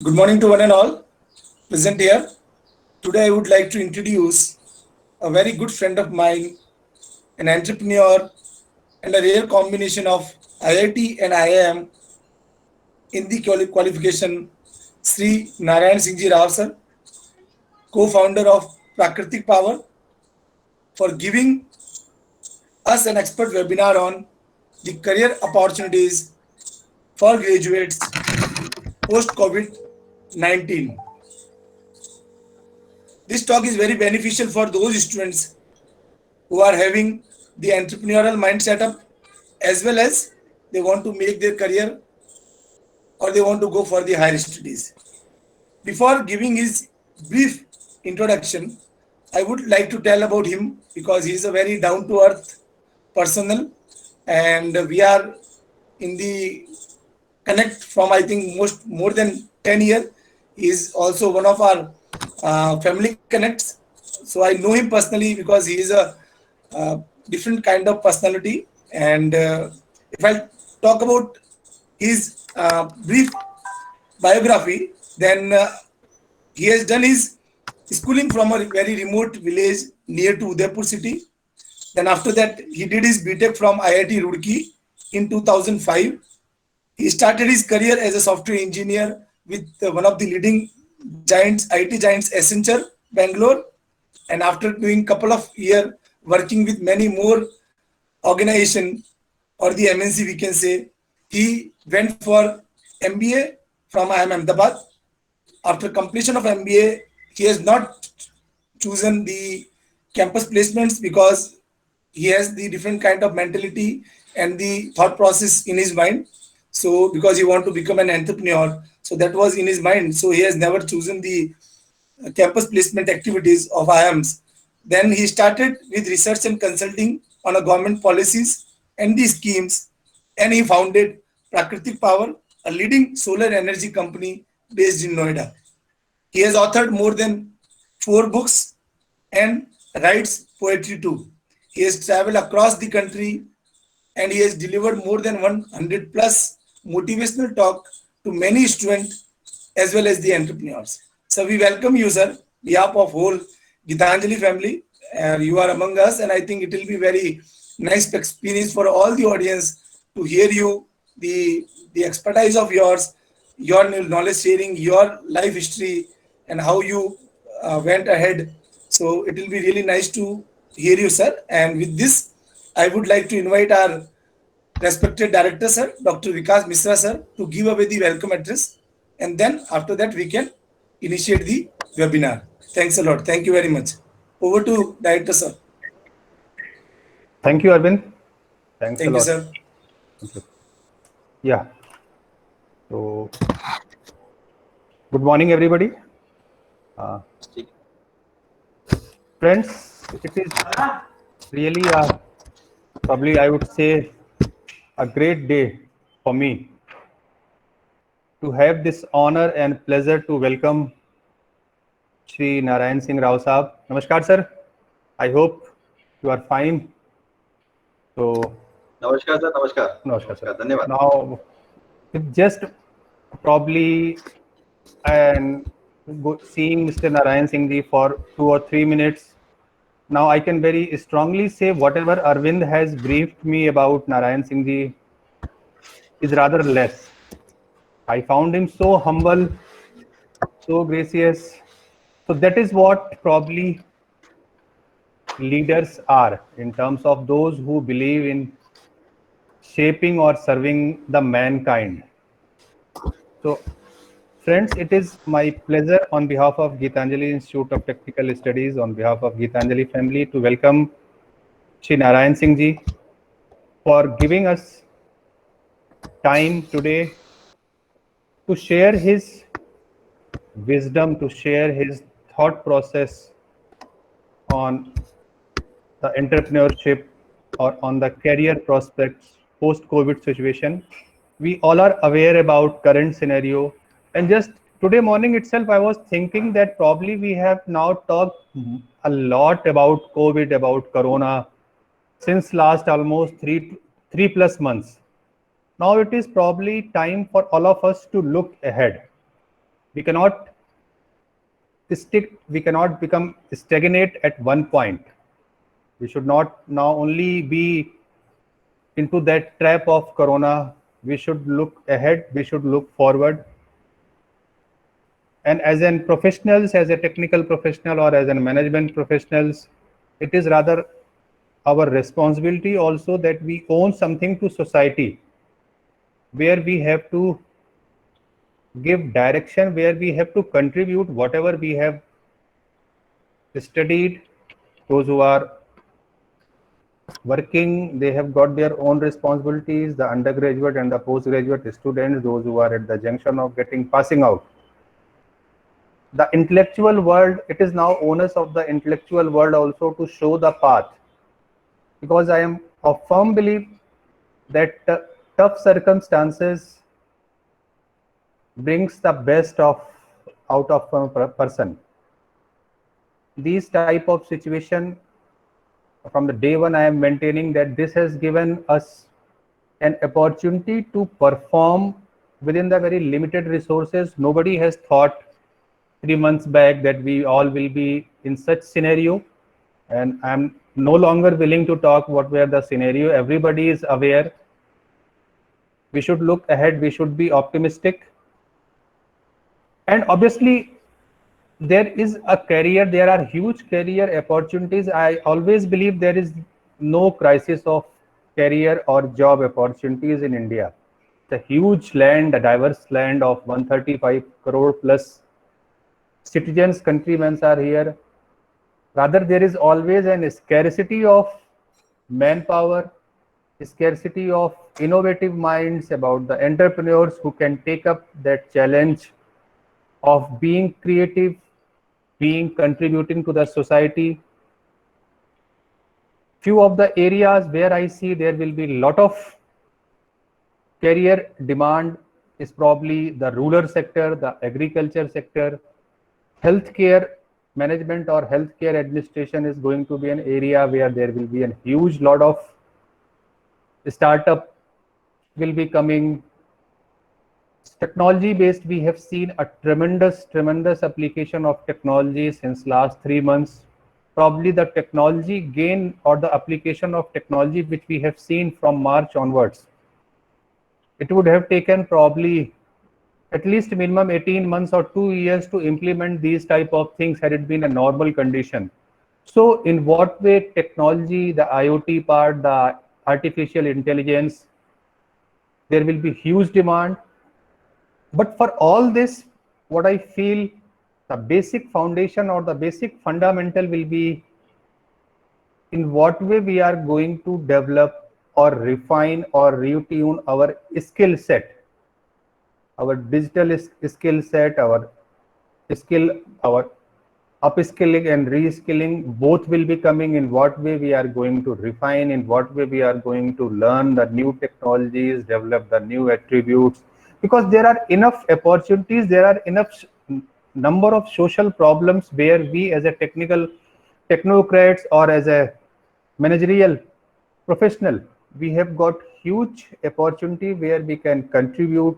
Good morning to one and all present here. Today I would like to introduce a very good friend of mine, an entrepreneur and a rare combination of IIT and IIM in the qualification, Sri Narayan Singh Ji Rao sir, co-founder of Prakritik Power, for giving us an expert webinar on the career opportunities for graduates post COVID-19. This talk is very beneficial for those students who are having the entrepreneurial mind setup, as well as they want to make their career or they want to go for the higher studies. Before giving his brief introduction, I would like to tell about him because he is a very down to earth personal, and we are in the connect from, I think, most more than 10 years. He is also one of our family connects. So I know him personally because he is a different kind of personality. And if I talk about his brief biography, then he has done his schooling from a very remote village near to Udaipur city. Then after that, he did his BTech from IIT Roorkee in 2005. He started his career as a software engineer with one of the leading giants, IT giants, Accenture, Bangalore. And after doing couple of years working with many more organization or the MNC, we can say, he went for MBA from IIM Ahmedabad. After completion of MBA, he has not chosen the campus placements because he has the different kind of mentality and the thought process in his mind. So because he want to become an entrepreneur, so that was in his mind. So he has never chosen the campus placement activities of IIMs. Then he started with research and consulting on a government policies and the schemes, and he founded Prakritik Power, a leading solar energy company based in Noida. He has authored more than 4 books and writes poetry too. He has traveled across the country and he has delivered more than 100 plus motivational talk to many students as well as the entrepreneurs. So we welcome you, sir, behalf of whole Gitanjali family. You are among us, and I think it will be very nice experience for all the audience to hear you, the expertise of yours, your knowledge sharing, your life history, and how you went ahead. So it will be really nice to hear you, sir. And with this, I would like to invite our respected director, sir, Dr. Vikas Misra, sir, to give away the welcome address. And then after that, we can initiate the webinar. Thanks a lot. Thank you very much. Over to director, sir. Thank you, Arvind. Thanks Thank a you, lot. sir. Thank you. Yeah. So, good morning, everybody. Friends, it is really probably I would say a great day for me to have this honor and pleasure to welcome Shri Narayan Singh Rao Saab. Namaskar, sir. I hope you are fine. So, नमस्कार sir. नमस्कार. namaskar, sir. धन्यवाद. Now, with just probably and seeing Mr. Narayan Singh Ji for 2 or 3 minutes, now I can very strongly say whatever Arvind has briefed me about Narayan Singh Ji is rather less. I found him so humble, so gracious. So that is what probably leaders are in terms of those who believe in shaping or serving the mankind. So friends, it is my pleasure on behalf of Gitanjali Institute of Technical Studies, on behalf of Gitanjali family, to welcome Shri Narayan Singh Ji for giving us time today to share his wisdom, to share his thought process on the entrepreneurship or on the career prospects post-COVID situation. We all are aware about current scenario, and just today morning itself I was thinking that probably we have now talked a lot about COVID, about corona since last almost three plus months. Now it is probably time for all of us to look ahead. We cannot become stagnate at one point. We should not now only be into that trap of corona. We should look ahead, we should look forward. And as a professionals, as a technical professional or as a management professionals, it is rather our responsibility also that we own something to society, where we have to give direction, where we have to contribute whatever we have studied. Those who are working, they have got their own responsibilities, the undergraduate and the postgraduate students, those who are at the junction of passing out. The intellectual world, it is now onus of the intellectual world also to show the path, because I am of firm belief that tough circumstances brings the best out of a person. These type of situation, from the day one I am maintaining that this has given us an opportunity to perform within the very limited resources. Nobody has thought 3 months back that we all will be in such scenario, and I'm no longer willing to talk what were the scenario. Everybody is aware. We should look ahead, we should be optimistic, and obviously there is a career, there are huge career opportunities. I always believe there is no crisis of career or job opportunities in India. It's a huge land, a diverse land of 135 crore plus citizens, countrymen are here. Rather, there is always a scarcity of manpower, scarcity of innovative minds, about the entrepreneurs who can take up that challenge of being creative, being contributing to the society. Few of the areas where I see there will be a lot of career demand is probably the rural sector, the agriculture sector. Healthcare management or healthcare administration is going to be an area where there will be a huge lot of startup will be coming. Technology based, we have seen a tremendous application of technology since last 3 months. Probably the technology gain or the application of technology which we have seen from March onwards, it would have taken probably at least minimum 18 months or 2 years to implement these type of things had it been a normal condition. So in what way technology, the IoT part, the artificial intelligence, there will be huge demand. But for all this, what I feel the basic foundation or the basic fundamental will be in what way we are going to develop or refine or retune our skill set, our digital skill set, our upskilling and reskilling, both will be coming. In what way we are going to refine, in what way we are going to learn the new technologies, develop the new attributes, because there are enough opportunities, there are enough number of social problems where we as a technocrats or as a managerial professional, we have got huge opportunity where we can contribute,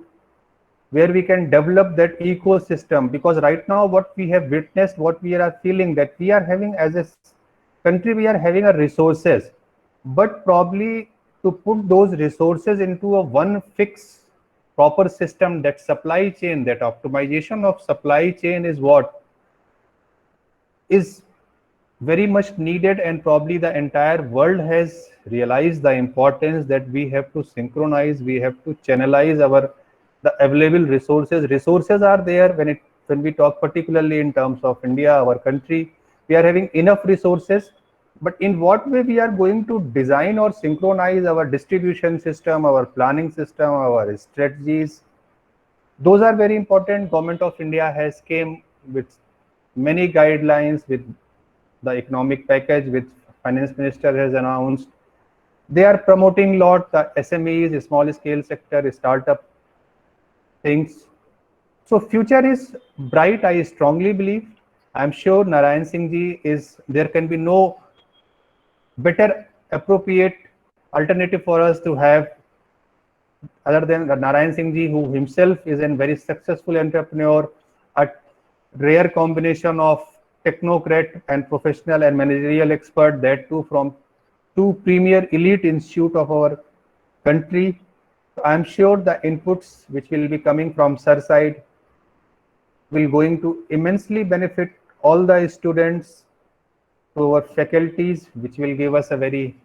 where we can develop that ecosystem. Because right now what we have witnessed, what we are feeling, that we are having as a country, we are having a resources, but probably to put those resources into a one fixed proper system, that supply chain, that optimization of supply chain is what is very much needed. And probably the entire world has realized the importance that we have to synchronize, we have to channelize the available resources are there. When we talk particularly in terms of India, our country, we are having enough resources, but in what way we are going to design or synchronize our distribution system, our planning system, our strategies, those are very important. Government of India has came with many guidelines, with the economic package which finance minister has announced. They are promoting lot the SMEs, small scale sector, startup things. So future is bright, I strongly believe. I'm sure Narayan Singh ji there can be no better appropriate alternative for us to have other than Narayan Singh ji, who himself is a very successful entrepreneur, rare combination of technocrat and professional and managerial expert, that too from two premier elite institute of our country. I'm sure the inputs which will be coming from Sir side will going to immensely benefit all the students, to our faculties, which will give us a very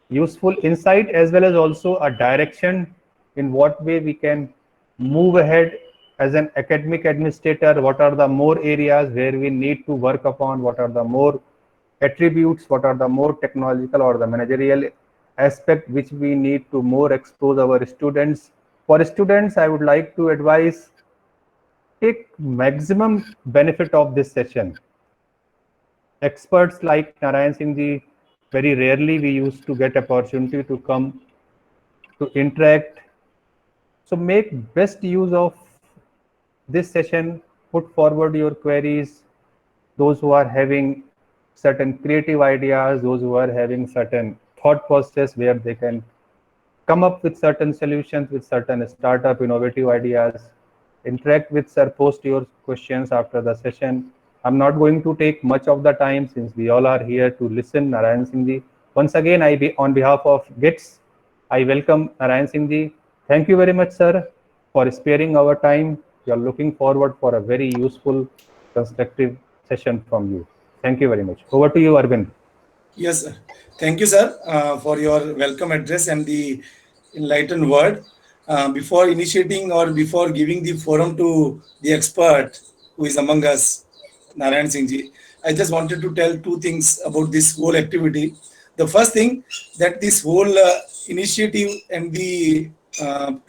useful insight as well as also a direction in what way we can move ahead as an academic administrator. What are the more areas where we need to work upon? What are the more attributes? What are the more technological or the managerial aspect which we need to more expose our students? For students, I would like to advise, take maximum benefit of this session. Experts like Narayan Singh ji, very rarely we used to get opportunity to come to interact. So make best use of this session, put forward your queries, those who are having certain creative ideas, those who are having certain thought process where they can come up with certain solutions, with certain startup innovative ideas. Interact with sir, post your questions after the session. I'm not going to take much of the time since we all are here to listen Narayan Singh ji. Once again, on behalf of GITS, I welcome Narayan Singh ji. Thank you very much, sir, for sparing our time. We are looking forward for a very useful, constructive session from you. Thank you very much. Over to you, Arvind. Yes, sir. Thank you, sir, for your welcome address and the enlightened word. Before initiating or before giving the forum to the expert who is among us, Narayan Singh ji, I just wanted to tell two things about this whole activity. The first thing, that this whole initiative and the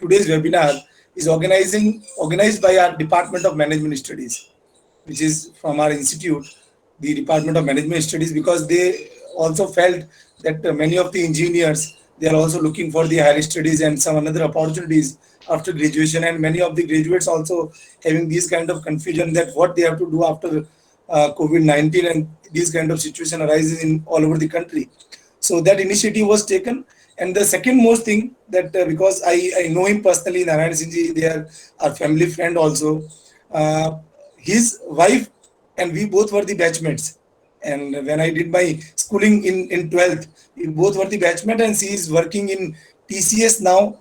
today's webinar is organized by our Department of Management Studies, which is from our institute, the Department of Management Studies, because they also felt that many of the engineers, they are also looking for the higher studies and some another opportunities after graduation, and many of the graduates also having these kind of confusion that what they have to do after COVID-19, and these kind of situation arises in all over the country. So that initiative was taken. And the second most thing, that because I know him personally, Narayan Singh ji, they are our family friend also. His wife and we both were the batchmates. And when I did my schooling in 12th, we both were the batchmate, and she is working in TCS now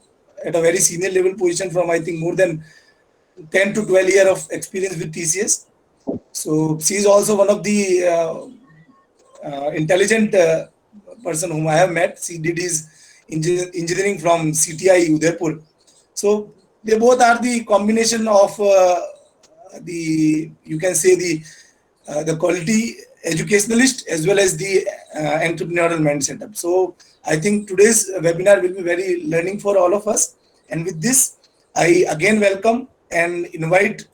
at a very senior level position from, I think, more than 10 to 12 years of experience with TCS. So she is also one of the intelligent person whom I have met. She did his engineering from CTI Udaipur. So they both are the combination of the, you can say, the quality educationalist as well as the entrepreneurial mind setup. So I think today's webinar will be very learning for all of us. And with this, I again welcome and invite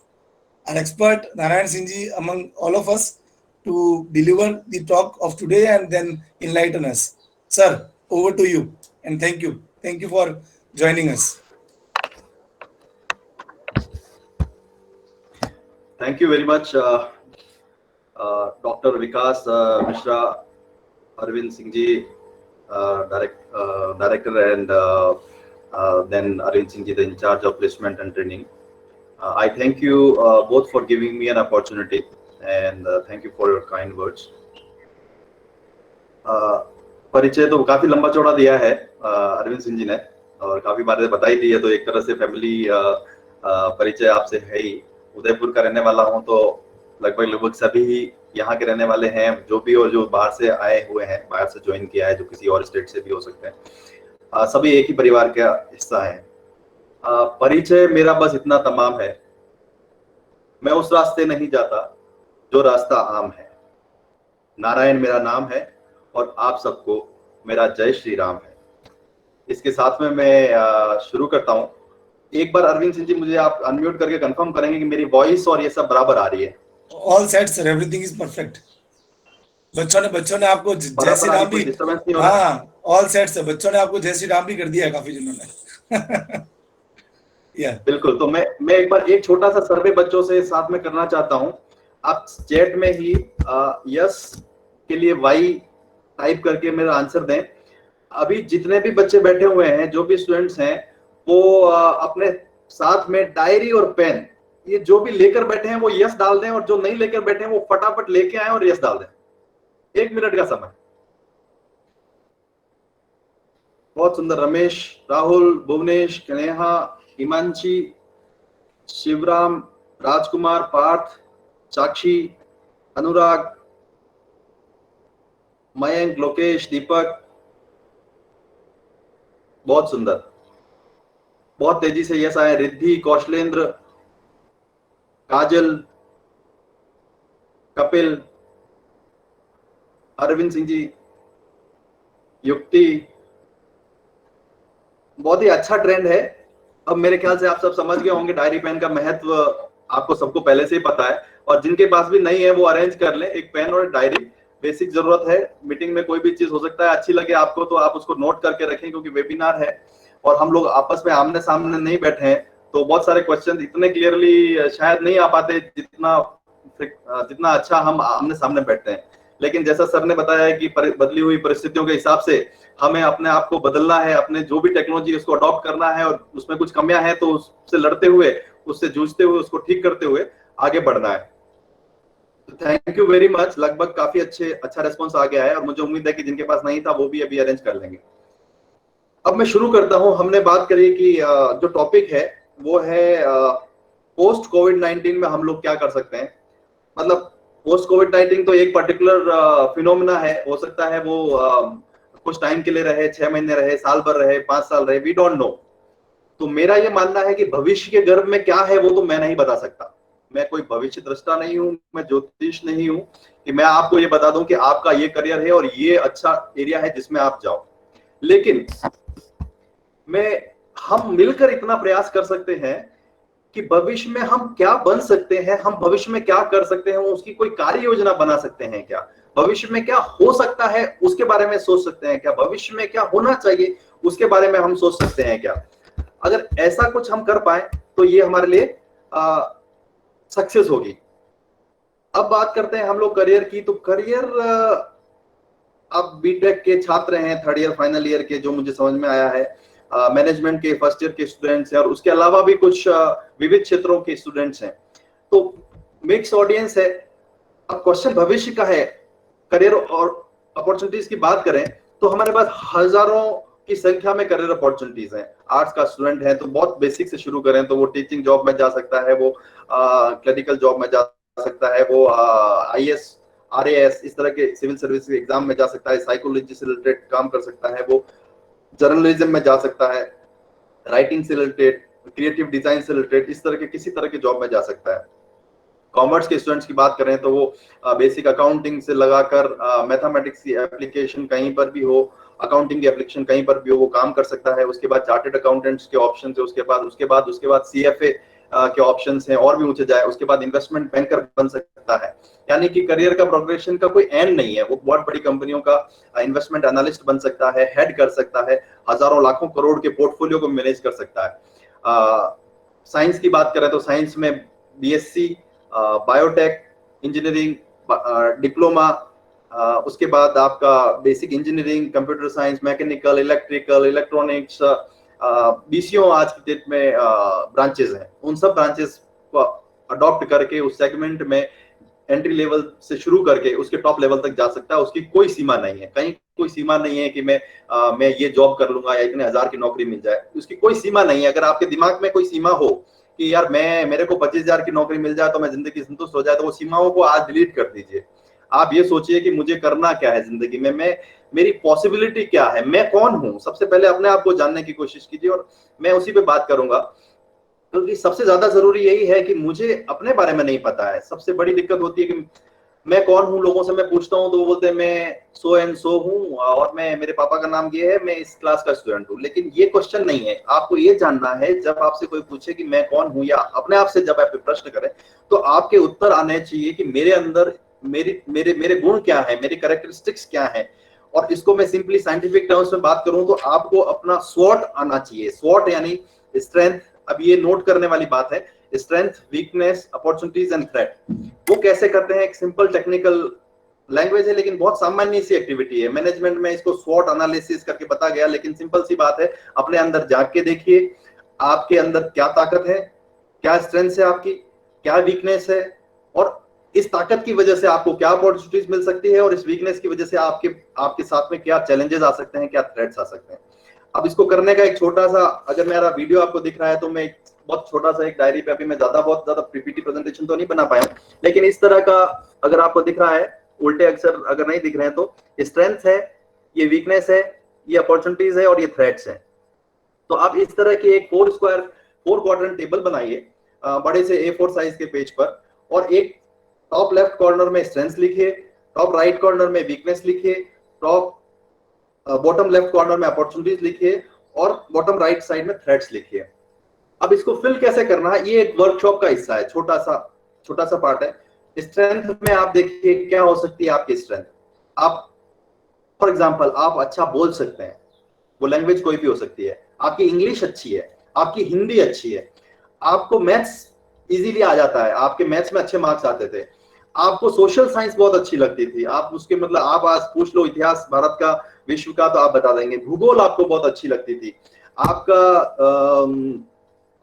our expert Narayan Singh ji among all of us to deliver the talk of today and then enlighten us. Sir, over to you, and thank you. Thank you for joining us. Thank you very much, Dr. Vikas Mishra, Arvind Singh ji, director, and then Arvind Singh ji, the in charge of placement and training. I thank you both for giving me an opportunity, and thank you for your kind words. परिचय तो काफी लंबा चौड़ा दिया है अरविंद सिंह जी ने, और काफी बातें बताई दी है, तो एक तरह से फैमिली परिचय आपसे है ही। उदयपुर का रहने वाला हूं, तो लगभग सभी यहाँ के रहने वाले हैं, जो भी और जो बाहर से आए हुए हैं, बाहर से ज्वाइन किया है, जो किसी और स्टेट से भी हो सकते हैं, सभी एक ही परिवार का हिस्सा है। परिचय मेरा बस इतना तमाम है, मैं उस रास्ते नहीं जाता जो रास्ता आम है। नारायण मेरा नाम है और आप सबको मेरा जय श्री राम है। इसके साथ में मैं शुरू करता हूं। एक बार अरविंद सिंह जी, मुझे आप अनम्यूट करके कंफर्म करेंगे कि मेरी वॉइस और ये सब बराबर आ रही है? All set sir, everything is perfect. बच्चों ने आपको जय श्री राम भी, हाँ ऑल सेट सर, बच्चों ने आपको जय श्री राम भी कर दिया है काफी दिनों में। बिल्कुल। तो मैं एक बार एक छोटा सा सर्वे बच्चों से साथ में करना चाहता हूं। आप चैट में ही यस के लिए वाई टाइप करके मेरा आंसर दें। अभी जितने भी बच्चे बैठे हुए हैं, जो भी स्टूडेंट्स हैं, वो अपने साथ में डायरी और पेन ये जो भी लेकर बैठे हैं वो यस डाल दें, और जो नहीं लेकर बैठे हैं वो फटाफट लेके आए और यस डाल दें। 1 मिनट का समय। बहुत सुंदर। रमेश, राहुल, भुवनेश, कन्हा, हिमांशी, शिवराम, राजकुमार, पार्थ, साक्षी, अनुराग, मयंक, लोकेश, दीपक, बहुत सुंदर, बहुत तेजी से यस आए। रिद्धि, कौशलेंद्र, काजल, कपिल, अरविंद सिंह जी, युक्ति, बहुत ही अच्छा ट्रेंड है। अब मेरे ख्याल से आप सब समझ गए होंगे डायरी पेन का महत्व, आपको सबको पहले से ही पता है, और जिनके पास भी नहीं है वो अरेंज कर लें, एक पेन और डायरी बेसिक जरूरत है। मीटिंग में कोई भी चीज हो सकता है, अच्छी लगे आपको तो आप उसको नोट करके रखें, क्योंकि वेबिनार है और हम लोग आपस में आमने सामने नहीं बैठे हैं, तो बहुत सारे क्वेश्चन इतने क्लियरली शायद नहीं आ पाते जितना अच्छा हम आमने सामने बैठते हैं। लेकिन जैसा सर ने बताया है कि बदली हुई परिस्थितियों के हिसाब से हमें अपने आप को बदलना है, अपने जो भी टेक्नोलॉजी उसको अडॉप्ट करना है, और उसमें कुछ कमियां हैं तो उससे लड़ते हुए, उससे जूझते हुए, उसको ठीक करते हुए आगे बढ़ना है। Thank you very much. लगभग काफी अच्छा रेस्पॉन्स आ गया है, और मुझे उम्मीद है कि जिनके पास नहीं था वो भी अभी अरेंज कर लेंगे। अब मैं शुरू करता हूं। हमने बात करी कि जो टॉपिक है वो है पोस्ट कोविड-19 में हम लोग क्या कर सकते हैं। मतलब पोस्ट कोविड-19 तो एक पर्टिकुलर फिनोमेना है, हो सकता है वो कुछ टाइम के लिए रहे, 6 महीने रहे, साल भर रहे, 5 साल रहे, वी डोंट नो। तो मेरा ये मानना है कि भविष्य के गर्भ में क्या है वो तो मैं नहीं बता सकता। मैं कोई भविष्य दृष्टा नहीं हूं, मैं ज्योतिष नहीं हूं कि मैं आपको ये बता दूं कि आपका ये करियर है और ये अच्छा एरिया है जिसमें आप जाओ। लेकिन हम मिलकर इतना प्रयास कर सकते हैं कि भविष्य में हम क्या बन सकते हैं, हम भविष्य में क्या कर सकते हैं, उसकी कोई कार्य योजना बना सकते हैं क्या, भविष्य में क्या हो सकता है उसके बारे में सोच सकते हैं क्या, भविष्य में क्या होना चाहिए उसके बारे में हम सोच सकते हैं क्या। अगर ऐसा कुछ हम कर पाए तो ये हमारे लिए सक्सेस होगी। अब बात करते हैं हम लोग करियर की। तो करियर, अब बीटेक के छात्र हैं, 3rd ईयर फाइनल ईयर के, जो मुझे समझ में आया है, मैनेजमेंट के 1st ईयर के स्टूडेंट्स हैं, और उसके अलावा भी कुछ विविध क्षेत्रों के स्टूडेंट्स हैं, तो मिक्स ऑडियंस है। अब क्वेश्चन भविष्य का है। करियर और अपॉर्चुनिटीज की बात करें तो हमारे पास हजारों की संख्या में करियर अपॉर्चुनिटीज हैं। आर्ट्स का स्टूडेंट है तो बहुत बेसिक से शुरू करें तो वो टीचिंग जॉब में जा सकता है, वो क्लरिकल जॉब में जा सकता है, वो IAS RAS इस तरह के सिविल सर्विस के एग्जाम में जा सकता है, साइकोलॉजी से रिलेटेड काम कर सकता है, वो जर्नलिज्म में जा सकता है, राइटिंग से रिलेटेड, क्रिएटिव डिजाइन से रिलेटेड, इस तरह के किसी तरह के जॉब में जा सकता है। कॉमर्स के स्टूडेंट्स की बात करें तो वो बेसिक अकाउंटिंग से लगाकर मैथमेटिक्स की एप्लीकेशन कहीं पर भी हो, अकाउंटिंग की एप्लीकेशन कहीं पर भी हो, वो काम कर सकता है। उसके बाद चार्टेड अकाउंटेंट्स के ऑप्शन है, उसके बाद CFA के ऑप्शंस हैं, और भी ऊंचे जाए, उसके बाद इन्वेस्टमेंट बैंकर बन सकता है। यानी कि करियर का प्रोग्रेशन का कोई एंड नहीं है। वो बहुत बड़ी कंपनियों का इन्वेस्टमेंट एनालिस्ट बन सकता है, हेड कर सकता है, हजारों लाखों करोड़ के पोर्टफोलियो को मैनेज कर सकता है। साइंस की बात करें तो साइंस में BSc, बायोटेक, इंजीनियरिंग, डिप्लोमा, उसके बाद आपका basic engineering, computer science, mechanical, electrical, electronics, 20 आज की डेट में ब्रांचेस हैं। उन सब ब्रांचेस को अडॉप्ट करके उस सेगमेंट में एंट्री लेवल से शुरू करके उसके टॉप लेवल तक जा सकता है। उसकी कोई सीमा नहीं है, कहीं कोई सीमा नहीं है कि मैं ये जॉब कर लूंगा या इतने हजार की नौकरी मिल जाए, उसकी कोई सीमा नहीं है। अगर आपके दिमाग में कोई सीमा हो कि यार मेरे को 25,000 की नौकरी मिल जाए तो मैं जिंदगी संतुष्ट हो जाए, तो वो सीमाओं को आज डिलीट कर दीजिए। आप ये सोचिए कि मुझे करना क्या है जिंदगी में, मेरी पॉसिबिलिटी क्या है, मैं कौन हूं। सबसे पहले अपने आप को जानने की कोशिश कीजिए, और मैं उसी पे बात करूंगा, क्योंकि सबसे ज्यादा जरूरी यही है कि मुझे अपने बारे में नहीं पता है। सबसे बड़ी दिक्कत होती है कि मैं कौन हूँ, लोगों से मैं पूछता हूँ तो वो बोलते हैं मैं सो एंड सो हूँ, और मेरे पापा का नाम ये है, मैं इस क्लास का स्टूडेंट हूँ। लेकिन ये क्वेश्चन नहीं है। आपको ये जानना है, जब आपसे कोई पूछे कि मैं कौन हूँ, या अपने आप से जब आप प्रश्न करें, तो आपके उत्तर आने चाहिए कि मेरे अंदर मेरे गुण क्या है, मेरी कैरेक्टरिस्टिक्स क्या है। और इसको मैं सिंपली साइंटिफिक टर्म्स में बात करूं तो आपको अपना स्वॉट आना चाहिए। स्वॉट यानी स्ट्रेंथ। अब ये नोट करने वाली बात है, strength, weakness, opportunities and threat. वो कैसे करते हैं? एक सिंपल टेक्निकल लैंग्वेज है, लेकिन बहुत सामान्य सी एक्टिविटी है। मैनेजमेंट में इसको स्वॉट एनालिसिस करके बता गया, लेकिन सिंपल सी बात है, अपने अंदर झांक के देखिए, आपके अंदर क्या ताकत है, क्या स्ट्रेंथ है आपकी, क्या वीकनेस है, और इस ताकत की वजह से आपको क्या अपॉर्चुनिटीज मिल सकती है, और इस वीकनेस की वजह से आपके साथ में क्या चैलेंजेस आ सकते हैं, क्या थ्रेट्स आ सकते हैं। अब इसको करने का एक छोटा सा, अगर मेरा वीडियो आपको दिख रहा है तो मैं बहुत छोटा सा एक डायरी पे, अभी मैं बहुत ज्यादा पीपीटी प्रेजेंटेशन तो नहीं बना पाया, लेकिन इस तरह का अगर आपको दिख रहा है, उल्टे अक्षर अगर नहीं दिख रहे हैं तो स्ट्रेंथ है, ये वीकनेस है, ये अपॉर्चुनिटीज है, और ये थ्रेट्स है। तो आप इस तरह की एक 4 क्वाड्रेंट टेबल बनाइए बड़े से A4 साइज के पेज पर, और एक टॉप लेफ्ट कॉर्नर में स्ट्रेंथ लिखिए, टॉप राइट कॉर्नर में वीकनेस लिखिए, टॉप बॉटम लेफ्ट कॉर्नर में अपॉर्चुनिटीज लिखिए, और बॉटम राइट साइड में थ्रेट्स लिखिए। अब इसको फिल कैसे करना है, ये एक वर्कशॉप का हिस्सा है, छोटा सा पार्ट है। स्ट्रेंथ में आप देखिए क्या हो सकती है आपकी स्ट्रेंथ। आप फॉर एग्जांपल आप अच्छा बोल सकते हैं, वो लैंग्वेज कोई भी हो सकती है, आपकी इंग्लिश अच्छी है, आपकी हिंदी अच्छी है, आपको मैथ्स इजीली आ जाता है, आपके मैथ्स में अच्छे मार्क्स आते थे, आपको सोशल साइंस बहुत अच्छी लगती थी, आप उसके मतलब आप आज पूछ लो इतिहास भारत का, विश्व का, तो आप बता देंगे, भूगोल आपको बहुत अच्छी लगती थी, आपका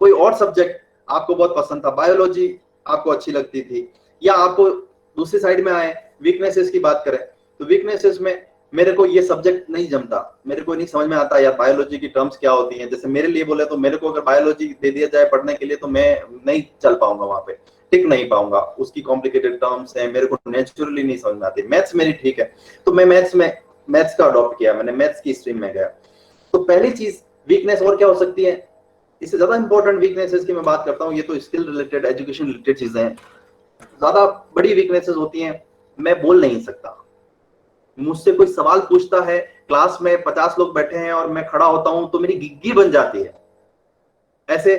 कोई और सब्जेक्ट आपको बहुत पसंद था, बायोलॉजी आपको अच्छी लगती थी, या आपको दूसरी साइड में आए वीकनेसेस की बात करें तो वीकनेसेस में मेरे को ये सब्जेक्ट नहीं जमता, मेरे को नहीं समझ में आता यार बायोलॉजी की टर्म्स क्या होती हैं। जैसे मेरे लिए बोले तो मेरे को अगर बायोलॉजी दे दिया जाए पढ़ने के लिए तो मैं नहीं चल पाऊंगा, वहां पे टिक नहीं पाऊंगा, उसकी कॉम्प्लिकेटेड टर्म्स हैं, मेरे को नेचुरली नहीं समझ में आती। मैथ्स मेरी ठीक है, तो मैं मैथ्स का अडॉप्ट किया, मैंने मैथ्स की स्ट्रीम में गया। तो पहली चीज वीकनेस और क्या हो सकती है, इससे ज्यादा इंपॉर्टेंट वीकनेसेस की मैं बात करता हूँ, ये तो स्किल रिलेटेड एजुकेशन रिलेटेड चीजें हैं। ज्यादा बड़ी वीकनेसेस होती हैं, मैं बोल नहीं सकता, मुझसे कोई सवाल पूछता है, क्लास में 50 लोग बैठे हैं और मैं खड़ा होता हूं तो मेरी गिग्गी बन जाती है। ऐसे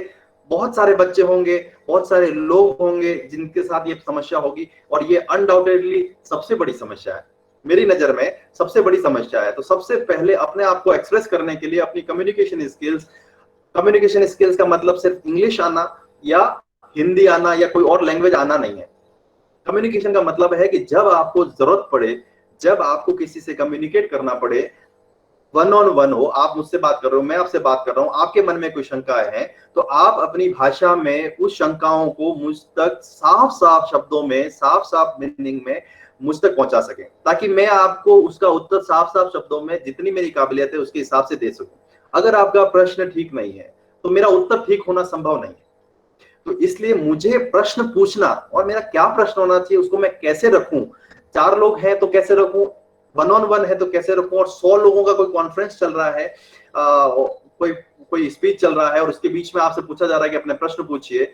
बहुत सारे बच्चे होंगे, बहुत सारे लोग होंगे जिनके साथ ये समस्या होगी, और ये अनडाउटेडली सबसे बड़ी समस्या है, मेरी नजर में सबसे बड़ी समस्या है। तो सबसे पहले अपने आप को एक्सप्रेस करने के लिए अपनी कम्युनिकेशन स्किल्स का मतलब सिर्फ इंग्लिश आना या हिंदी आना या कोई और लैंग्वेज आना नहीं है। कम्युनिकेशन का मतलब है कि जब आपको जरूरत पड़े, जब आपको किसी से कम्युनिकेट करना पड़े, वन ऑन वन हो, आप मुझसे बात कर रहे हो, मैं आपसे बात कर रहा हूं, आपके मन में कोई शंकाएं हैं, तो आप अपनी भाषा में उस शंकाओं को मुझ तक साफ साफ शब्दों में, साफ साफ मीनिंग में मुझ तक पहुंचा सके, ताकि मैं आपको उसका उत्तर साफ साफ शब्दों में जितनी मेरी काबिलियत है उसके हिसाब से दे सकूं। अगर आपका प्रश्न ठीक नहीं है तो मेरा उत्तर ठीक होना संभव नहीं है। तो इसलिए मुझे प्रश्न पूछना, और मेरा क्या प्रश्न होना चाहिए, उसको मैं कैसे रखूं, 4 लोग हैं तो कैसे रखूं, वन ऑन वन है तो कैसे रखूं, और 100 लोगों का कोई कॉन्फ्रेंस चल रहा है, कोई स्पीच चल रहा है और उसके बीच में आपसे पूछा जा रहा है कि अपने प्रश्न पूछिए,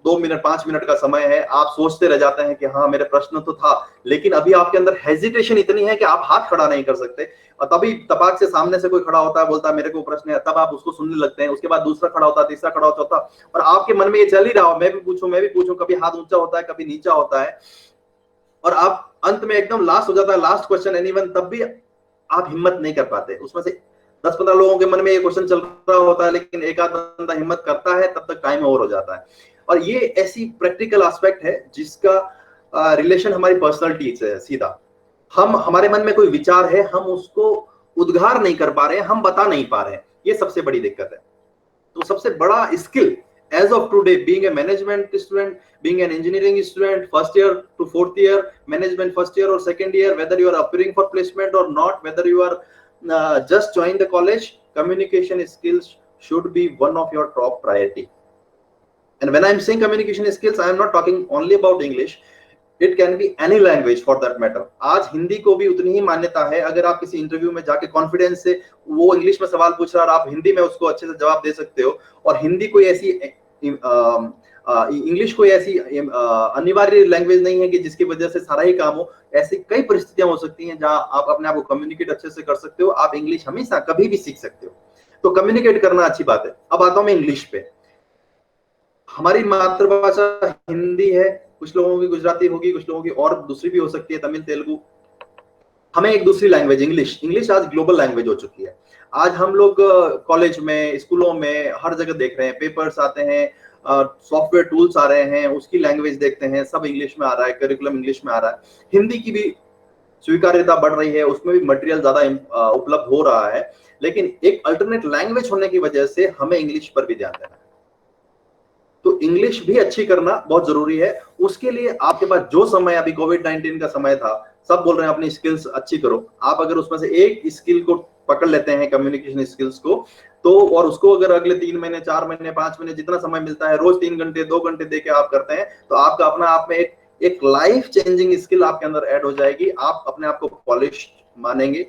2 मिनट 5 मिनट का समय है, आप सोचते रह जाते हैं कि हाँ मेरे प्रश्न तो था, लेकिन अभी आपके अंदर हेजिटेशन इतनी है कि आप हाथ खड़ा नहीं कर सकते, और तभी तपाक से सामने से कोई खड़ा होता है, बोलता है मेरे को प्रश्न है, तब आप उसको सुनने लगते हैं, उसके बाद दूसरा खड़ा होता है, तीसरा खड़ा होता है, और आपके मन में ये चल ही रहा हो मैं भी पूछूं, कभी हाथ ऊंचा होता है, कभी नीचा होता है, और आप अंत में एकदम लास्ट हो जाता है, लास्ट क्वेश्चन एनीवन, तब भी आप हिम्मत नहीं कर पाते। उसमें से 10-15 लोगों के मन में ये क्वेश्चन चल रहा होता है, लेकिन एक आध बंदा हिम्मत करता है, तब तक टाइम ओवर हो जाता है। और ये ऐसी प्रैक्टिकल एस्पेक्ट है जिसका रिलेशन हमारी पर्सनालिटी से है सीधा। हमारे मन में कोई विचार है, हम उसको उद्गार नहीं कर पा रहे हैं, हम बता नहीं पा रहे हैं, ये सबसे बड़ी दिक्कत है। तो सबसे बड़ा skill as of today, being a management student, being an engineering student, first year to fourth year, management first year or second year, whether you are appearing for placement or not, whether you are just joined the college, communication skills should be one of your top priority. And when I'm saying communication skills, I am not talking only about English. It can be any language for that matter. आज हिंदी को भी उतनी ही मान्यता है। अगर आप किसी interview में जाके कॉन्फिडेंस से, वो इंग्लिश में सवाल पूछ रहा है और आप हिंदी में उसको अच्छे से जवाब दे सकते हो, और हिंदी कोई ऐसी इंग्लिश कोई ऐसी अनिवार्य लैंग्वेज नहीं है कि जिसकी वजह से सारा ही काम हो। ऐसी कई परिस्थितियां हो सकती हैं जहां आप अपने आप को कम्युनिकेट अच्छे से कर सकते हो। आप इंग्लिश हमेशा कभी भी सीख सकते हो, तो कम्युनिकेट करना अच्छी बात है। अब आता हूं मैं इंग्लिश पे। हमारी मातृभाषा हिंदी है, कुछ लोगों की गुजराती होगी, कुछ लोगों की और दूसरी भी हो सकती है, तमिल, तेलुगु। हमें एक दूसरी लैंग्वेज इंग्लिश आज ग्लोबल लैंग्वेज हो चुकी है। आज हम लोग कॉलेज में, स्कूलों में, हर जगह देख रहे हैं, पेपर्स आते हैं, सॉफ्टवेयर टूल्स आ रहे हैं, उसकी लैंग्वेज देखते हैं, सब इंग्लिश में आ रहा है, करिकुलम इंग्लिश में आ रहा है। हिंदी की भी स्वीकार्यता बढ़ रही है, उसमें भी मटेरियल ज्यादा उपलब्ध हो रहा है, लेकिन एक अल्टरनेट लैंग्वेज होने की वजह से हमें इंग्लिश पर भी ध्यान देना है। तो इंग्लिश भी अच्छी करना बहुत जरूरी है। उसके लिए आपके पास जो समय, अभी कोविड-19 का समय था, सब बोल रहे हैं अपनी स्किल्स अच्छी करो। आप अगर उसमें से एक स्किल को पकड़ लेते हैं, कम्युनिकेशन स्किल्स को, तो और उसको अगर अगले 3 महीने, 4 महीने, 5 महीने जितना समय मिलता है, रोज 3 घंटे 2 घंटे देके आप करते हैं, तो आपका अपना आप में एक लाइफ चेंजिंग स्किल आपके अंदर ऐड हो जाएगी। आप अपने आप को पॉलिश मानेंगे।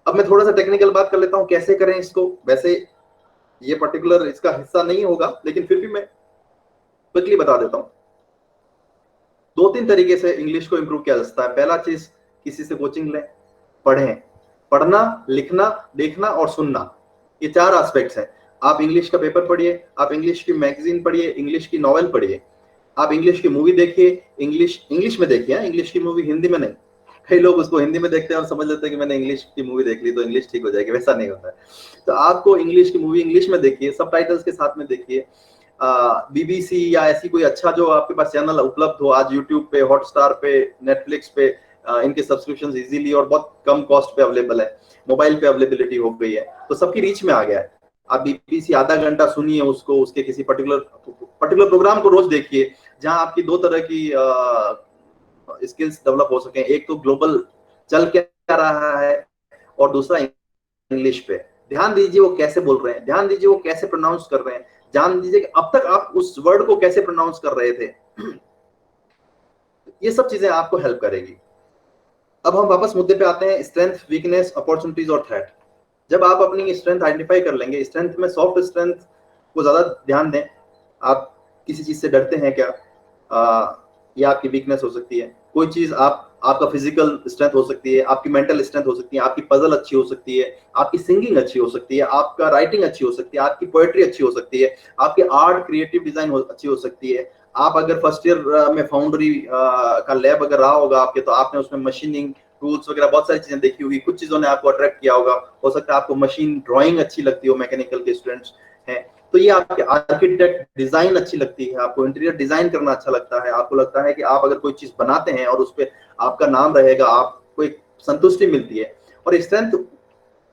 अब मैं थोड़ा सा टेक्निकल बात कर लेता हूं, कैसे करें इसको। वैसे ये पर्टिकुलर इसका हिस्सा नहीं होगा, लेकिन फिर भी मैं क्विकली बता देता हूं। 2-3 तरीके से इंग्लिश को इंप्रूव किया जा सकता है। पहला चीज, किसी से कोचिंग लें, पढ़ें। पढ़ना, लिखना, देखना और सुनना, ये 4 एस्पेक्ट्स हैं। आप इंग्लिश का पेपर पढ़िए, आप इंग्लिश की मैगजीन पढ़िए, इंग्लिश की नॉवेल पढ़िए, आप इंग्लिश की मूवी देखिए, इंग्लिश में देखिए, इंग्लिश की मूवी, हिंदी में नहीं। कई लोग उसको हिंदी में देखते हैं और समझ लेते हैं कि मैंने इंग्लिश की मूवी देख ली तो इंग्लिश ठीक हो जाएगी, वैसा नहीं होता है। तो आपको इंग्लिश की मूवी इंग्लिश में देखिए, सबटाइटल्स के साथ में देखिए। बीबीसी या ऐसी कोई अच्छा जो आपके पास चैनल उपलब्ध हो, आज यूट्यूब पे, हॉटस्टार पे, नेटफ्लिक्स पे इनके सब्सक्रिप्शन इजीली और बहुत कम कॉस्ट पे अवेलेबल है। मोबाइल पे अवेलेबिलिटी हो गई है, तो सबकी रीच में आ गया है। आप बीबीसी आधा घंटा सुनिए उसको, उसके किसी पर्टिकुलर प्रोग्राम को रोज देखिए, जहां आपकी 2 तरह की स्किल्स डेवलप हो सके। एक तो ग्लोबल चल क्या रहा है, और दूसरा इंग्लिश पे ध्यान दीजिए, वो कैसे बोल रहे हैं, ध्यान दीजिए वो कैसे प्रोनाउंस कर रहे हैं, ध्यान दीजिए कि अब तक आप उस वर्ड को कैसे प्रोनाउंस कर रहे थे। ये सब चीजें आपको हेल्प करेगी। अब हम वापस मुद्दे पे आते हैं, स्ट्रेंथ, वीकनेस, अपॉर्चुनिटीज और थ्रेट। जब आप अपनी स्ट्रेंथ आइडेंटिफाई कर लेंगे, स्ट्रेंथ में सॉफ्ट स्ट्रेंथ को ज्यादा ध्यान दें। आप किसी चीज से डरते हैं क्या, ये आपकी वीकनेस हो सकती है। कोई चीज आपका फिजिकल स्ट्रेंथ हो सकती है, आपकी मेंटल स्ट्रेंथ हो सकती है, आपकी पजल अच्छी हो सकती है, आपकी सिंगिंग अच्छी हो सकती है, आपका राइटिंग अच्छी हो सकती है, आपकी पोएट्री अच्छी हो सकती है, आपकी आर्ट क्रिएटिव डिजाइन अच्छी हो सकती है। आप अगर फर्स्ट ईयर में फाउंड्री का लैब अगर रहा होगा आपके, तो आपने उसमें मशीनिंग टूल्स वगैरह बहुत सारी चीजें देखी होगी, कुछ चीजों ने आपको अट्रैक्ट किया होगा। हो सकता है आपको मशीन ड्राइंग अच्छी लगती हो, मैकेनिकल के स्टूडेंट्स हैं, तो ये आपके आर्किटेक्ट डिजाइन अच्छी लगती है, आपको इंटीरियर डिजाइन करना अच्छा लगता है, आपको लगता है कि आप अगर कोई चीज बनाते हैं और उस पर आपका नाम रहेगा, आपको एक संतुष्टि मिलती है। और स्ट्रेंथ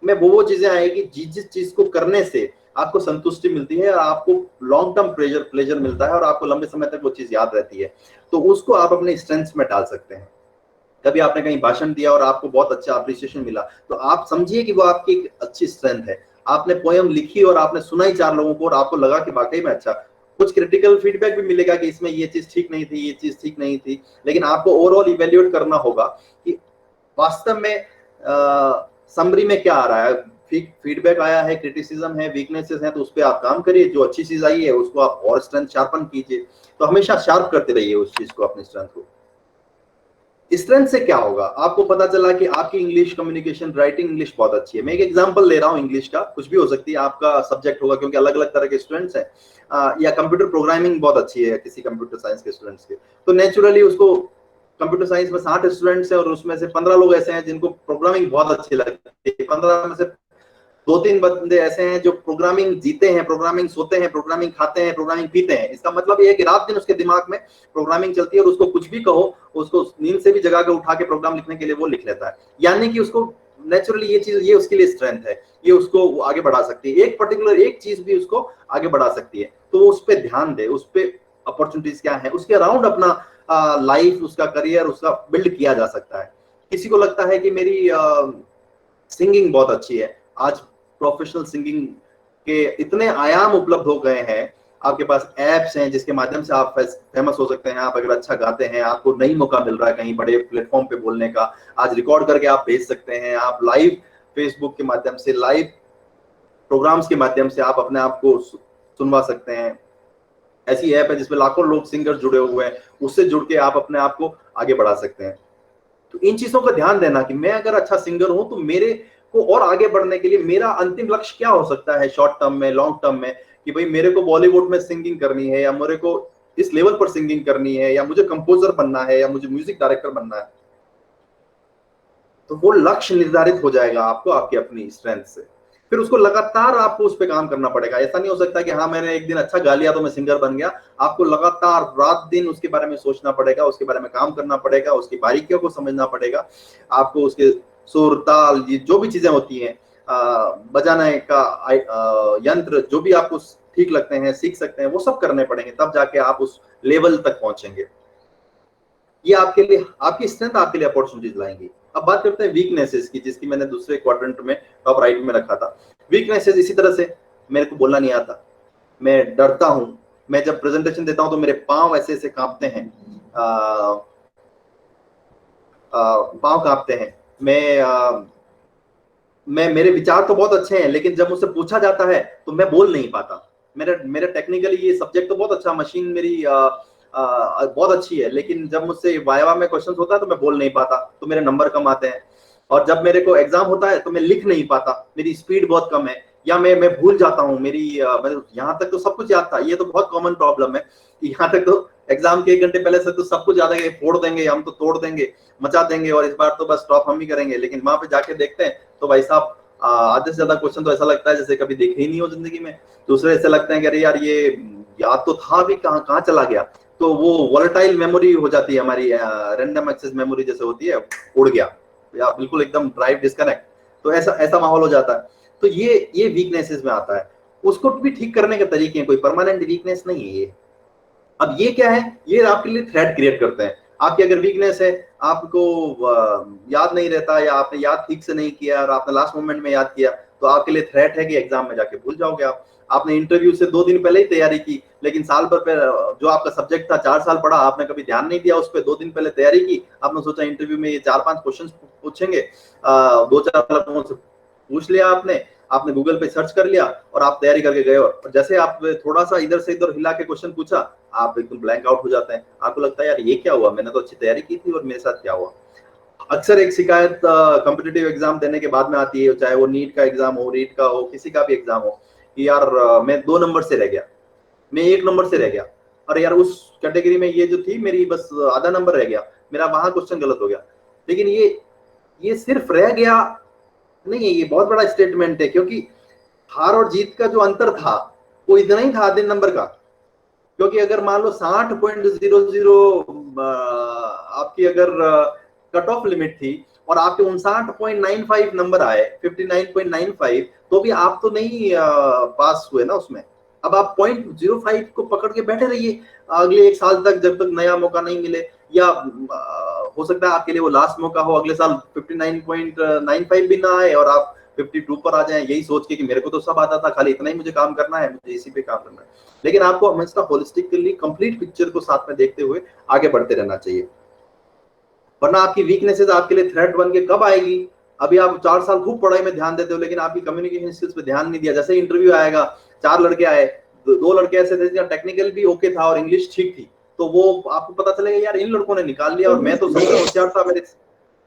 में वो चीजें आएगी जिस चीज को करने से आपको संतुष्टि मिलती है और आपको लॉन्ग टर्म प्लेजर मिलता है और आपको लंबे समय तक वो चीज याद रहती है, तो उसको आप अपने स्ट्रेंथ्स में डाल सकते हैं। कभी आपने कहीं भाषण दिया और आपको बहुत अच्छा अप्रिसिएशन मिला, तो आप समझिए कि वो आपकी एक अच्छी स्ट्रेंथ है। आपने पोएम लिखी और आपने सुनाई 4 लोगों को और आपको लगा कि वाकई में अच्छा, कुछ क्रिटिकल फीडबैक भी मिलेगा कि इसमें ये चीज ठीक नहीं थी, ये चीज ठीक नहीं थी, लेकिन आपको ओवरऑल इवेल्युएट करना होगा कि वास्तव में समरी में क्या आ रहा है। फीडबैक आया है, क्रिटिसिज्म है, वीकनेसेस हैं, तो उस पर आप काम करिए। जो अच्छी चीज आई है उसको आप और स्ट्रेंथ शार्पन कीजिए। तो हमेशा शार्प करते रहिए उस चीज को, अपनी स्ट्रेंथ को। स्ट्रेंथ से क्या होगा, आपको पता चला कि आपकी इंग्लिश कम्युनिकेशन, राइटिंग इंग्लिश बहुत अच्छी है। मैं एक एग्जांपल ले रहा हूँ इंग्लिश का, कुछ भी हो सकती है, आपका सब्जेक्ट होगा क्योंकि अलग अलग तरह के स्टूडेंट्स हैं। या कंप्यूटर प्रोग्रामिंग बहुत अच्छी है किसी कंप्यूटर साइंस के स्टूडेंट्स के, तो नेचुरली उसको कंप्यूटर साइंस में 60 स्टूडेंट्स हैं और उसमें से 15 लोग ऐसे हैं जिनको प्रोग्रामिंग बहुत अच्छी लगती है। 15 में से 2-3 बंदे ऐसे हैं जो प्रोग्रामिंग जीते हैं, प्रोग्रामिंग सोते हैं, प्रोग्रामिंग खाते हैं, प्रोग्रामिंग पीते हैं। इसका मतलब ये है कि रात दिन उसके दिमाग में प्रोग्रामिंग चलती है और उसको कुछ भी कहो, उसको नींद से भी जगा के उठा के प्रोग्राम लिखने के लिए वो लिख लेता है। यानी कि उसको नेचुरली ये चीज, ये उसके लिए स्ट्रेंथ है, ये उसको आगे बढ़ा सकती है। एक पर्टिकुलर एक चीज भी उसको आगे बढ़ा सकती है, तो वो उस पर ध्यान दे, उस पर अपॉर्चुनिटीज क्या है, उसके अराउंड अपना लाइफ, उसका करियर, उसका बिल्ड किया जा सकता है। किसी को लगता है कि मेरी सिंगिंग बहुत अच्छी है, आज प्रोफेशनल सिंगिंग के इतने आयाम उपलब्ध हो गए हैं, आपके पास एप्स हैं जिसके माध्यम से आप फेमस हो सकते हैं। आप अगर अच्छा गाते हैं, आपको नई मौका मिल रहा है कहीं बड़े प्लेटफॉर्म पे बोलने का, आज रिकॉर्ड करके आप भेज सकते हैं। आप लाइव फेसबुक के माध्यम से, लाइव प्रोग्राम्स के माध्यम से आप अपने आप को सुनवा सकते हैं। ऐसी ऐप है जिसमें लाखों लोग सिंगर जुड़े हुए हैं, उससे जुड़ के आप अपने आप को आगे बढ़ा सकते हैं। तो इन चीजों का ध्यान देना कि मैं अगर अच्छा सिंगर हूं तो मेरे को और आगे बढ़ने के लिए मेरा अंतिम लक्ष्य क्या हो सकता है, शॉर्ट टर्म में, लॉन्ग टर्म में, कि भाई मेरे को बॉलीवुड में सिंगिंग करनी है, या मेरे को इस लेवल पर सिंगिंग करनी है, या मुझे कंपोजर बनना है, या मुझे म्यूजिक डायरेक्टर बनना है। तो वो लक्ष्य निर्धारित हो जाएगा आपको आपकी अपनी स्ट्रेंथ से। फिर उसको लगातार आपको उस पर काम करना पड़ेगा। ऐसा नहीं हो सकता कि हाँ मैंने एक दिन अच्छा गा लिया तो मैं सिंगर बन गया। आपको लगातार रात दिन उसके बारे में सोचना पड़ेगा, उसके बारे में काम करना पड़ेगा, उसकी बारीकियों को समझना पड़ेगा। आपको उसके सुर, ताल, ये जो भी चीजें होती हैं, बजाने का यंत्र, जो भी आपको ठीक लगते हैं, सीख सकते हैं, वो सब करने पड़ेंगे, तब जाके आप उस लेवल तक पहुंचेंगे। ये आपके लिए, आपकी स्ट्रेंथ आपके लिए अपॉर्चुनिटीज लाएंगी। अब बात करते हैं वीकनेसेस की, जिसकी मैंने दूसरे क्वाड्रेंट में टॉप राइट में रखा था। वीकनेसेस इसी तरह से, मेरे को बोलना नहीं आता, मैं डरता हूं, मैं जब प्रेजेंटेशन देता हूं तो मेरे पांव ऐसे ऐसे कांपते हैं, पांव कांपते हैं। मैं मेरे विचार तो बहुत अच्छे हैं, लेकिन जब मुझसे पूछा जाता है तो मैं बोल नहीं पाता। मेरा टेक्निकली ये सब्जेक्ट तो बहुत अच्छा, मशीन मेरी बहुत अच्छी है, लेकिन जब मुझसे वाइवा में क्वेश्चन होता है तो मैं बोल नहीं पाता, तो मेरे नंबर कम आते हैं। और जब मेरे को एग्जाम होता है तो मैं लिख नहीं पाता, मेरी स्पीड बहुत कम है, या मैं भूल जाता हूँ। मेरी यहाँ तक तो सब कुछ याद था, ये तो बहुत कॉमन प्रॉब्लम है। यहाँ तक तो एग्जाम के 1 घंटे पहले से तो सब कुछ याद है, फोड़ देंगे हम तो, तोड़ देंगे, मचा देंगे, और इस बार तो बस टॉप हम ही करेंगे। लेकिन वहां पे जाके देखते हैं तो भाई साहब आधे से ज्यादा क्वेश्चन तो ऐसा लगता है जैसे कभी देखे ही नहीं हो जिंदगी में। दूसरे ऐसे लगते हैं कि अरे यार ये याद तो था भी, कहाँ कहाँ चला गया। तो वो वॉलेटाइल मेमोरी हो जाती है हमारी, रैंडम एक्सेस मेमोरी जैसे होती है, उड़ गया या बिल्कुल एकदम ड्राइव डिस्कनेक्ट, तो ऐसा ऐसा माहौल हो जाता है। तो ये वीकनेसेस में आता है। उसको भी ठीक करने के तरीके हैं, कोई परमानेंट वीकनेस नहीं है ये। अब ये क्या है, ये आपके लिए थ्रेट क्रिएट करते हैं। आपकी अगर वीकनेस है, आपको याद नहीं रहता, या आपने याद ठीक से नहीं किया और आपने लास्ट मोमेंट में याद किया, तो आपके लिए थ्रेट है कि एग्जाम में जाके भूल जाओगे आप। आपने इंटरव्यू से 2 दिन पहले ही तैयारी की, लेकिन साल भर जो आपका सब्जेक्ट था 4 साल पढ़ा, आपने कभी ध्यान नहीं दिया उस पर, 2 दिन पहले तैयारी की, आपने सोचा इंटरव्यू में ये 4-5 क्वेश्चन पूछेंगे, 2-4 लोगों से पूछ लिया आपने गूगल पे सर्च कर लिया और आप तैयारी करके गए, और जैसे आप थोड़ा सा इधर से इधर हिला के क्वेश्चन पूछा, आप एकदम ब्लैंक आउट हो जाते हैं। आपको लगता है यार ये क्या हुआ, मैंने तो अच्छी तैयारी की थी और मेरे साथ क्या हुआ। अक्सर एक शिकायत कॉम्पिटिटिव एग्जाम देने के बाद में आती है, चाहे वो नीट का एग्जाम हो, रीट का हो, किसी का भी एग्जाम हो, कि यार मैं 2 नंबर से रह गया, मैं 1 नंबर से रह गया, और यार उस कैटेगरी में ये जो थी मेरी बस आधा नंबर रह गया, मेरा वहां क्वेश्चन गलत हो गया। लेकिन ये सिर्फ रह गया नहीं है, ये बहुत बड़ा स्टेटमेंट है, क्योंकि हार और जीत का जो अंतर था वो इतना ही था, आधे नंबर का। क्योंकि अगर मान लो 60.00 आपकी अगर कट ऑफ लिमिट थी और आपके 59.95 नंबर आए, 59.95, तो भी आप तो नहीं पास हुए ना उसमें। अब आप 0.05 को पकड़ के बैठे रहिए अगले 1 साल तक, जब तक नया मौका नहीं मिले, या हो सकता है आपके लिए वो लास्ट मौका हो, अगले साल 59.95 भी ना आए और आप 52 पर आ जाएं, यही सोच के कि मेरे को तो सब आता था, खाली इतना ही मुझे काम करना है, मुझे इसी पे काम करना है। लेकिन आपको हमेशा होलिस्टिकली कंप्लीट पिक्चर को साथ में देखते हुए आगे बढ़ते रहना चाहिए, वरना आपकी वीकनेसेस आपके लिए थ्रेट बन के कब आएगी। अभी आप 4 साल खूब पढ़ाई में ध्यान देते हो, लेकिन आपकी कम्युनिकेशन स्किल्स पे ध्यान नहीं दिया, जैसे इंटरव्यू आएगा, 4 लड़के आए, 2 लड़के ऐसे थे जिनका टेक्निकल भी ओके था और इंग्लिश ठीक थी, तो वो आपको पता चलेगा यार इन लड़कों ने निकाल लिया और मैं तो सबसे होशियार था, मेरे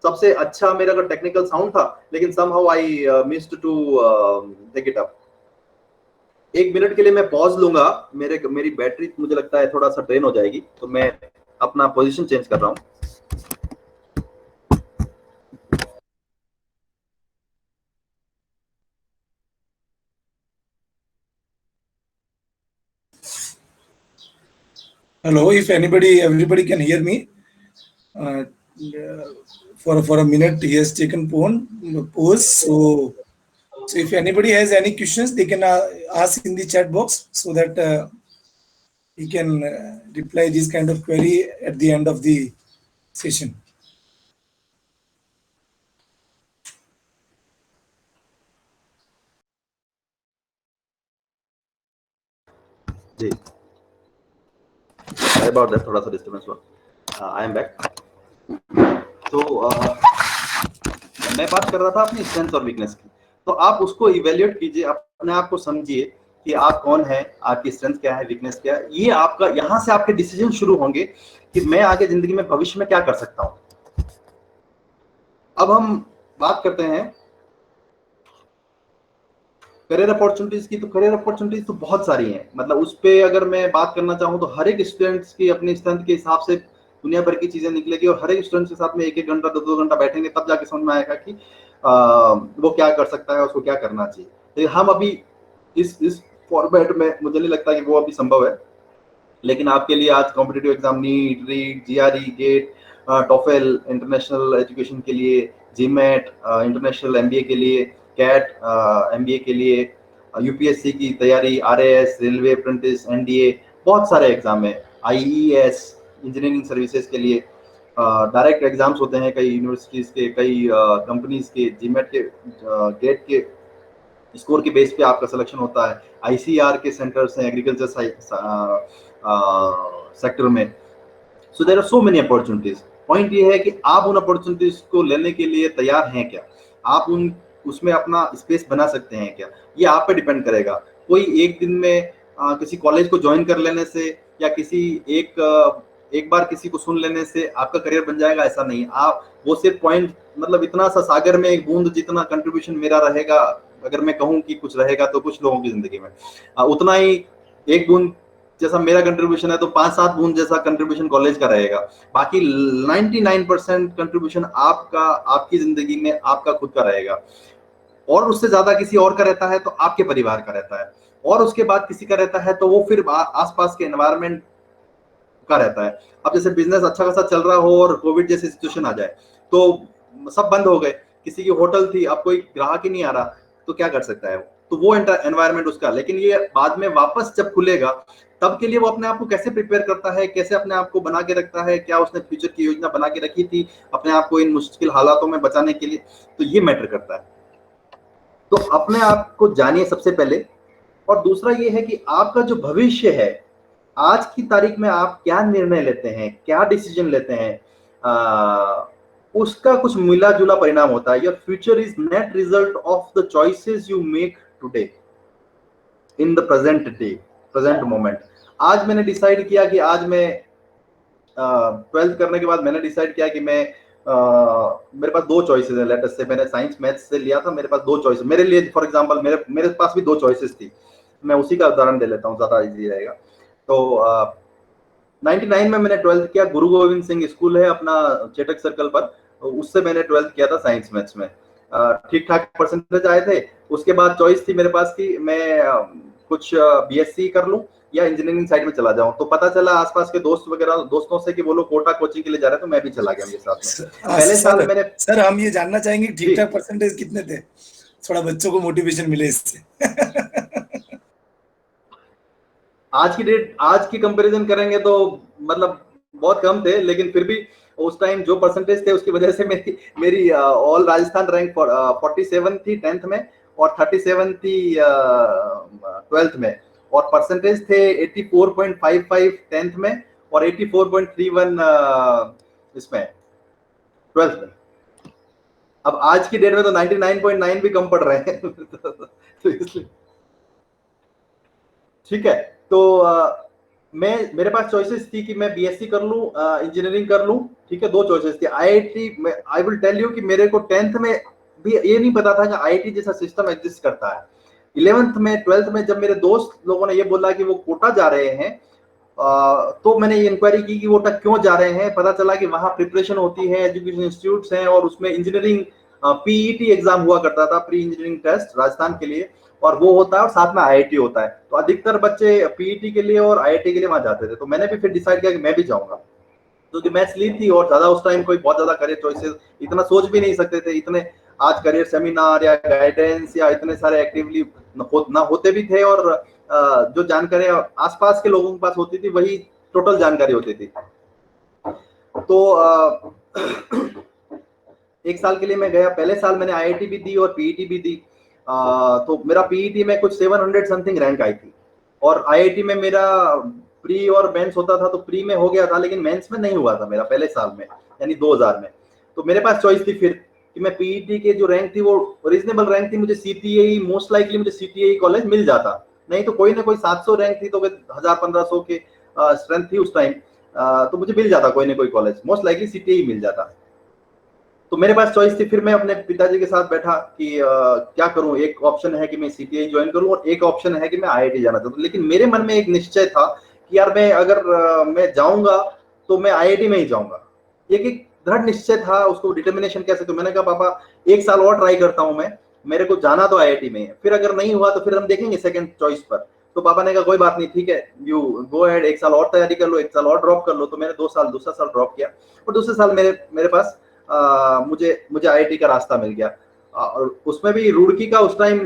सबसे अच्छा मेरा का टेक्निकल साउंड था, लेकिन somehow I missed to take it up। 1 minute के लिए मैं पॉज लूंगा, मेरी बैटरी मुझे लगता है थोड़ा सा ड्रेन हो जाएगी, तो मैं अपना पोजीशन चेंज कर रहा हूँ। Hello, if everybody can hear me. Uh, for a minute, he has taken pause. So if anybody has any questions, they can ask in the chat box so that he can reply this kind of query at the end of the session. Ji, about that थोड़ा सा disturbance हुआ। I am back. तो मैं बात कर रहा था अपनी स्ट्रेंथ और वीकनेस की, तो आप उसको इवेल्युएट कीजिए, अपने आप को समझिए कि आप कौन है, आपकी स्ट्रेंथ क्या है, वीकनेस क्या है। ये आपका, यहाँ से आपके डिसीजन शुरू होंगे कि मैं आगे जिंदगी में भविष्य में क्या कर सकता हूँ। अब हम बात करते हैं करियर अपॉर्चुनिटीज की। तो करियर अपॉर्चुनिटीज तो बहुत सारी हैं, मतलब उस पे अगर मैं बात करना चाहूँ तो हर एक स्टूडेंट्स की अपनी स्ट्रेंथ के हिसाब से दुनिया भर की चीजें निकलेगी, और हर एक स्टूडेंट के साथ में 1-1 घंटा 2-2 घंटा बैठेंगे, तब जाके समझ में आएगा कि वो क्या कर सकता है, उसको क्या करना चाहिए। तो हम अभी इस फॉर्मेट में, मुझे नहीं लगता कि वो अभी संभव है, लेकिन आपके लिए आज competitive exam, NEET, REET, GRE, GATE, TOEFL, international education के लिए, जीमेट, इंटरनेशनल एमबीए के लिए, कैट एमबीए के लिए, यूपीएससी की तैयारी, आरएएस, रेलवे अप्रेंटिस, एनडीए, बहुत सारे एग्जाम है, आईईएस, इंजीनियरिंग सर्विसेज के लिए डायरेक्ट एग्जाम्स होते हैं कई यूनिवर्सिटीज के, कई कंपनीज के, जीमेट के गेट के स्कोर के बेस पे आपका सिलेक्शन होता है। आईसीआर के सेंटर्स हैं एग्रीकल्चर सेक्टर में। So there are so many opportunities. Point ये है कि आप उन अपॉर्चुनिटीज को लेने के लिए तैयार हैं क्या, आप उसमें अपना स्पेस बना सकते हैं क्या, ये आप पे डिपेंड करेगा। कोई एक दिन में किसी कॉलेज को ज्वाइन कर लेने से या किसी एक बार किसी को सुन लेने से आपका करियर बन जाएगा, ऐसा नहीं। आप वो सिर्फ पॉइंट, मतलब इतना सा सागर में एक बूंद जितना कंट्रीब्यूशन मेरा रहेगा, अगर मैं कहूँ कि कुछ रहेगा तो कुछ लोगों की जिंदगी में उतना ही, एक बूंद जैसा मेरा कंट्रीब्यूशन है तो 5-7 बूंद जैसा कंट्रीब्यूशन कॉलेज का रहेगा। बाकी 99% कंट्रीब्यूशन आपका, आपकी जिंदगी में आपका खुद का रहेगा। और उससे ज्यादा किसी और का रहता है तो आपके परिवार का रहता है, और उसके बाद किसी का रहता है तो वो फिर आसपास के एनवायरनमेंट का रहता है। अब जैसे बिजनेस अच्छा खासा चल रहा हो और कोविड जैसी सिचुएशन आ जाए तो सब बंद हो गए, किसी की होटल थी, अब कोई ग्राहक ही नहीं आ रहा, तो क्या कर सकता है वो, तो वो एनवायरनमेंट उसका। लेकिन ये बाद में वापस जब खुलेगा तब के लिए वो अपने आप को कैसे प्रिपेयर करता है, कैसे अपने आप को बना के रखता है, क्या उसने फ्यूचर की योजना बना के रखी थी अपने आप को इन मुश्किल हालातों में बचाने के लिए, तो ये मैटर करता है। तो अपने आप को जानिए सबसे पहले। और दूसरा ये है कि आपका जो भविष्य है, आज की तारीख में आप क्या निर्णय लेते हैं, क्या डिसीजन लेते हैं, उसका कुछ मिला जुला परिणाम होता है। Your future is net result of the choices you make today in the present moment. आज मैंने डिसाइड किया कि आज मैं 12th करने के बाद मैंने डिसाइड किया कि मैं मेरे पास 2 चॉइसेस है। लेटेस्ट से मैंने साइंस मैथ्स से लिया था, मेरे पास 2 चॉइस मेरे लिए, फॉर एग्जांपल मेरे पास भी 2 चॉइसेस थी। मैं उसी का उदाहरण दे लेता हूँ, ज्यादा इजी रहेगा। तो 99 में मैंने 12th किया, गुरु गोविंद सिंह स्कूल है अपना चेटक सर्कल पर, उससे मैंने 12th किया था साइंस मैथ्स में। ठीक ठाक परसेंटेज आए थे। उसके बाद चॉइस थी मेरे पास कि मैं कुछ बीएससी कर लूं या इंजीनियरिंग साइड में चला जाऊं। तो पता चला आसपास के दोस्तों से कि वो लोग कोटा कोचिंग के लिए जा रहे हैं, तो मैं भी चला गया उनके साथ में। पहले साल मैंने, सर हम ये जानना चाहेंगे ठीक ठाक परसेंटेज कितने थे, थोड़ा बच्चों को मोटिवेशन मिले इससे। आज की कंपैरिजन करेंगे तो मतलब बहुत कम थे, लेकिन फिर भी उस टाइम जो परसेंटेज थे उसकी वजह से मेरी ऑल राजस्थान रैंक 47 थी 10th में और 37 थी 12th में, और परसेंटेज थे 84.55 10th में और 84.31 इसमें 12th में। अब आज की डेट में तो 99.9 भी कम पड़ रहे हैं। तो इसलिए ठीक है। तो मेरे पास चॉइसेस थी कि मैं बीएससी कर लूं, इंजीनियरिंग कर लूं, ठीक है, 2 चॉइसेस थी। आईआईटी में आई विल टेल यू कि मेरे को 10th में भी ये नहीं पता था कि आईआईटी जैसा सिस्टम एग्जिस्ट करता है। 11th में 12th में जब मेरे दोस्त लोगों ने ये बोला कि वो कोटा जा रहे हैं, तो मैंने ये इंक्वायरी की कि वो कोटा क्यों जा रहे हैं। पता चला कि वहाँ प्रिपरेशन होती है, एजुकेशन इंस्टीट्यूट्स हैं, और उसमें इंजीनियरिंग पीईटी एग्जाम हुआ करता था, प्री इंजीनियरिंग टेस्ट राजस्थान के लिए, और वो होता है और साथ में आईआईटी होता है। तो अधिकतर बच्चे पीईटी के लिए और आईआईटी के लिए वहां जाते थे। तो मैंने भी फिर डिसाइड किया कि मैं भी जाऊंगा, क्योंकि मैथ्स ली थी और ज्यादा उस टाइम कोई बहुत ज्यादा करियर चॉइसेस इतना सोच भी नहीं सकते थे। इतने आज करियर सेमिनार या गाइडेंस या इतने सारे एक्टिवली ना होते भी थे, और जो जानकारी आसपास के लोगों के पास होती थी वही टोटल जानकारी होती थी। तो 1 साल के लिए मैं गया। पहले साल मैंने आईआईटी भी दी और पीईटी भी दी। तो मेरा पीईटी में कुछ 700 समथिंग रैंक आई थी, और आईआईटी में मेरा प्री और मेंस होता था, तो प्री में हो गया था लेकिन मेंस में नहीं हुआ था मेरा पहले साल में, यानी 2000 में। तो मेरे पास चॉइस थी फिर कि मैं पीईटी के जो रैंक थी वो रीजनेबल रैंक थी, मुझे सीटीआई मोस्ट लाइकली मुझे सीटीआई कॉलेज मिल जाता, नहीं तो कोई ना कोई 700 रैंक थी तो 1000-1500 के स्ट्रेंथ थी उस टाइम, तो मुझे मिल जाता कोई ना कोई कॉलेज, मोस्ट लाइकली सीटीआई मिल जाता। तो मेरे पास चॉइस थी। फिर मैं अपने पिताजी के साथ बैठा कि क्या करूं। एक ऑप्शन है कि मैं सीटीआई ज्वाइन करूं और एक ऑप्शन है कि मैं आईआईटी जाना चाहता हूं। लेकिन मेरे मन में एक निश्चय था कि यार मैं अगर मैं जाऊंगा तो मैं आईआईटी में ही जाऊंगा। एक दृढ़ निश्चय था, उसको डिटर्मिनेशन कह सकते हो। मैंने कहा पापा 1 साल और ट्राई करता हूं मैं, मेरे को जाना तो आईआईटी में है, फिर अगर नहीं हुआ तो फिर हम देखेंगे सेकंड चॉइस पर। तो पापा ने कहा कोई बात नहीं, ठीक है, यू गो अहेड, 1 साल और तैयारी कर लो, 1 साल और ड्रॉप कर लो। तो मैंने दूसरा साल ड्रॉप किया, और दूसरे साल मेरे पास मुझे आईआईटी का रास्ता मिल गया। और उसमें भी रुड़की का उस टाइम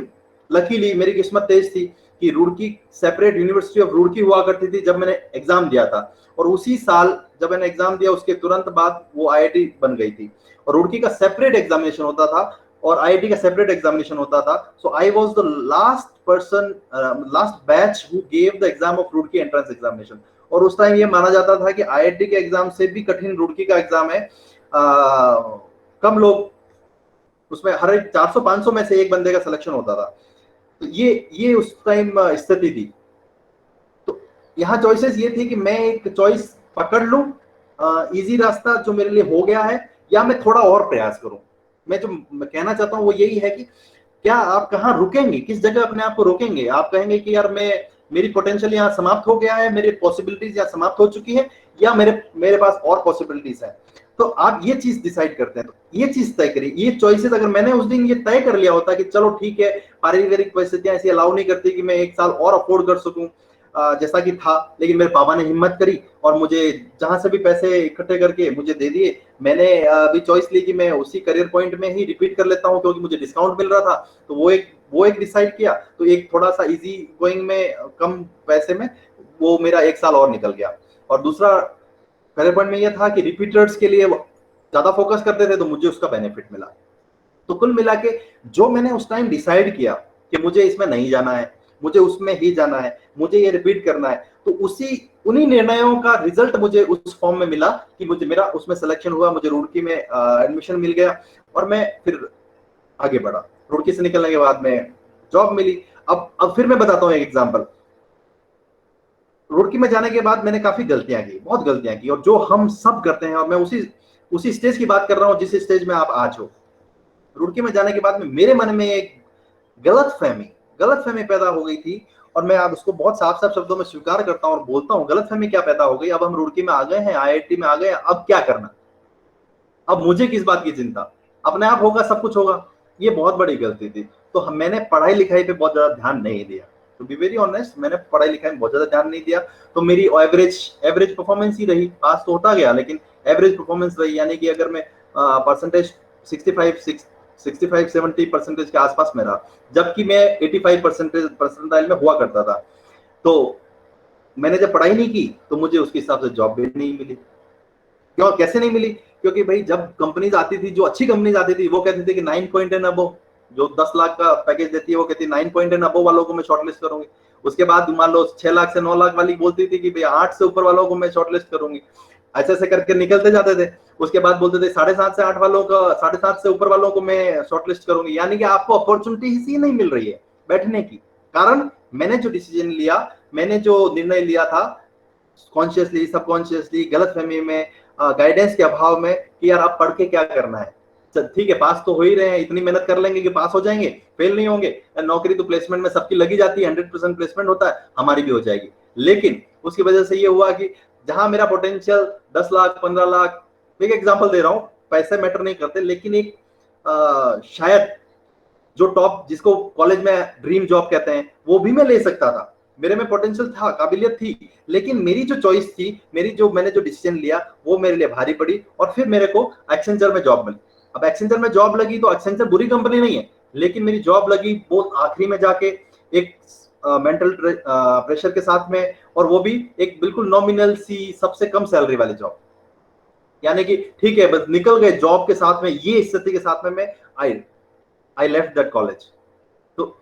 लकीली मेरी किस्मत तेज थी कि Roorkee separate university of Roorkee हुआ करती थी जब मैंने एग्जाम दिया था, और उसी साल जब मैंने एग्जाम दिया उसके तुरंत बाद वो आईआईटी बन गई थी, और रुड़की का सेपरेट एग्जामिनेशन होता था और आईआईटी का सेपरेट एग्जामिनेशन होता था। So I was the last person, last batch who gave the exam of Roorkee entrance examination. और उस टाइम ये माना जाता था कि आईआईटी के एग्जाम से भी कठिन रुड़की का एग्जाम है। कम लोग उसमें, हर एक 400-500 में से एक बंदे का सिलेक्शन होता था। तो ये उस टाइम स्थिति थी। तो यहाँ चॉइसेस ये थी कि मैं एक चॉइस पकड़ लूं, इजी रास्ता जो मेरे लिए हो गया है, या मैं थोड़ा और प्रयास करूं। मैं जो कहना चाहता हूं वो यही है कि क्या आप कहाँ रुकेंगे, किस जगह अपने आप को रोकेंगे। आप कहेंगे कि यार मेरी पोटेंशियल यहाँ समाप्त हो गया है, मेरी पॉसिबिलिटीज यहाँ समाप्त हो चुकी है, या मेरे पास और पॉसिबिलिटीज है। तो आप ये चीज डिसाइड करते हैं, तो ये चीज तय करिए। ये चॉइसेस अगर मैंने उस दिन ये तय कर लिया होता कि चलो ठीक है, पारिवारिक परिस्थितियां ऐसी अलाउ नहीं करती कि मैं एक साल और अफोर्ड कर सकूं जैसा कि था, लेकिन मेरे पापा ने हिम्मत करी और मुझे जहां से भी पैसे इकट्ठे करके मुझे दे दिए। मैंने भी चॉइस ली कि मैं उसी करियर पॉइंट में ही रिपीट कर लेता हूं क्योंकि मुझे डिस्काउंट मिल रहा था। तो वो एक डिसाइड किया। तो एक थोड़ा सा इजी गोइंग में, कम पैसे में वो मेरा एक साल और निकल गया। और दूसरा करियर पॉइंट में यह था कि रिपीटर्स के लिए ज्यादा फोकस करते थे, तो मुझे उसका बेनिफिट मिला। तो कुल मिला के जो मैंने उस टाइम डिसाइड किया कि मुझे इसमें नहीं जाना है, मुझे उसमें ही जाना है, मुझे ये रिपीट करना है, तो उन्हीं निर्णयों का रिजल्ट मुझे उस फॉर्म में मिला कि मेरा उसमें सिलेक्शन हुआ, मुझे रुड़की में एडमिशन मिल गया और मैं फिर आगे बढ़ा। रुड़की से निकलने के बाद में जॉब मिली। अब फिर मैं बताता हूँ एक एग्जांपल। रुड़की में जाने के बाद मैंने काफी गलतियां की, बहुत गलतियां की, और जो हम सब करते हैं, और मैं उसी स्टेज की बात कर रहा हूँ जिस स्टेज में आप आज हो। रुड़की में जाने के बाद में मेरे मन में एक गलतफहमी पैदा हो गई थी, और मैं अब उसको बहुत साफ साफ शब्दों में स्वीकार करता हूँ और बोलता हूँ, गलतफहमी क्या पैदा हो गई। अब हम रुड़की में आ गए हैं, आईआईटी में आ गए हैं, अब क्या करना, अब मुझे किस बात की चिंता, अपने आप होगा, सब कुछ होगा। ये बहुत बड़ी गलती थी। तो मैंने पढ़ाई लिखाई पे बहुत ज्यादा ध्यान नहीं दिया, टू बी वेरी ऑनेस्ट, मैंने पढ़ाई लिखाई में बहुत ज्यादा ध्यान नहीं दिया। तो मेरी एवरेज परफॉर्मेंस ही रही, पास तो होता गया लेकिन एवरेज परफॉर्मेंस रही। यानी कि अगर मैं परसेंटेज 65-70% के आसपास में रहा, जबकि मैं 85% परसेंटाइल में हुआ करता था। तो मैंने जब पढ़ाई नहीं की तो मुझे उसके हिसाब से जॉब भी नहीं मिली। क्यों, कैसे नहीं मिली? क्योंकि भाई जब कंपनीज आती थी, जो अच्छी कंपनीज आती थी, वो कहती थी कि 9 पॉइंट एंड अबव, जो 10 लाख का पैकेज देती है वो कहती है 9 पॉइंट एंड अबव वालों को मैं शॉर्टलिस्ट करूंगी। उसके बाद मान लो 6 लाख से 9 लाख वाली बोलती थी कि भाई 8 से ऊपर वालों को मैं शॉर्टलिस्ट करूंगी। ऐसे ऐसे करके निकलते जाते थे। उसके बाद बोलते थे 7.5 से 8 वालों का, 7.5 से ऊपर वालों को मैं शॉर्टलिस्ट करूंगी। यानी कि आपको अपॉर्चुनिटी ही नहीं मिल रही है बैठने की। कारण मैंने जो डिसीजन लिया, मैंने जो निर्णय लिया था, कॉन्शियसली सबकॉन्शियसली, गलतफहमी में, गाइडेंस के अभाव में, कि यार अब पढ़ के क्या करना है, ठीक है पास तो हो ही रहे हैं, इतनी मेहनत कर लेंगे कि पास हो जाएंगे, फेल नहीं होंगे। नौकरी तो प्लेसमेंट में सबकी लगी जाती है, 100% प्लेसमेंट होता है, हमारी भी हो जाएगी। लेकिन उसकी वजह से ये हुआ कि जहां मेरा पोटेंशियल 10 लाख 15 लाख, एक एग्जांपल दे रहा हूं, पैसे मैटर नहीं करते, लेकिन एक शायद जो टॉप, जिसको कॉलेज में ड्रीम जॉब कहते हैं, वो भी मैं ले सकता था। मेरे में पोटेंशियल था, काबिलियत थी, लेकिन मेरी जो चॉइस थी, मैंने जो डिसीजन लिया, वो मेरे लिए भारी पड़ी। और फिर मेरे को एक्सेंचर में जॉब मिली। अब एक्सेंचर में जॉब लगी तो एक्सेंचर बुरी कंपनी नहीं है, लेकिन मेरी जॉब लगी बहुत आखिरी में जाके, एक मेंटल प्रेशर के साथ में, और वो भी एक बिल्कुल नॉमिनल सी, सबसे कम सैलरी वाली जॉब। यानी कि ठीक है बस निकल गए जॉब के साथ में, ये स्थिति के साथ में मैं आई लेफ्ट दैट कॉलेज। तो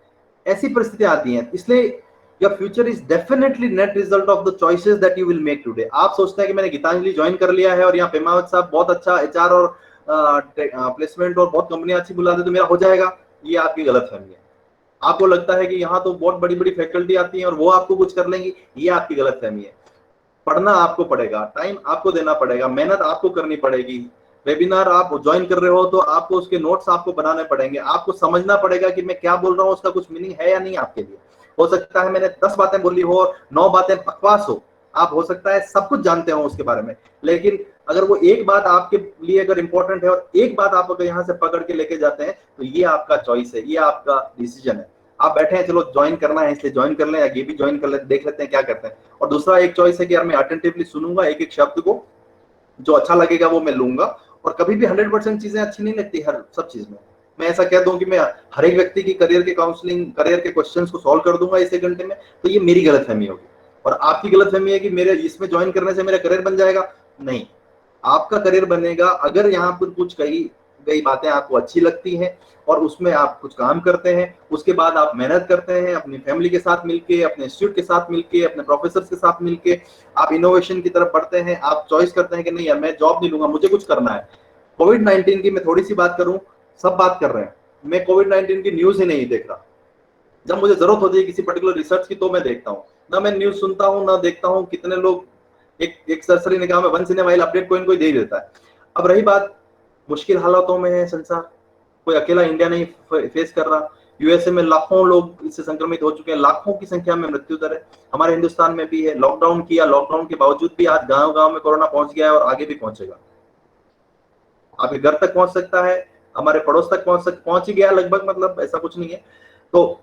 ऐसी परिस्थितियां आती हैं। इसलिए your future is definitely net result of the choices that you will make today. आप सोचते हैं कि मैंने गीतांजलि ज्वाइन कर लिया है और यहाँ पेमावत साहब बहुत अच्छा एचआर और प्लेसमेंट और बहुत कंपनियां अच्छी बुला दे तो मेरा हो जाएगा, ये आपकी गलतफहमी है। आपको लगता है कि यहाँ तो बहुत बड़ी बड़ी फैकल्टी आती है और वो आपको कुछ कर लेंगी, ये आपकी गलतफहमी है। पढ़ना आपको पड़ेगा, टाइम आपको देना पड़ेगा, मेहनत आपको करनी पड़ेगी। वेबिनार आप ज्वाइन कर रहे हो तो आपको उसके नोट्स आपको बनाने पड़ेंगे, आपको समझना पड़ेगा कि मैं क्या बोल रहा हूँ, उसका कुछ मीनिंग है या नहीं आपके लिए। हो सकता है मैंने 10 बातें बोली हो और 9 बातें बकवास हो, आप हो सकता है सब कुछ जानते हो उसके बारे में, लेकिन अगर वो एक बात आपके लिए अगर इंपॉर्टेंट है और एक बात आप अगर यहाँ से पकड़ के लेके जाते हैं, तो ये आपका चॉइस है, ये आपका डिसीजन है। आप बैठे हैं, चलो ज्वाइन करना है इसलिए ज्वाइन कर लें, या ये भी ज्वाइन कर लें, देख लेते हैं क्या करते हैं। और दूसरा एक चॉइस है कि यार मैं अटेंटिवली सुनूंगा एक एक शब्द को, जो अच्छा लगेगा वो मैं लूंगा। और कभी भी 100% चीजें अच्छी नहीं लगती हर सब चीज में, मैं ऐसा कह दूं कि मैं हर एक व्यक्ति की करियर के काउंसलिंग, करियर के क्वेश्चंस को सॉल्व कर दूंगा इस 1 घंटे में, तो ये मेरी गलतफहमी होगी। और आपकी गलतफहमी है कि मेरे इसमें ज्वाइन करने से मेरा करियर बन जाएगा। नहीं, आपका करियर बनेगा अगर यहाँ पर कुछ कही गई बातें आपको अच्छी लगती हैं और उसमें आप कुछ काम करते हैं, उसके बाद आप मेहनत करते हैं अपनी फैमिली के साथ मिलके, अपने इंस्टीट्यूट के साथ मिलके, अपने प्रोफेसर के साथ मिलके, आप इनोवेशन की तरफ बढ़ते हैं, आप चॉइस करते हैं कि नहीं यार मैं जॉब नहीं लूंगा, मुझे कुछ करना है। कोविड-19 की मैं थोड़ी सी बात करूं, सब बात कर रहे हैं, मैं कोविड-19 की न्यूज ही नहीं देख रहा। जब मुझे जरूरत होती है किसी पर्टिकुलर रिसर्च की तो मैं देखता हूँ, ना मैं न्यूज सुनता हूँ ना देखता हूँ कितने लोग, एक सरसरी निगाह में once in a while update कोई न कोई दे ही देता है। अब रही बात, मुश्किल हालातों में है संसार, कोई अकेला इंडिया नहीं फेस कर रहा। यूएसए में लाखों लोग इससे संक्रमित हो चुके हैं, लाखों की संख्या में मृत्यु दर है, हमारे हिंदुस्तान में भी है। लॉकडाउन किया, लॉकडाउन के बावजूद भी आज गांव गांव में कोरोना पहुंच गया है और आगे भी पहुंचेगा। आपके घर तक पहुंच सकता है, हमारे पड़ोस तक पहुंच ही गया लगभग, मतलब ऐसा कुछ नहीं है। तो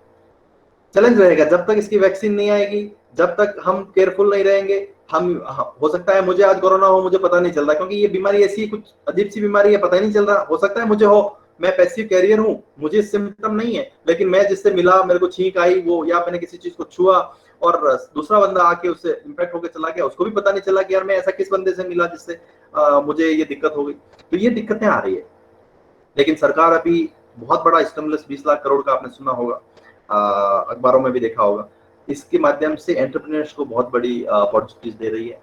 चैलेंज रहेगा जब तक इसकी वैक्सीन नहीं आएगी, जब तक हम केयरफुल नहीं रहेंगे। हो सकता है मुझे आज कोरोना हो, मुझे पता नहीं चल रहा, क्योंकि ये बीमारी ऐसी कुछ अजीब सी बीमारी है, पता ही नहीं चल रहा। हो सकता है मुझे हो, मैं पैसिव कैरियर हूं, मुझे सिम्टम नहीं है, लेकिन मैं जिससे मिला, मेरे को छींक आई वो, या मैंने किसी चीज को छुआ और दूसरा बंदा आके उससे इंफेक्ट होकर चला गया, उसको भी पता नहीं चला कि यार मैं ऐसा किस बंदे से मिला जिससे मुझे ये दिक्कत हो गई। तो ये दिक्कतें आ रही है, लेकिन सरकार अभी बहुत बड़ा स्टिमुलस 20 लाख करोड़ का आपने सुना होगा, अखबारों में भी देखा होगा, इसके माध्यम से एंटरप्रेन्योर्स को बहुत बड़ी अपॉर्चुनिटीज दे रही है।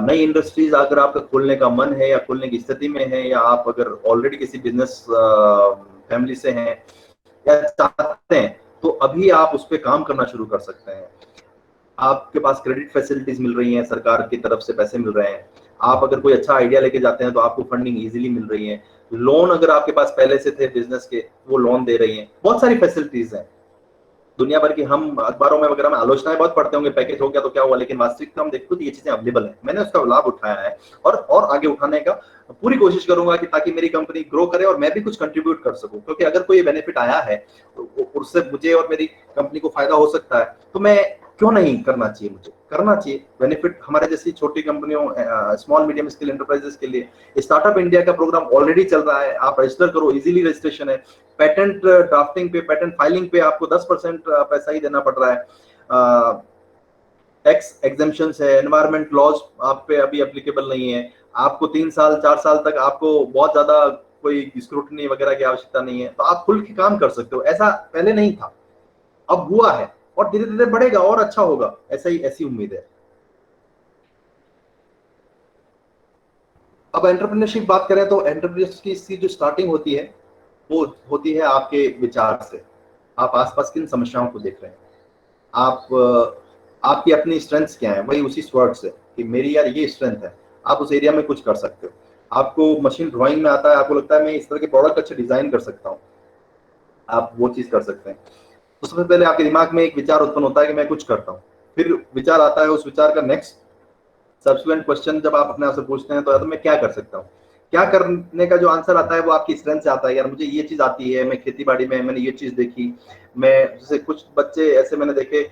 नई इंडस्ट्रीज अगर आपका खोलने का मन है या खोलने की स्थिति में है, या आप अगर ऑलरेडी किसी बिजनेस फैमिली से हैं या चाहते हैं, तो अभी आप उस पर काम करना शुरू कर सकते हैं। आपके पास क्रेडिट फैसिलिटीज मिल रही हैं, सरकार की तरफ से पैसे मिल रहे हैं। आप अगर कोई अच्छा आइडिया लेके जाते हैं तो आपको फंडिंग इजीली मिल रही है। लोन अगर आपके पास पहले से थे बिजनेस के, वो लोन दे रही हैं। बहुत सारी फैसिलिटीज हैं दुनिया भर की। हम अखबारों में वगैरह में आलोचनाएं बहुत पढ़ते होंगे, पैकेज हो गया तो क्या हुआ, लेकिन वास्तविकता हम देखते तो ये चीजें अवेलेबल है। मैंने उसका लाभ उठाया है और आगे उठाने का पूरी कोशिश करूंगा कि ताकि मेरी कंपनी ग्रो करे और मैं भी कुछ कंट्रीब्यूट कर सकूं, क्योंकि अगर कोई बेनिफिट आया है तो उससे मुझे और मेरी कंपनी को फायदा हो सकता है, तो मैं क्यों नहीं करना चाहिए, मुझे करना चाहिए। बेनिफिट हमारे जैसी छोटी कंपनियों, स्मॉल मीडियम स्केल एंटरप्राइजेस के लिए स्टार्टअप इंडिया का प्रोग्राम ऑलरेडी चल रहा है। आप रजिस्टर करो, इजीली रजिस्ट्रेशन है। पेटेंट ड्राफ्टिंग पे, पेटेंट फाइलिंग पे आपको 10% पैसा ही देना पड़ रहा है। टैक्स एग्जेम्पशंस है, एनवायरमेंट लॉज आप पे अभी एप्लीकेबल नहीं है। आपको 3 साल 4 साल तक आपको बहुत ज्यादा कोई स्क्रूटनी वगैरह की आवश्यकता नहीं है, तो आप खुल के काम कर सकते हो। ऐसा पहले नहीं था, अब हुआ है और धीरे धीरे बढ़ेगा और अच्छा होगा, ऐसी उम्मीद है। अब एंटरप्रेन्योरशिप बात करें तो एंटरप्रेन्योरशिप की जो स्टार्टिंग होती है वो होती है आपके विचार से। आप आसपास किन समस्याओं को देख रहे हैं, आप आपकी अपनी स्ट्रेंथ्स क्या है, वही उसी स्वर्ड से कि मेरी यार ये स्ट्रेंथ है, आप उस एरिया में कुछ कर सकते हो। आपको मशीन ड्राइंग में आता है, आपको लगता है मैं इस तरह के प्रोडक्ट अच्छे डिजाइन कर सकता हूँ, आप वो चीज कर सकते हैं। तो सबसे पहले आपके दिमाग में एक विचार उत्पन्न होता है कि मैं कुछ करता हूँ, फिर विचार आता है, उस विचार का नेक्स्ट सब्सिक्वेंट क्वेश्चन जब आप अपने आप से पूछते हैं तो मैं क्या कर सकता हूँ। क्या करने का जो आंसर आता है वो आपकी स्ट्रेंथ से आता है। यार मुझे ये चीज आती है, मैं खेती बाड़ी में मैंने ये चीज देखी। मैं जैसे कुछ बच्चे ऐसे मैंने देखे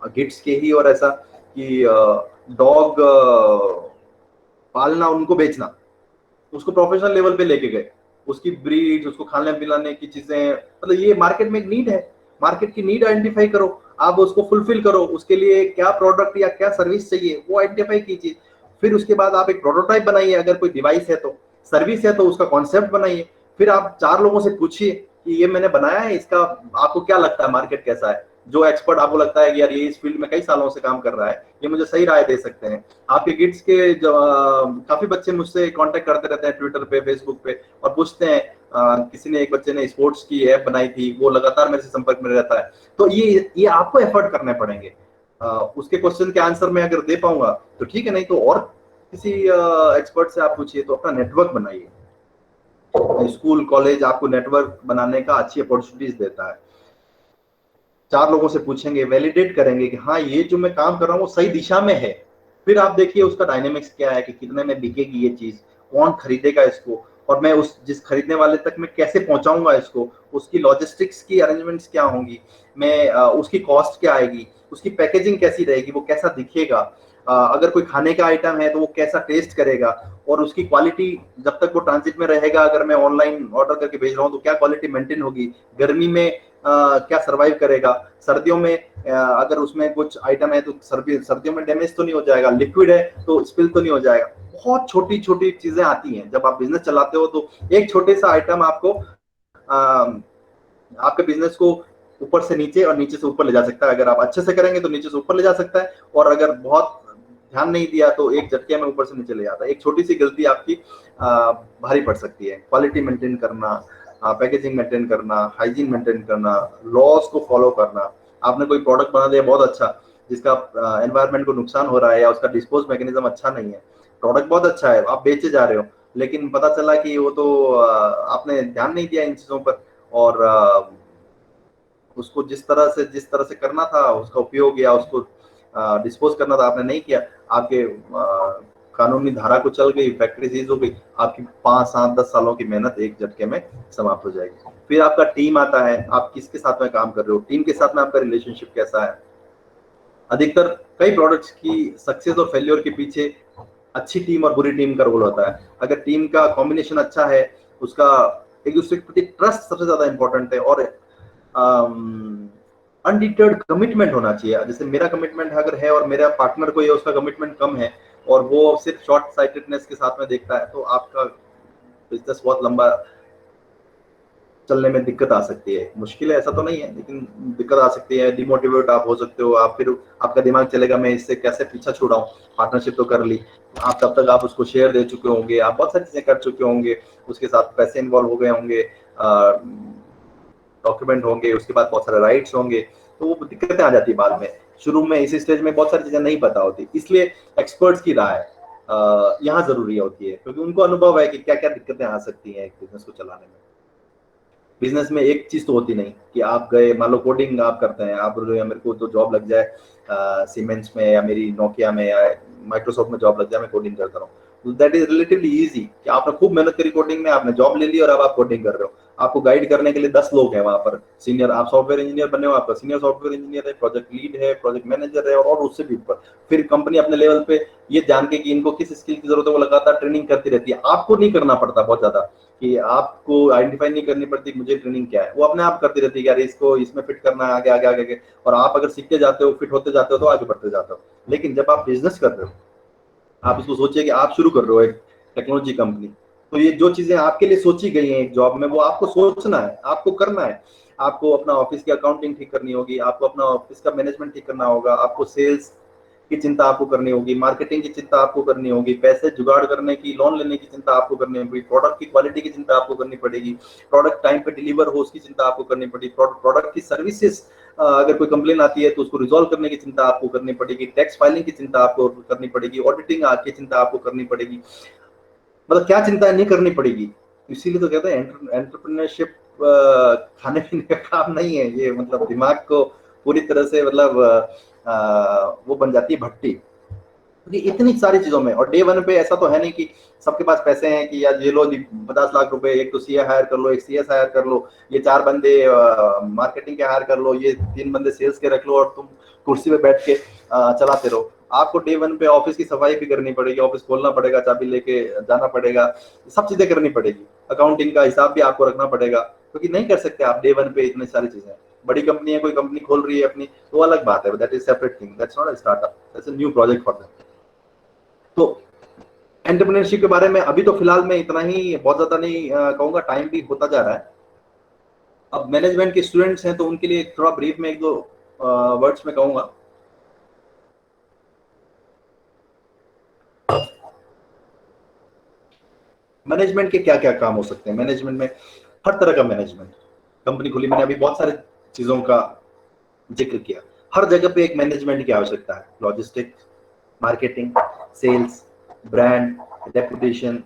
किड्स के ही, और ऐसा कि डॉग पालना, उनको बेचना, उसको प्रोफेशनल लेवल पे लेके गए, उसकी ब्रीड, उसको खाने पिलाने की चीजें, मतलब ये मार्केट में एक नीड है। मार्केट की नीड आइडेंटिफाई करो, आप उसको फुलफिल करो, उसके लिए क्या प्रोडक्ट या क्या सर्विस चाहिए वो आइडेंटिफाई कीजिए। फिर उसके बाद आप एक प्रोटोटाइप बनाइए, अगर कोई डिवाइस है तो, सर्विस है तो उसका कॉन्सेप्ट बनाइए। फिर आप 4 लोगों से पूछिए कि ये मैंने बनाया है, इसका आपको क्या लगता है, मार्केट कैसा है। जो एक्सपर्ट आपको लगता है कि यार ये इस फील्ड में कई सालों से काम कर रहा है, ये मुझे सही राय दे सकते हैं। आपके किड्स के काफी बच्चे मुझसे कांटेक्ट करते रहते हैं ट्विटर पे, फेसबुक पे, और पूछते हैं, किसी ने, एक बच्चे ने स्पोर्ट्स की ऐप बनाई थी, वो लगातार मेरे से संपर्क में रहता है। तो ये आपको एफर्ट करने पड़ेंगे। उसके क्वेश्चन के आंसर मैं अगर दे पाऊंगा तो ठीक है, नहीं तो और किसी एक्सपर्ट से आप पूछिए। तो अपना नेटवर्क बनाइए। स्कूल कॉलेज आपको नेटवर्क बनाने का अच्छी अपॉर्चुनिटीज देता है। 4 लोगों से पूछेंगे, वैलिडेट करेंगे कि हाँ ये जो मैं काम कर रहा हूँ वो सही दिशा में है। फिर आप देखिए उसका डायनेमिक्स क्या है, कि कितने में बिकेगी ये चीज, कौन खरीदेगा इसको, और मैं उस जिस खरीदने वाले तक मैं कैसे पहुंचाऊंगा इसको, उसकी लॉजिस्टिक्स की अरेंजमेंट्स क्या होंगी, मैं उसकी कॉस्ट क्या आएगी, उसकी पैकेजिंग कैसी रहेगी, वो कैसा दिखेगा, अगर कोई खाने का आइटम है तो वो कैसा टेस्ट करेगा, और उसकी क्वालिटी जब तक वो ट्रांजिट में रहेगा, अगर मैं ऑनलाइन ऑर्डर करके भेज रहा हूँ तो क्या क्वालिटी मेंटेन होगी, गर्मी में क्या सर्वाइव करेगा, सर्दियों में अगर उसमें कुछ आइटम है तो सर्दियों में डैमेज तो नहीं हो जाएगा, लिक्विड है तो स्पिल तो नहीं हो जाएगा। बहुत छोटी छोटी चीजें आती हैं जब आप बिजनेस चलाते हो, तो एक छोटे सा आइटम आपको आपके बिजनेस को ऊपर से नीचे और नीचे से ऊपर ले जा सकता है। अगर आप अच्छे से करेंगे तो नीचे से ऊपर ले जा सकता है, और अगर बहुत ध्यान नहीं दिया तो एक झटके में ऊपर से नीचे ले जाता है। एक छोटी सी गलती आपकी भारी पड़ सकती है। क्वालिटी मेंटेन करना, पैकेजिंग मेंटेन करना, हाइजीन मेंटेन करना, लॉस को फॉलो करना। आपने कोई प्रोडक्ट बना दिया बहुत अच्छा, जिसका एनवायरनमेंट को नुकसान हो रहा है या उसका डिस्पोज मैकेनिज्म अच्छा नहीं है, प्रोडक्ट बहुत अच्छा है, आप बेचे जा रहे हो, लेकिन पता चला कि वो तो आपने ध्यान नहीं दिया इन चीजों पर, और उसको जिस तरह से करना था, उसका उपयोग या उसको डिस्पोज करना था, आपने नहीं किया, आपके कानूनी धारा को चल गई, फैक्ट्री सीज हो गई, आपकी 5, 7, 10 सालों की मेहनत एक झटके में समाप्त हो जाएगी। फिर आपका टीम आता है, आप किसके साथ में काम कर रहे हो, टीम के साथ में आपका रिलेशनशिप कैसा है। अधिकतर कई प्रोडक्ट्स की सक्सेस और फेल्योर के पीछे अच्छी टीम और बुरी टीम का रोल होता है। अगर टीम का कॉम्बिनेशन अच्छा है, उसका एक दूसरे के प्रति ट्रस्ट सबसे ज्यादा इंपॉर्टेंट है, और अनडिटर्ड कमिटमेंट होना चाहिए। जैसे मेरा कमिटमेंट अगर है और मेरा पार्टनर को ये उसका कमिटमेंट कम है और वो सिर्फ शॉर्ट साइटेडनेस के साथ में देखता है, तो आपका बिजनेस बहुत लंबा चलने में दिक्कत आ सकती है। मुश्किल है ऐसा तो नहीं है, लेकिन दिक्कत आ सकती है, डिमोटिवेट आप हो सकते हो। आप फिर आपका दिमाग चलेगा मैं इससे कैसे पीछा छुड़ाऊं, पार्टनरशिप तो कर ली। आप तब तक आप उसको शेयर दे चुके होंगे, आप बहुत सारी चीजें कर चुके होंगे, उसके साथ पैसे इन्वॉल्व हो गए होंगे, डॉक्यूमेंट होंगे, उसके बाद बहुत सारे राइट्स होंगे, तो वो दिक्कतें आ जाती है बाद में। शुरू में इस स्टेज में बहुत सारी चीजें नहीं पता होती, इसलिए एक्सपर्ट्स की राय यहाँ जरूरी होती है, क्योंकि उनको अनुभव है कि क्या क्या दिक्कतें आ सकती हैं एक बिजनेस को चलाने में। बिजनेस में एक चीज तो होती नहीं कि आप गए, मान लो कोडिंग आप करते हैं, आप बोल रहे हो मेरे को तो जॉब लग जाए सीमेंट्स में या मेरी नोकिया में या माइक्रोसॉफ्ट में जॉब लग जाए, मैं कोडिंग करता रहूँ, दैट इज रिलेटिवली इजी कि आपने खूब मेहनत करी कोडिंग में, आपने जॉब ले ली और अब आप कोडिंग कर रहे हो। आपको गाइड करने के लिए 10 लोग हैं वहां पर, सीनियर, आप सॉफ्टवेयर इंजीनियर बने हो, आपका सीनियर सॉफ्टवेयर इंजीनियर है, प्रोजेक्ट लीड है, प्रोजेक्ट मैनेजर है, और उससे भी ऊपर। फिर कंपनी अपने लेवल पे ये जान के कि इनको किस स्किल की जरूरत है, वो लगातार ट्रेनिंग करती रहती है। आपको नहीं करना पड़ता बहुत ज्यादा, कि आपको आइडेंटिफाई नहीं करनी पड़ती मुझे ट्रेनिंग क्या है, वो अपने आप करती रहती है कि यार इसको इसमें फिट करना है, आगे आगे आगे। और आप अगर सीखते जाते हो, फिट होते जाते हो, तो आगे बढ़ते जाते हो। लेकिन जब आप बिजनेस कर रहे हो, आप इसको सोचिए कि आप शुरू कर रहे हो एक टेक्नोलॉजी कंपनी, तो ये जो चीजें आपके लिए सोची गई हैं एक जॉब में, वो आपको सोचना है, आपको करना है। आपको अपना ऑफिस की अकाउंटिंग ठीक करनी होगी, आपको अपना ऑफिस का मैनेजमेंट ठीक करना होगा, आपको सेल्स की चिंता आपको करनी होगी, मार्केटिंग की चिंता आपको करनी होगी, पैसे जुगाड़ करने की, लोन लेने की चिंता आपको करनी होगी, प्रोडक्ट की क्वालिटी की चिंता आपको करनी पड़ेगी, प्रोडक्ट टाइम पे डिलीवर हो उसकी चिंता आपको करनी पड़ेगी, प्रोडक्ट की सर्विसेज अगर कोई कंप्लेन आती है तो उसको रिजॉल्व करने की चिंता आपको करनी पड़ेगी, टैक्स फाइलिंग की चिंता आपको करनी पड़ेगी, ऑडिटिंग की चिंता आपको करनी पड़ेगी। मतलब क्या चिंता नहीं करनी पड़ेगी। इसीलिए तो कहते हैं एंटरप्रेन्योरशिप खाने पीने का काम नहीं है ये, मतलब दिमाग को पूरी तरह से मतलब वो बन जाती है भट्टी, क्योंकि इतनी सारी चीजों में। और डे वन पे ऐसा तो है नहीं कि सबके पास पैसे हैं कि यार ये लो 50 लाख रुपए, एक तो सीए हायर कर लो, एक सीएस हायर कर लो, ये 4 बंदे मार्केटिंग के हायर कर लो, ये 3 बंदे सेल्स के रख लो, और तुम कुर्सी पे बैठ के चलाते रहो। आपको डे वन पे ऑफिस की सफाई भी करनी पड़ेगी, ऑफिस खोलना पड़ेगा, चाबी लेके जाना पड़ेगा, सब चीजें करनी पड़ेगी, अकाउंटिंग का हिसाब भी आपको रखना पड़ेगा, क्योंकि नहीं कर सकते आप डे वन पे इतनी सारी चीजें। बड़ी कंपनी है, कोई कंपनी खोल रही है अपनी, तो अलग बात है, that is separate thing, that's not a startup, that's a new project for them. तो एंटरप्रेन्योरशिप के बारे में अभी तो फिलहाल मैं इतना ही, बहुत ज्यादा नहीं कहूंगा, टाइम भी होता जा रहा है। अब मैनेजमेंट के स्टूडेंट्स हैं तो उनके लिए थोड़ा ब्रीफ में 1-2 वर्ड्स में कहूंगा। मैनेजमेंट के क्या क्या काम हो सकते हैं। मैनेजमेंट में हर तरह का मैनेजमेंट, कंपनी खुली, मैंने अभी बहुत सारे चीजों का जिक्र किया। हर जगह पे एक मैनेजमेंट की आवश्यकता है, logistics, marketing, sales, brand, reputation,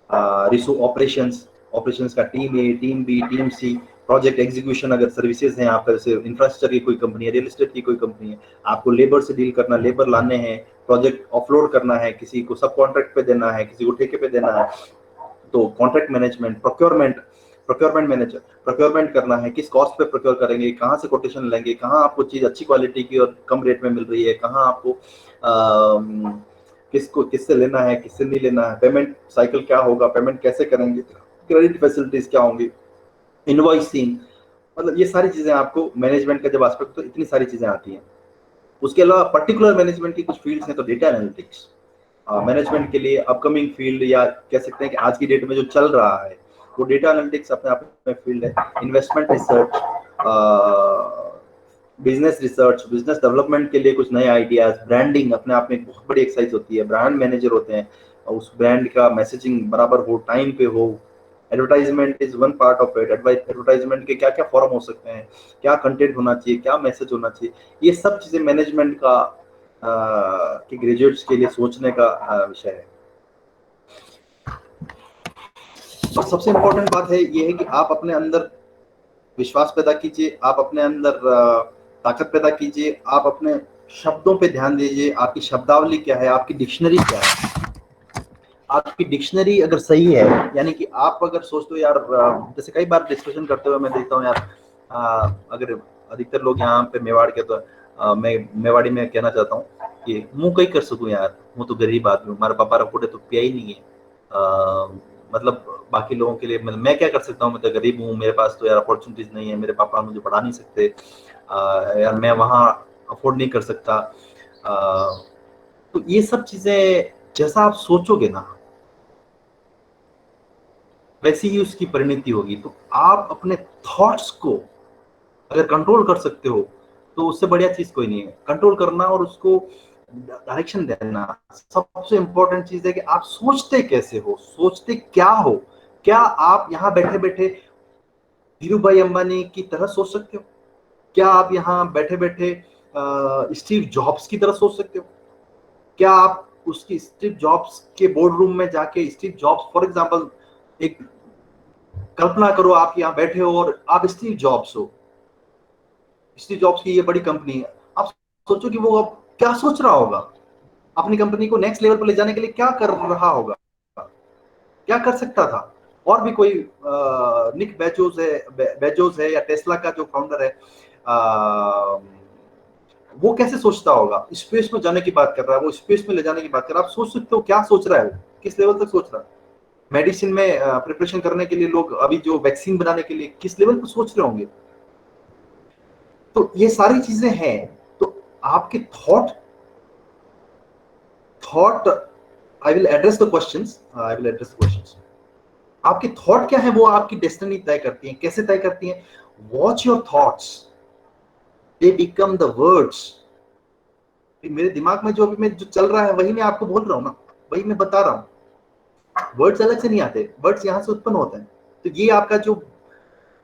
operations, operations का team A, team B, team C, project execution, अगर सर्विसेज हैं आपका, जैसे इंफ्रास्ट्रक्चर की कोई कंपनी है, रियल एस्टेट की कोई कंपनी है, आपको लेबर से डील करना, लेबर लाने हैं, प्रोजेक्ट ऑफलोड करना है, किसी को सब कॉन्ट्रैक्ट पे देना है, किसी को ठेके पे देना है, तो contract management, procurement manager, procurement करना है, किस कॉस्ट पे प्रोक्योर करेंगे, कहाँ से कोटेशन लेंगे, कहाँ आपको चीज अच्छी क्वालिटी की और कम रेट में मिल रही है, कहाँ आपको किसको किससे लेना है, किससे नहीं लेना है, पेमेंट साइकिल क्या होगा, पेमेंट कैसे करेंगे, क्रेडिट फैसिलिटीज क्या होंगी, इनवॉइसिंग, मतलब ये सारी चीजें आपको मैनेजमेंट का जब एस्पेक्ट तो इतनी सारी चीजें आती हैं। उसके अलावा पर्टिकुलर मैनेजमेंट की कुछ फील्ड्स हैं, तो डेटा एनालिटिक्स मैनेजमेंट के लिए अपकमिंग फील्ड, या कह सकते हैं कि आज की डेट में जो चल रहा है वो डेटा एनालिटिक्स अपने आप में फील्ड है। Investment research, business research, business development के लिए कुछ नए आइडियाज, ब्रांडिंग अपने आप में एक बहुत बड़ी एक्सरसाइज होती है। ब्रांड मैनेजर होते हैं, उस ब्रांड का मैसेजिंग बराबर हो, टाइम पे हो। Advertisement is one part of it. Advertisement के क्या क्या फॉर्म हो सकते हैं, क्या कंटेंट होना चाहिए, क्या मैसेज होना चाहिए, ये सब चीजें मैनेजमेंट का कि ग्रेजुएट्स के लिए सोचने का विषय है। और सबसे इम्पोर्टेंट बात है ये है कि आप अपने अंदर विश्वास पैदा कीजिए, आप अपने अंदर ताकत पैदा कीजिए, आप अपने शब्दों पे ध्यान दीजिए। आपकी शब्दावली क्या है, आपकी डिक्शनरी क्या है। आपकी डिक्शनरी अगर सही है, यानी कि आप अगर सोचते हो यार, जैसे कई बार डिस्कशन करते हुए मैं देखता हूँ यार, अगर अधिकतर लोग यहाँ पे मेवाड़ के, तो मैं मेवाड़ी में कहना चाहता हूँ कि मुँह कहीं कर सकूँ यार, मुँह तो गरीब आदमी हूँ, हमारे पापा रखोटे तो पिया ही नहीं है। मतलब बाकी लोगों के लिए मतलब मैं क्या कर सकता हूँ, मैं तो गरीब हूँ, मेरे पास तो यार अपॉर्चुनिटीज नहीं है, मेरे पापा मुझे पढ़ा नहीं सकते, यार मैं वहाँ अफोर्ड नहीं कर सकता। तो ये सब चीजें जैसा आप सोचोगे ना वैसी ही उसकी परिणति होगी। तो आप अपने थॉट्स को अगर कंट्रोल कर सकते हो तो उससे बढ़िया चीज कोई नहीं है। कंट्रोल करना और उसको डायरेक्शन देना, सबसे इंपॉर्टेंट चीज है कि आप सोचते कैसे हो, सोचते क्या हो। क्या आप यहाँ बैठे बैठे धीरू भाई अंबानी की तरह सोच सकते हो? क्या आप यहाँ बैठे बैठे स्टीव जॉब्स की तरह सोच सकते हो? क्या आप उसकी स्टीव जॉब्स के बोर्ड रूम में जाके, स्टीव जॉब्स फॉर एग्जांपल, एक कल्पना करो आप यहाँ बैठे हो और आप स्टीव जॉब्स हो, स्टीव जॉब्स की ये बड़ी कंपनी है, आप सोचो कि वो अब क्या सोच रहा होगा, अपनी कंपनी को नेक्स्ट लेवल पर ले जाने के लिए क्या कर रहा होगा, क्या कर सकता था। और भी कोई निक बेजोस है या टेस्ला का जो फाउंडर है, वो कैसे सोचता होगा। स्पेस में जाने की बात कर रहा है, वो स्पेस में ले जाने की बात कर रहा है। आप सोच सकते हो क्या सोच रहा है वो, किस लेवल तक सोच रहा है। मेडिसिन में प्रिपरेशन करने के लिए लोग अभी जो वैक्सीन बनाने के लिए किस लेवल पर सोच रहे होंगे। तो ये सारी चीजें हैं। तो आपके thought I will address the questions, आपके थॉट क्या है वो आपकी डेस्टिनी तय करती हैं। कैसे तय करती हैं? Watch your thoughts, they become the words. मेरे दिमाग में जो अभी में जो चल रहा है वही मैं आपको बोल रहा हूँ ना, वही मैं बता रहा हूँ। वर्ड्स अलग से नहीं आते, वर्ड्स यहाँ से उत्पन्न होते हैं। तो ये आपका जो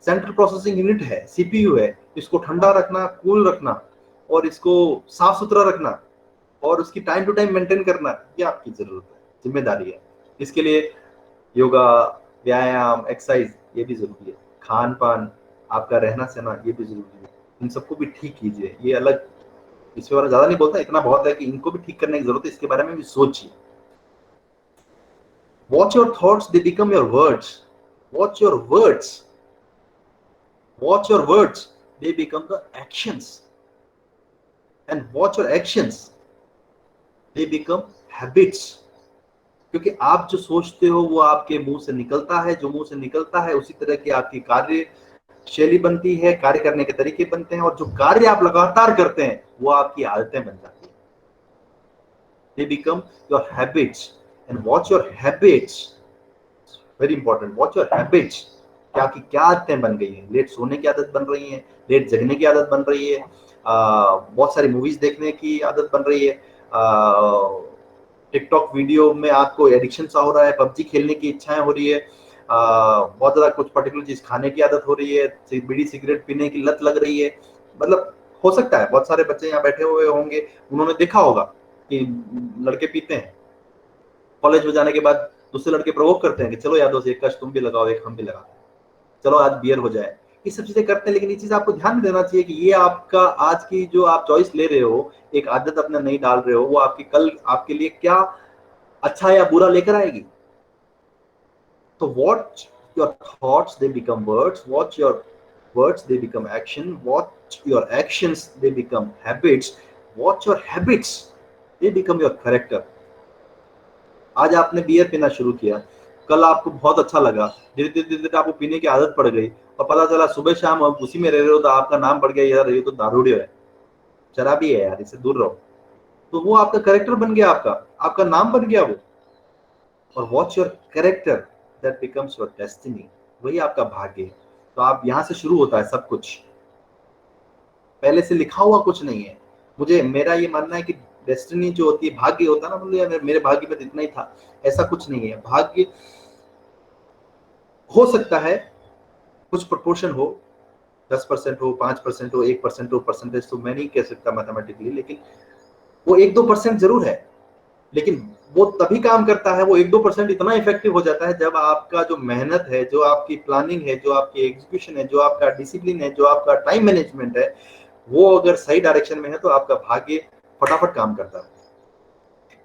सेंट्रल प्रोसेसिंग यूनिट है, सीपीयू है, इसको ठंडा रखना, कूल रखना और इसको साफ सुथरा रखना और उसकी टाइम टू टाइम मेंटेन करना, ये आपकी जरूरत है, जिम्मेदारी है। इसके लिए योगा, व्यायाम, एक्सरसाइज ये भी जरूरी है। खान पान, आपका रहना सहना ये भी जरूरी है। इन सबको भी ठीक कीजिए। ये अलग, इसके बारे में ज्यादा नहीं बोलता, इतना बहुत है कि इनको भी ठीक करने की जरूरत है। इसके बारे में भी सोचिए। Watch your thoughts, they become your words. Watch your words, watch your words, they become the actions, and watch your actions, they become habits। क्योंकि आप जो सोचते हो वो आपके मुंह से निकलता है, जो मुंह से निकलता है उसी तरह की आपकी कार्य शैली बनती है, कार्य करने के तरीके बनते हैं, और जो कार्य आप लगातार करते हैं वो आपकी आदतें बन जाती है। they become your habits, and watch your habits, very important. Watch your habits, क्या आदतें बन गई हैं। लेट सोने की आदत बन रही है, लेट जगने की आदत बन रही है, बहुत सारी मूवीज देखने की आदत बन रही है, टिकटॉक वीडियो में आपको एडिक्शन सा हो रहा है, पबजी खेलने की इच्छाएं हो रही है, बहुत ज्यादा कुछ पर्टिकुलर चीज खाने की आदत हो रही है, बीड़ी सिगरेट पीने की लत लग रही है। मतलब हो सकता है बहुत सारे बच्चे यहाँ बैठे हुए होंगे, उन्होंने देखा होगा कि लड़के पीते हैं, कॉलेज में जाने के बाद दूसरे लड़के प्रवोक करते हैं कि चलो यार दोस्त, एक कश तुम भी लगाओ, एक हम भी लगाओ, चलो आज बियर हो जाए। ये सब चीजें करते हैं, लेकिन ये चीज आपको ध्यान में देना चाहिए कि ये आपका आज की जो आप चॉइस ले रहे हो, एक आदत अपने नहीं डाल रहे हो, वो आपकी कल आपके लिए क्या अच्छा या बुरा लेकर आएगी। तो watch your thoughts, they become words. Watch your words, they become action. Watch your actions, they become habits. Watch your habits, they become your character. आज आपने बियर पीना शुरू किया, कल आपको बहुत अच्छा लगा, धीरे धीरे धीरे धीरे आपको पीने की आदत पड़ गई और पता चला सुबह शाम आप उसी में रह रहे हो तो आपका नाम पड़ गया, यार ये तो दारूडियो है, शराबी है यार, इससे दूर रहो। तो वो आपका कैरेक्टर बन गया, आपका नाम बन गया वो। और watch your character that becomes your destiny, वही आपका भाग्य है। तो आप यहाँ से शुरू होता है सब कुछ, पहले से लिखा हुआ कुछ नहीं है। मेरा ये मानना है कि डेस्टिनी जो होती है, भाग्य होता है ना, मतलब मेरे भाग्य में इतना ही था, ऐसा कुछ नहीं है। भाग्य हो सकता है कुछ प्रोपोर्शन हो, 10% हो, 5% हो, 1% हो, परसेंटेज तो मैं नहीं कह सकता मैथमेटिकली, लेकिन वो 1-2% जरूर है। लेकिन वो तभी काम करता है, वो 1-2% इतना इफेक्टिव हो जाता है जब आपका जो मेहनत है, जो आपकी प्लानिंग है, जो आपकी एग्जीक्यूशन है, जो आपका डिसिप्लिन है, जो आपका टाइम मैनेजमेंट है, वो अगर सही डायरेक्शन में है तो आपका भाग्य फटाफट काम करता है।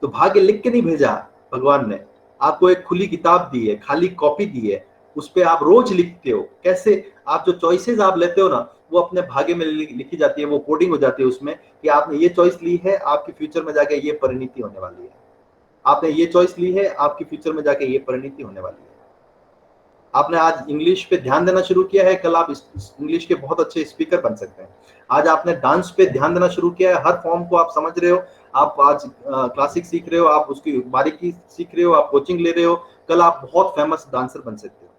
तो भाग्य लिख के नहीं भेजा भगवान ने, आपको एक खुली किताब दी है, खाली कॉपी दी है, उस पे आप रोज लिखते हो। कैसे? आप जो चॉइसेस आप लेते हो ना, वो अपने भाग्य में लिखी जाती है, वो कोडिंग हो जाती है उसमें कि आपने ये चॉइस ली है, आपके फ्यूचर में जाके ये परिणति होने वाली है। आपने ये चॉइस ली है, आपकी फ्यूचर में जाके ये परिणति होने वाली है। आपने आज इंग्लिश पे ध्यान देना शुरू किया है, कल आप इंग्लिश के बहुत अच्छे स्पीकर बन सकते हैं। आज आपने डांस पे ध्यान देना शुरू किया है, हर फॉर्म को आप समझ रहे हो, आप आज क्लासिक सीख रहे हो, आप उसकी बारीकी सीख रहे हो, आप कोचिंग ले रहे हो, कल आप बहुत फेमस डांसर बन सकते हो।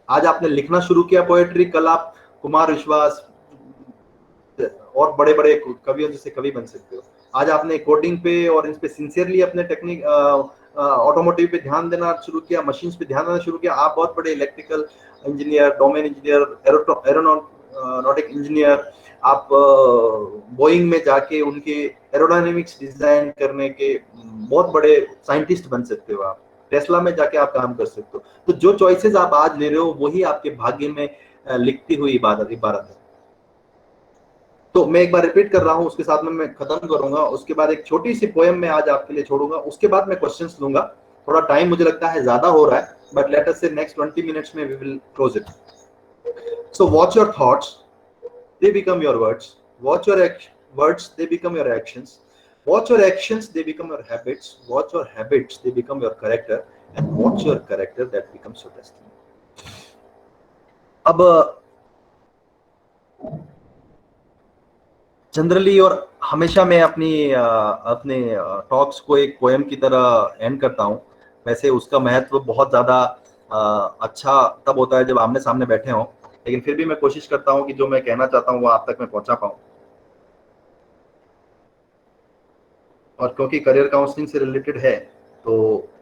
आज आपने लिखना शुरू किया पोएट्री, कल आप कुमार विश्वास और बड़े बड़े कवियों जैसे कवि बन सकते हो। आज आपने कोडिंग पे और इस पे सिंसियरली अपने टेक्निक ऑटोमोटिव पे ध्यान देना शुरू किया, मशीन्स पे ध्यान देना शुरू किया, आप बहुत बड़े electrical engineer, domain engineer, aeronautic engineer, आप बोइंग में जाके उनके एरोडायनेमिक्स डिजाइन करने के बहुत बड़े साइंटिस्ट बन सकते हो। आप टेस्ला में जाके आप काम कर सकते हो। तो जो चॉइसेस आप आज ले रहे हो वही आपके भाग्य में लिखती हुई इबारत है। तो मैं एक बार रिपीट कर रहा हूं, उसके साथ में मैं खत्म करूंगा, उसके बाद एक छोटी सी पोएम मैं आज आपके लिए छोड़ूंगा, उसके बाद मैं क्वेश्चंस लूंगा। थोड़ा टाइम मुझे लगता है ज्यादा हो रहा है, but let us say next 20 minutes में we will close it. So watch your thoughts, they become your words. Watch your words, they become your actions. Watch your actions, they become your habits. Watch your habits, they become your character. And watch your character, that becomes your destiny. अब generally और हमेशा मैं अपने talks को एक poem की तरह and करता हूँ। वैसे उसका महत्व बहुत ज्यादा अच्छा तब होता है जब आमने सामने बैठे हों, लेकिन फिर भी मैं कोशिश करता हूँ कि जो मैं कहना चाहता हूँ वो आप तक मैं पहुंचा पाऊँ। और क्योंकि करियर काउंसलिंग से रिलेटेड है तो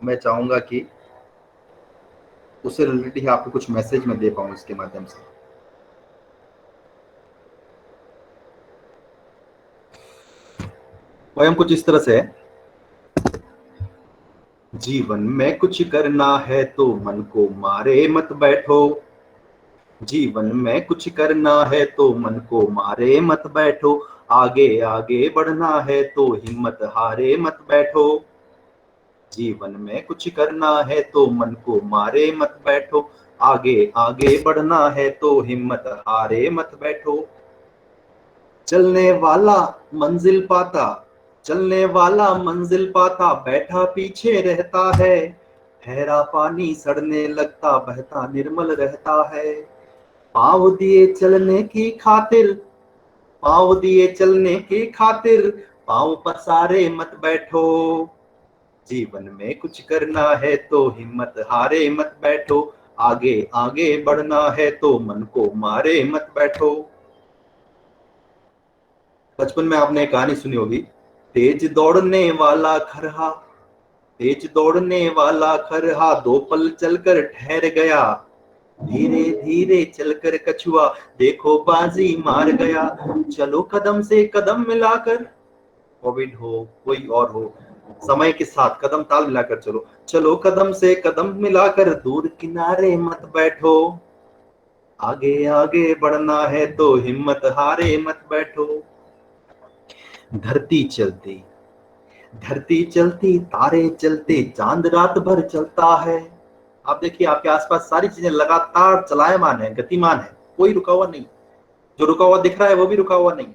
मैं चाहूंगा कि उससे रिलेटेड ही आपको कुछ मैसेज मैं दे पाऊँ इसके माध्यम से। पोएम कुछ इस तरह से है। जीवन में कुछ करना है तो मन को मारे मत बैठो, जीवन में कुछ करना है तो मन को मारे मत बैठो, आगे आगे बढ़ना है तो हिम्मत हारे मत बैठो। जीवन में कुछ करना है तो मन को मारे मत बैठो, आगे आगे बढ़ना है तो हिम्मत हारे मत बैठो। चलने वाला मंजिल पाता, चलने वाला मंजिल पाता, बैठा पीछे रहता है, ठहरा पानी सड़ने लगता, बहता निर्मल रहता है। पाँव दिए चलने की खातिर, पाँव दिए चलने की खातिर, पाँव पसारे मत बैठो। जीवन में कुछ करना है तो हिम्मत हारे मत बैठो, आगे आगे बढ़ना है तो मन को मारे मत बैठो। बचपन में आपने एक कहानी सुनी होगी, तेज दौड़ने वाला खरहा, तेज दौड़ने वाला खरहा, दो पल चलकर ठहर गया, धीरे धीरे चलकर कछुआ देखो बाजी मार गया। चलो कदम से कदम मिलाकर, कोविड हो कोई और हो, समय के साथ कदम ताल मिलाकर चलो, चलो कदम से कदम मिलाकर, दूर किनारे मत बैठो, आगे आगे बढ़ना है तो हिम्मत हारे मत बैठो। धरती चलती, धरती चलती, तारे चलते, चांद रात भर चलता है। आप देखिए आपके आसपास सारी चीजें लगातार चलायमान है, गतिमान है, कोई रुका हुआ नहीं। जो रुका हुआ दिख रहा है वो भी रुका हुआ नहीं।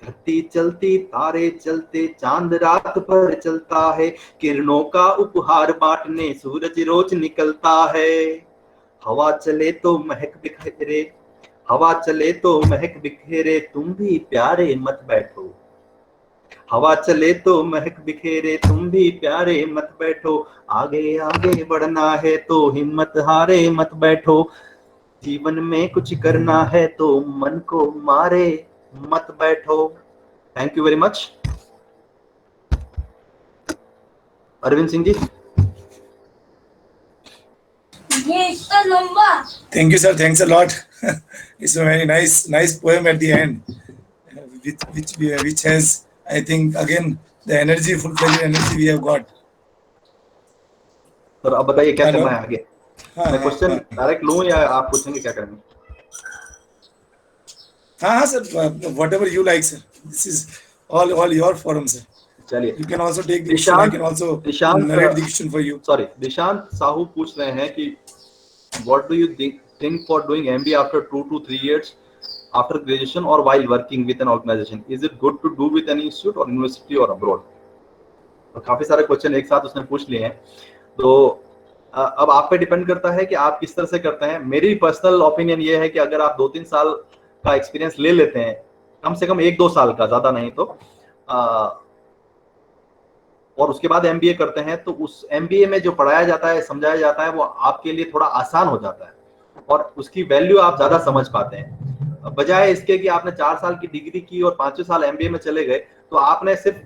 धरती चलती तारे चलते चांद रात पर चलता है, किरणों का उपहार बांटने सूरज रोज निकलता है। हवा चले तो महक बिखेरे, हवा चले तो महक बिखेरे, तुम भी प्यारे मत बैठो। हवा चले तो महक बिखेरे, तुम भी प्यारे मत बैठो। आगे आगे बढ़ना है तो हिम्मत हारे मत बैठो। जीवन में कुछ करना है तो मन को मारे मत बैठो। Thank you very much. Arvind Singh ji. ये इसका लंबा। Thank you, sir. Thanks a lot. It's a very nice poem at the end, which has, I think, again the energy, full-fledged energy we have got. Sir अब बताइए क्या Hello? करना है आगे? हाँ मैं क्वेश्चन हाँ डायरेक्ट लूं या आप पूछेंगे क्या करेंगे? हाँ sir. Whatever you like, sir. This is all your forum, sir. चलिए। You can also take the question. I can also narrate the question for you. Sorry, Nishant Sahu पूछ रहे हैं कि what do you think for doing MBA after 2 to 3 years after graduation or while working with an organization? Is it good to do with an institute or university or abroad? तो काफी सारे question एक साथ उसने पूछ लिए हैं, तो अब आप पे डिपेंड करता है कि आप किस तरह से करते हैं। मेरी पर्सनल ओपिनियन ये है कि अगर आप 2-3 साल का एक्सपीरियंस ले लेते हैं, कम से कम 1-2 साल का, ज्यादा नहीं तो, और उसके बाद MBA करते हैं, तो उस MBA में जो पढ़ाया जाता है, समझाया जाता है, वो आपके लिए थोड़ा आसान हो जाता है और उसकी वैल्यू आप ज्यादा समझ पाते हैं। बजाय इसके कि आपने 4 साल की डिग्री की और 5वें साल MBA में चले गए, तो आपने सिर्फ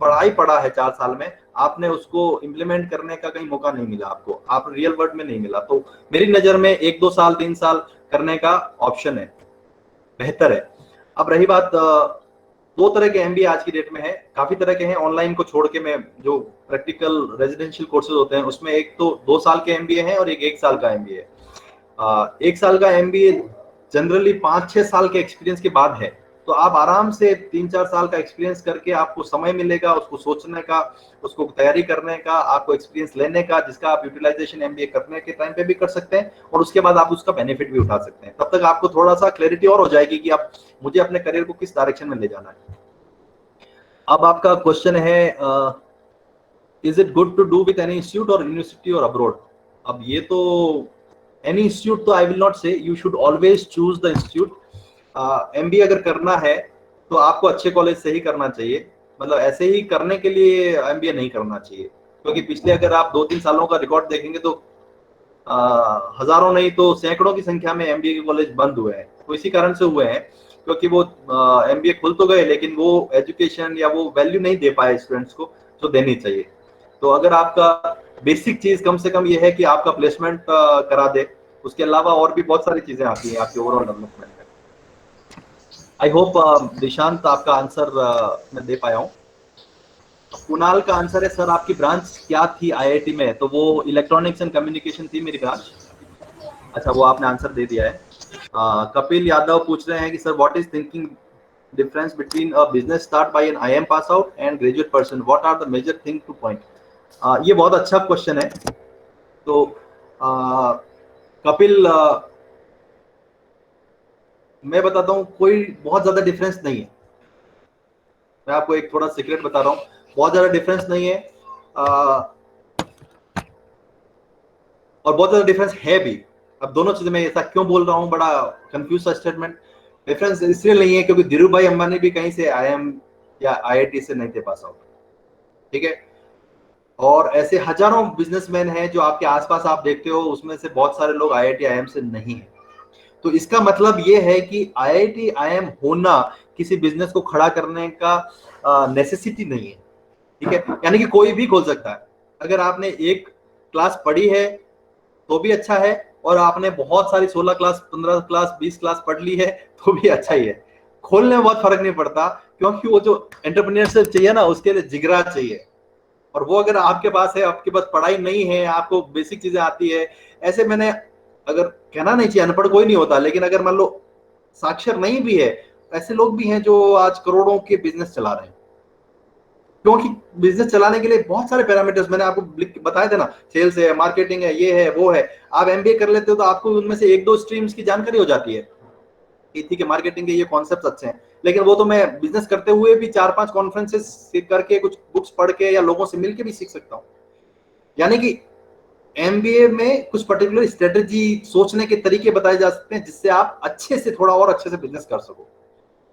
पढ़ाई पढ़ा है 4 साल में, आपने उसको इम्प्लीमेंट करने का कहीं मौका नहीं मिला आपको, आप रियल वर्ल्ड में नहीं मिला। तो मेरी नजर में 1-2 साल 3 साल करने का ऑप्शन है, बेहतर है। अब रही बात, 2 तरह के MBA आज की डेट में है, काफी तरह के हैं। ऑनलाइन को छोड़ के मैं जो प्रैक्टिकल रेजिडेंशियल कोर्सेज होते हैं उसमें एक तो 2 साल के MBA है और एक 1 साल का MBA है। 1 साल का MBA जनरली 5-6 साल के एक्सपीरियंस के बाद है, तो आप आराम से 3-4 साल का एक्सपीरियंस करके आपको समय मिलेगा उसको सोचने का, उसको तैयारी करने का, आपको एक्सपीरियंस लेने का, जिसका आप यूटिलाइजेशन MBA करने के टाइम पे भी कर सकते हैं और उसके बाद आप उसका बेनिफिट भी उठा सकते हैं। तब तक आपको थोड़ा सा क्लैरिटी और हो जाएगी कि आप मुझे अपने करियर को किस डायरेक्शन में ले जाना है। अब आपका क्वेश्चन है, is it good to do with any institute और यूनिवर्सिटी और अब्रॉड? अब ये तो एनी इंस्टीट्यूट तो I will not say, you should always choose the institute. MBA अगर करना है तो आपको अच्छे कॉलेज से ही करना चाहिए, मतलब ऐसे ही करने के लिए MBA नहीं करना चाहिए, क्योंकि पिछले अगर आप 2-3 सालों का रिकॉर्ड देखेंगे तो हजारों नहीं तो सैकड़ों की संख्या में MBA के कॉलेज बंद हुए हैं। तो इसी कारण से हुए हैं क्योंकि वो MBA खुल तो गए लेकिन वो एजुकेशन या वो वैल्यू नहीं दे पाए स्टूडेंट्स को जो देनी चाहिए। तो अगर आपका बेसिक चीज कम से कम ये है कि आपका प्लेसमेंट करा दे, उसके अलावा और भी बहुत सारी चीजें आती हैं आपके ओवरऑल डेवलपमेंट में। आई होप निशांत आपका आंसर मैं दे पाया हूँ। कुणाल का आंसर है, सर आपकी ब्रांच क्या थी IIT में? तो वो इलेक्ट्रॉनिक्स एंड कम्युनिकेशन थी मेरी ब्रांच। अच्छा, वो आपने आंसर दे दिया है। कपिल यादव पूछ रहे हैं कि sir what is thinking difference between a business start by an IIM pass out and graduate person, what are the major thing to point? ये बहुत अच्छा क्वेश्चन है। तो कपिल, मैं बताता हूँ, कोई बहुत ज्यादा डिफरेंस नहीं है। मैं आपको एक थोड़ा सीक्रेट बता रहा हूँ, बहुत ज्यादा डिफरेंस नहीं है, और बहुत ज्यादा डिफरेंस है भी। अब दोनों चीजें मैं ऐसा क्यों बोल रहा हूँ, बड़ा कंफ्यूज सा स्टेटमेंट। डिफरेंस इसलिए नहीं है क्योंकि धीरू भाई अंबानी भी कहीं से IIM या IIT से नहीं थे पास आउट, ठीक है। और ऐसे हजारों बिजनेसमैन हैं जो आपके आसपास आप देखते हो, उसमें से बहुत सारे लोग IIT IIM से नहीं है। तो इसका मतलब ये है कि IIT IIM होना किसी बिजनेस को खड़ा करने का नेसेसिटी नहीं है, ठीक है। यानी कि कोई भी खोल सकता है। अगर आपने एक क्लास पढ़ी है तो भी अच्छा है, और आपने बहुत सारी 16 क्लास 15 क्लास 20 क्लास पढ़ ली है तो भी अच्छा ही है। खोलने में बहुत फर्क नहीं पड़ता, क्योंकि वो जो एंटरप्रेन्योरशिप चाहिए ना, उसके लिए जिगरा चाहिए, और वो अगर आपके पास है, आपके पास पढ़ाई नहीं है, आपको बेसिक चीजें आती है। ऐसे मैंने, अगर कहना नहीं चाहिए अनपढ़ कोई नहीं होता, लेकिन अगर मान लो साक्षर नहीं भी है, ऐसे लोग भी हैं जो आज करोड़ों के बिजनेस चला रहे हैं। क्योंकि बिजनेस चलाने के लिए बहुत सारे पैरामीटर्स मैंने आपको बताए थे ना, सेल्स है, मार्केटिंग है, ये है, वो है। आप MBA कर लेते हो तो आपको उनमें से 1-2 स्ट्रीम्स की जानकारी हो जाती है कि ठीक है, मार्केटिंग के ये कॉन्सेप्ट अच्छे हैं, लेकिन वो तो मैं बिजनेस करते हुए भी 4-5 कॉन्फ्रेंसेस करके, कुछ बुक्स पढ़ के या लोगों से मिलके भी सीख सकता हूँ। यानी कि एमबीए में कुछ पर्टिकुलर स्ट्रेटेजी, सोचने के तरीके बताए जा सकते हैं जिससे आप अच्छे से, थोड़ा और अच्छे से बिजनेस कर सको।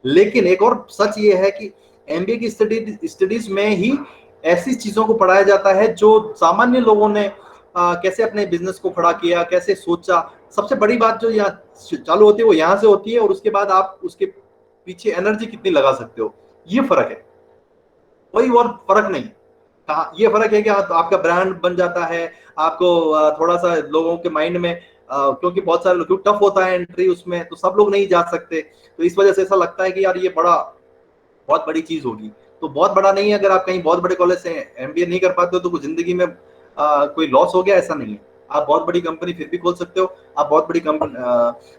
लेकिन एक और सच ये है कि एमबीए की स्टडीज में ही ऐसी चीजों को पढ़ाया जाता है जो सामान्य लोगों ने कैसे अपने बिजनेस को खड़ा किया, कैसे सोचा। सबसे बड़ी बात जो यहाँ चालू होती है वो यहाँ से होती है, और उसके बाद आप उसके पीछे एनर्जी कितनी लगा सकते हो, ये फर्क है, कोई और फर्क नहीं। हाँ, ये फर्क है कि आपका ब्रांड बन जाता है, आपको थोड़ा सा लोगों के माइंड में, क्योंकि बहुत सारे लोग, टफ होता है एंट्री उसमें, तो सब लोग नहीं जा सकते, तो इस वजह से ऐसा लगता है कि यार ये बहुत बड़ी चीज होगी। तो बहुत बड़ा नहीं है, अगर आप कहीं बहुत बड़े कॉलेज से एमबीए नहीं कर पाते हो तो कुछ जिंदगी में कोई लॉस हो गया, ऐसा नहीं है। आप बहुत बड़ी कंपनी फिर भी खोल सकते हो, आप बहुत बड़ी कंपनी,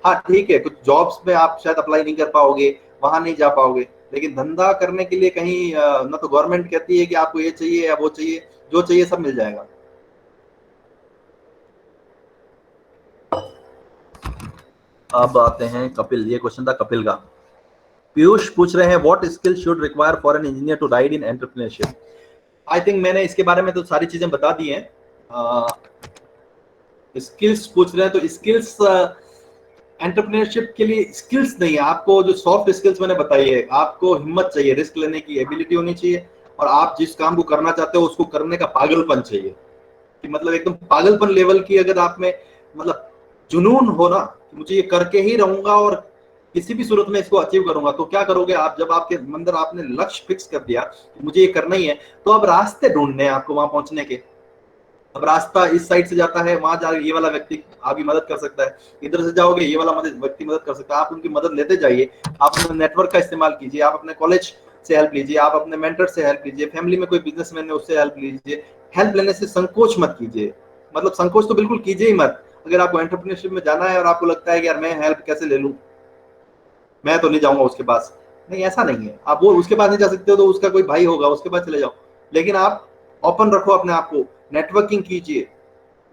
हाँ ठीक है, कुछ जॉब्स में आप शायद अप्लाई नहीं कर पाओगे, वहां नहीं जा पाओगे, लेकिन धंधा करने के लिए कहीं ना तो गवर्नमेंट कहती है कि आपको ये चाहिए या वो चाहिए, जो चाहिए सब मिल जाएगा। अब आते हैं कपिल, ये क्वेश्चन था कपिल का। पीयूष पूछ रहे हैं what skill should require for an engineer to ride in entrepreneurship. I think मैंने इसके बारे में तो सारी चीजें बता दी हैं। स्किल्स पूछ रहे हैं, तो स्किल्स एंटरप्रेन्योरशिप के लिए स्किल्स नहीं है, आपको जो सॉफ्ट स्किल्स मैंने बताई है, आपको हिम्मत चाहिए, रिस्क लेने की एबिलिटी होनी चाहिए, और आप जिस काम को करना चाहते हो उसको करने का पागलपन चाहिए, कि मतलब एकदम पागलपन लेवल की अगर आप में मतलब जुनून हो ना, मुझे ये करके ही रहूंगा और किसी भी सूरत में इसको अचीव करूंगा, तो क्या करोगे आप, जब आपके अंदर आपने लक्ष्य फिक्स कर दिया मुझे ये करना ही है, तो अब रास्ते ढूंढने हैं आपको वहां पहुंचने के। अब रास्ता इस साइड से जाता है, वहां जाके ये वाला व्यक्ति आपकी मदद कर सकता है, इधर से जाओगे ये वाला व्यक्ति मदद कर सकता है, आप उनकी मदद लेते जाइए, आप अपने नेटवर्क का इस्तेमाल कीजिए, आप अपने कॉलेज से हेल्प लीजिए, आप अपने मेंटर से हेल्प लीजिए, फैमिली में कोई बिजनेसमैन है उससे हेल्प लीजिए। हेल्प लेने से संकोच मत कीजिए, मतलब संकोच तो बिल्कुल कीजिए ही मत। अगर आपको एंटरप्रेन्योरशिप में जाना है और आपको लगता है कि यार मैं हेल्प कैसे ले लूं, मैं तो नहीं जाऊंगा उसके पास, नहीं ऐसा नहीं है, आप वो उसके पास नहीं जा सकते हो तो उसका कोई भाई होगा उसके पास चले जाओ, लेकिन आप ओपन रखो अपने आप को, नेटवर्किंग कीजिए।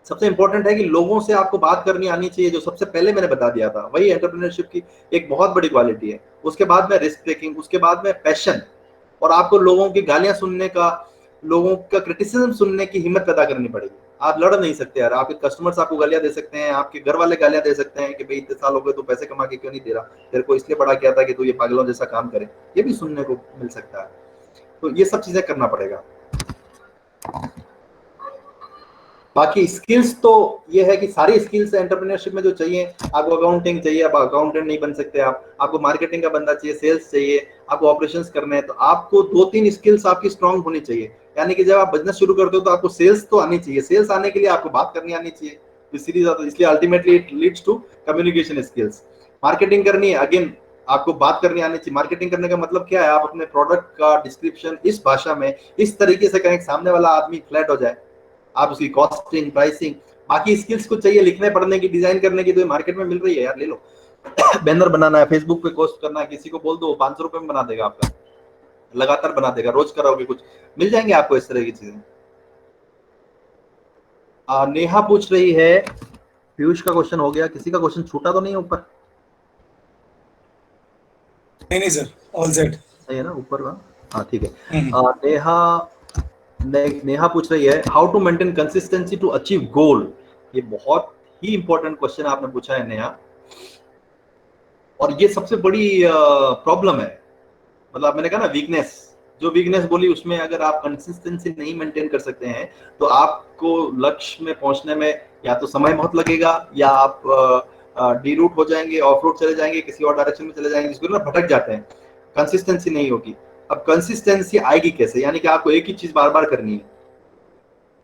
सबसे इंपॉर्टेंट है कि लोगों से आपको बात करनी आनी चाहिए, जो सबसे पहले मैंने बता दिया था, वही एंटरप्रेन्योरशिप की एक बहुत बड़ी क्वालिटी है। उसके बाद में रिस्क टेकिंग, उसके बाद में पैशन, और आपको लोगों की गालियां सुनने का, लोगों का क्रिटिसिज्म सुनने की हिम्मत पैदा करनी पड़ेगी। आप लड़ नहीं सकते यार, आपके कस्टमर्स आपको गालियां दे सकते हैं, आपके घर वाले गालियां दे सकते हैं कि भाई इतने साल हो गए तो पैसे कमा के क्यों नहीं दे रहा, तेरे को इसलिए बड़ा किया था कि तू ये पागलों जैसा काम करे, ये भी सुनने को मिल सकता है। तो ये सब चीजें करना पड़ेगा। बाकी स्किल्स तो ये है कि सारी स्किल्स एंटरप्रेन्योरशिप में जो चाहिए, आपको अकाउंटिंग चाहिए, आप अकाउंटेंट नहीं बन सकते, आपको मार्केटिंग का बंदा चाहिए, सेल्स चाहिए, आपको ऑपरेशंस करने हैं, तो आपको 2-3 स्किल्स आपकी स्ट्रांग होनी चाहिए। यानी कि जब आप बिजनेस शुरू करते हो तो आपको सेल्स तो आनी चाहिए, सेल्स आने के लिए आपको बात करनी आनी चाहिए, तो सीरीज आता है, इसलिए ultimately it leads to communication skills. Marketing करनी है, अगेन आपको बात करनी आनी चाहिए। मार्केटिंग करने का मतलब क्या है, आप अपने प्रोडक्ट का डिस्क्रिप्शन इस भाषा में, इस तरीके से करें सामने वाला आदमी फ्लैट हो जाए, आप उसकी कॉस्टिंग, प्राइसिंग, बाकी स्किल्स कुछ चाहिए, लिखने पढ़ने की, डिजाइन करने की, तो मार्केट में मिल रही है यार, ले लो। बैनर बनाना है, फेसबुक पे पोस्ट करना है, किसी को बोल दो 500 रुपए में बना देगा, आपका लगातार बना देगा, रोज कराओगे कुछ मिल जाएंगे आपको इस तरह की चीजें। नेहा पूछ रही है, पीयूष का क्वेश्चन हो गया, किसी का क्वेश्चन छूटा तो नहीं ऊपर? नहीं सर, ऑल सेट। सही है ना ऊपर का? हाँ ठीक है। नेहा पूछ रही है how to maintain consistency to achieve goal. ये बहुत ही इंपॉर्टेंट क्वेश्चन आपने पूछा है नेहा, और ये सबसे बड़ी प्रॉब्लम है, मतलब मैंने कहा ना वीकनेस, जो वीकनेस बोली उसमें अगर आप कंसिस्टेंसी नहीं मेंटेन कर सकते हैं तो आपको लक्ष्य में पहुंचने में या तो समय बहुत लगेगा, या आप डी रूट हो जाएंगे, ऑफ रूट चले जाएंगे, किसी और डायरेक्शन में चले जाएंगे, जिसको ना भटक जाते हैं, कंसिस्टेंसी नहीं होगी। अब कंसिस्टेंसी आएगी कैसे, यानी कि आपको एक ही चीज बार बार करनी है,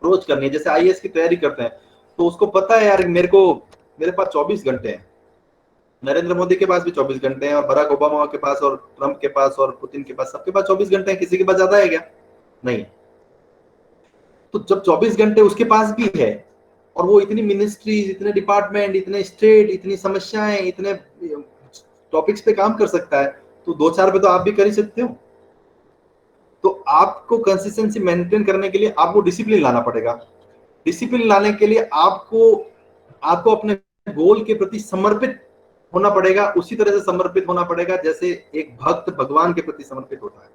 रोज करनी है। जैसे आईएएस की तैयारी करते हैं तो उसको पता है यार मेरे पास 24 घंटे हैं, नरेंद्र मोदी के पास भी 24 घंटे हैं, और बराक ओबामा के पास, और ट्रंप के पास, और पुतिन के पास, सबके पास 24 घंटे हैं, किसी के पास ज्यादा है क्या? नहीं। तो जब 24 घंटे उसके पास भी है, और वो इतनी मिनिस्ट्रीज, इतने डिपार्टमेंट, इतने स्टेट, इतनी समस्याएं, इतने टॉपिक्स पे काम कर सकता है, तो 2-4 पे तो आप भी कर ही सकते हो। तो आपको कंसिस्टेंसी मेंटेन करने के लिए आपको डिसिप्लिन लाना पड़ेगा। डिसिप्लिन लाने के लिए आपको अपने गोल के प्रति समर्पित होना पड़ेगा, उसी तरह से समर्पित होना पड़ेगा जैसे एक भक्त भगवान के प्रति समर्पित होता है।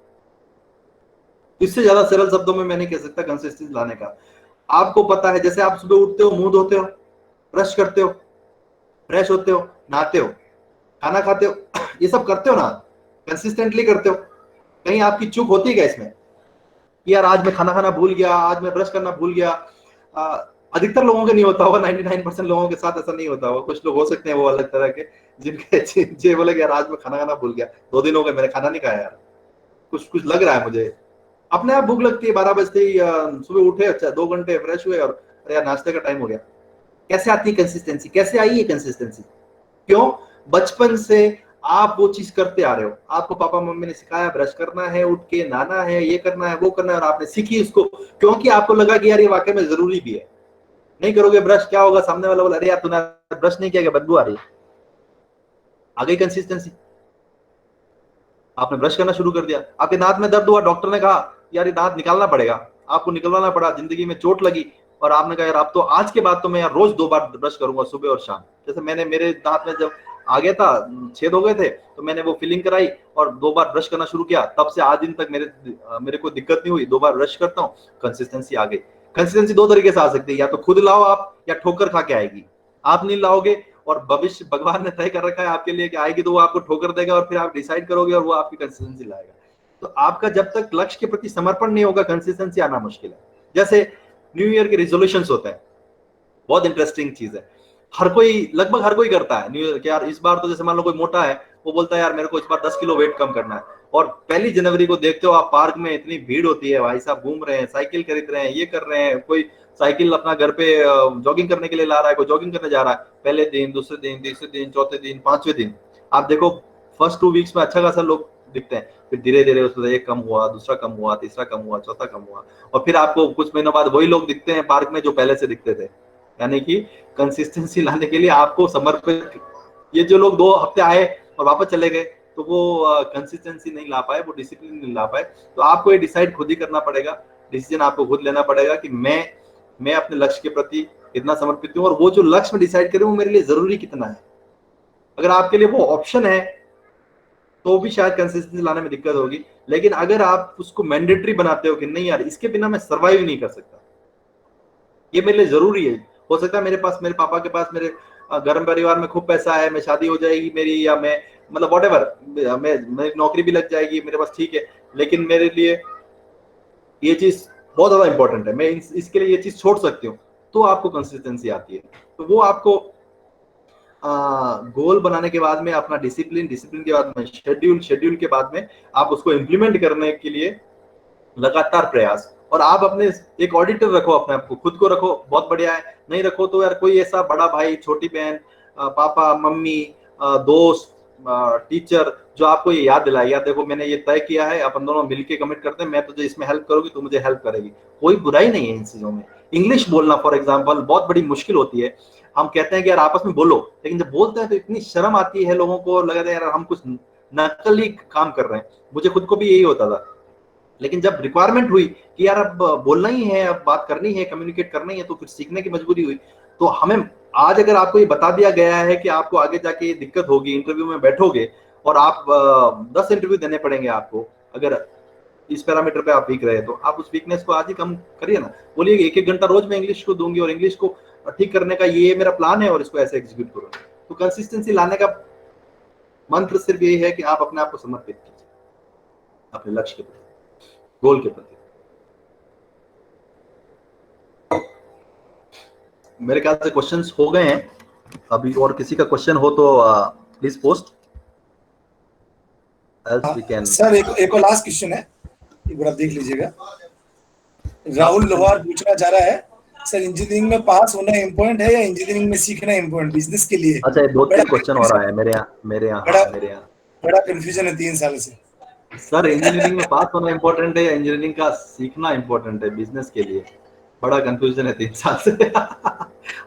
इससे ज्यादा सरल शब्दों में मैं नहीं कह सकता कंसिस्टेंसी लाने का। आपको पता है, जैसे आप सुबह उठते हो, मुंह धोते हो, ब्रश करते हो, फ्रेश होते हो, नहाते हो, खाना खाते हो, ये सब करते हो ना, कंसिस्टेंटली करते हो। कहीं आपकी चूक होती है क्या इसमें कि यार आज मैं खाना खाना भूल गया, आज मैं ब्रश करना भूल गया? अधिकतर लोगों के नहीं होता होगा, 99% लोगों के साथ ऐसा नहीं होता होगा। कुछ लोग हो सकते हैं वो अलग तरह के, जिनके बोले यार आज मैं खाना खाना भूल गया, 2 दिन हो गए मैंने खाना नहीं खाया यार, कुछ कुछ लग रहा है मुझे। अपने आप भूख लगती है 12 बजते ही, सुबह उठे, अच्छा 2 घंटे फ्रेश हुए और अरे यार नाश्ते का टाइम हो गया। कैसे आती है कंसिस्टेंसी? कैसे आई है कंसिस्टेंसी? क्यों? बचपन से आप वो चीज करते आ रहे हो, आपको पापा मम्मी ने सिखाया ब्रश करना है, उठ के नहाना है, ये करना है, वो करना है, और आपने सीखी उसको क्योंकि आपको लगा कि यार ये वाकई में जरूरी भी है। नहीं करोगे ब्रश, क्या होगा? सामने वाला बोला अरे यार तूने ब्रश नहीं किया, क्या बदबू आ रही है। आ गई कंसिस्टेंसी। आपने ब्रश करना शुरू कर दिया, आपके दांत में दर्द हुआ, डॉक्टर ने कहा यार ये दांत निकालना पड़ेगा, आपको निकलवाना पड़ा, जिंदगी में चोट लगी और आपने कहा यार अब तो आज के बाद तो मैं यार रोज 2 बार ब्रश करूंगा, सुबह और शाम। जैसे मैंने, मेरे दांत में जब आ गया था, छेद हो गए थे, तो मैंने वो फिलिंग कराई और 2 बार ब्रश करना शुरू किया। तब से आज दिन तक मेरे को दिक्कत नहीं हुई, 2 बार ब्रश करता हूँ, कंसिस्टेंसी आ गई। कंसिस्टेंसी 2 तरीके से आ सकती है, या तो खुद लाओ आप, या ठोकर खा के आएगी। आप नहीं लाओगे और भविष्य भगवान ने तय कर रखा है आपके लिए कि आएगी, तो वो आपको ठोकर देगा और फिर आप डिसाइड करोगे और वो आपकी कंसिस्टेंसी लाएगा। तो आपका जब तक लक्ष्य के प्रति समर्पण नहीं होगा, कंसिस्टेंसी आना मुश्किल है। जैसे न्यू ईयर के रिजोल्यूशंस होते हैं, बहुत इंटरेस्टिंग चीज है। हर कोई, लगभग हर कोई करता है न्यू ईयर के, यार इस बार तो, जैसे मान लो कोई मोटा है, वो बोलता है यार मेरे को इस बार 10 किलो वेट कम करना है, और 1 जनवरी को देखते हो आप पार्क में इतनी भीड़ होती है, भाई साहब घूम रहे हैं, साइकिल खरीद रहे हैं, ये कर रहे हैं, कोई साइकिल अपना घर पे जॉगिंग करने के लिए ला रहा है, कोई जॉगिंग करने जा रहा है। पहले दिन, दूसरे दिन, तीसरे दिन, चौथे दिन, 5वें दिन आप देखो, फर्स्ट 2 वीक्स में अच्छा खासा लोग दिखते हैं, फिर धीरे धीरे उसमें एक कम हुआ, दूसरा कम हुआ, तीसरा कम हुआ, चौथा कम हुआ, और फिर आपको कुछ महीनों बाद वही लोग दिखते हैं पार्क में जो पहले से दिखते थे। यानी कि कंसिस्टेंसी लाने के लिए आपको समर्पित, ये जो लोग 2 हफ्ते आए और वापस चले गए, तो वो कंसिस्टेंसी नहीं ला पाए, वो डिसिप्लिन नहीं ला पाए। तो आपको ये डिसाइड खुद ही करना पड़ेगा, डिसीजन आपको खुद लेना पड़ेगा कि मैं अपने लक्ष्य के प्रति कितना समर्पित हूँ, और वो जो लक्ष्य में डिसाइड करूँ वो मेरे लिए जरूरी कितना है। अगर आपके लिए वो ऑप्शन है तो भी शायद कंसिस्टेंसी लाने में दिक्कत होगी, लेकिन अगर आप उसको मैंडेटरी बनाते हो कि नहीं यार इसके बिना मैं सर्वाइव नहीं कर सकता, ये मेरे लिए जरूरी है। हो सकता है मेरे पास, मेरे पापा के पास, मेरे गर्म परिवार में खूब पैसा है, मैं शादी हो जाएगी मेरी, या मैं मतलब व्हाटएवर, मेरी नौकरी भी लग जाएगी मेरे पास, ठीक है, लेकिन मेरे लिए ये चीज बहुत ज्यादा इंपॉर्टेंट है, मैं इसके लिए ये चीज छोड़ सकती हूँ, तो आपको कंसिस्टेंसी आती है। तो वो आपको गोल बनाने के बाद में अपना डिसिप्लिन, डिसिप्लिन के बाद में शेड्यूल, शेड्यूल के बाद में आप उसको इम्प्लीमेंट करने के लिए लगातार प्रयास, और आप अपने एक ऑडिटर रखो, अपने आप को, खुद को रखो, बहुत बढ़िया है। नहीं रखो तो यार कोई ऐसा बड़ा भाई, छोटी बहन, पापा मम्मी, दोस्त, टीचर जो आपको ये याद दिलाए, यार देखो मैंने ये तय किया है, अपन दोनों मिलके कमिट करते हैं, मैं तुझे इसमें हेल्प करूंगी, तू मुझे हेल्प करेगी। कोई बुराई नहीं है इन चीजों में। इंग्लिश बोलना फॉर एग्जाम्पल बहुत बड़ी मुश्किल होती है। हम कहते हैं कि यार आपस में बोलो, लेकिन जब बोलते हैं तो इतनी शर्म आती है, लोगों को लगता है यार हम कुछ नकली काम कर रहे हैं। मुझे खुद को भी यही होता था, लेकिन जब रिक्वायरमेंट हुई कि यार अब बोलना ही है, अब बात करनी है, कम्युनिकेट करना ही है, तो फिर सीखने की मजबूरी हुई। तो हमें आज अगर आपको ये बता दिया गया है कि आपको आगे जाके ये दिक्कत होगी, इंटरव्यू में बैठोगे और आप 10 इंटरव्यू देने पड़ेंगे आपको, अगर इस पैरामीटर पे आप वीक रहे, तो आप उस वीकनेस को आज ही कम करिए ना। बोलिए 1-1 घंटा रोज मैं इंग्लिश को दूंगी और इंग्लिश को ठीक करने का ये मेरा प्लान है और इसको ऐसे एग्जीक्यूट करूंगा। तो कंसिस्टेंसी लाने का मंत्र सिर्फ यही है कि आप अपने आप को समर्पित कीजिए अपने लक्ष्य के प्रति, गोल के प्रति। मेरे ख्याल से क्वेश्चंस हो गए हैं, अभी और किसी का क्वेश्चन हो तो please post, else we can. Sir एक और लास्ट क्वेश्चन है, एक बार आप देख लीजिएगा। राहुल लोहार पूछना चाह रहा है, सर इंजीनियरिंग में पास होना इम्पोर्टेंट है या इंजीनियरिंग में सीखना इम्पोर्टेंट बिजनेस के लिए? अच्छा, 2-3 क्वेश्चन हो रहा है मेरे यहाँ। बड़ा कंफ्यूजन है 3 साल से। सर इंजीनियरिंग में पास होना इम्पोर्टेंट है या इंजीनियरिंग का सीखना इम्पोर्टेंट है बिजनेस के लिए? बड़ा कंफ्यूजन है 3 साल से।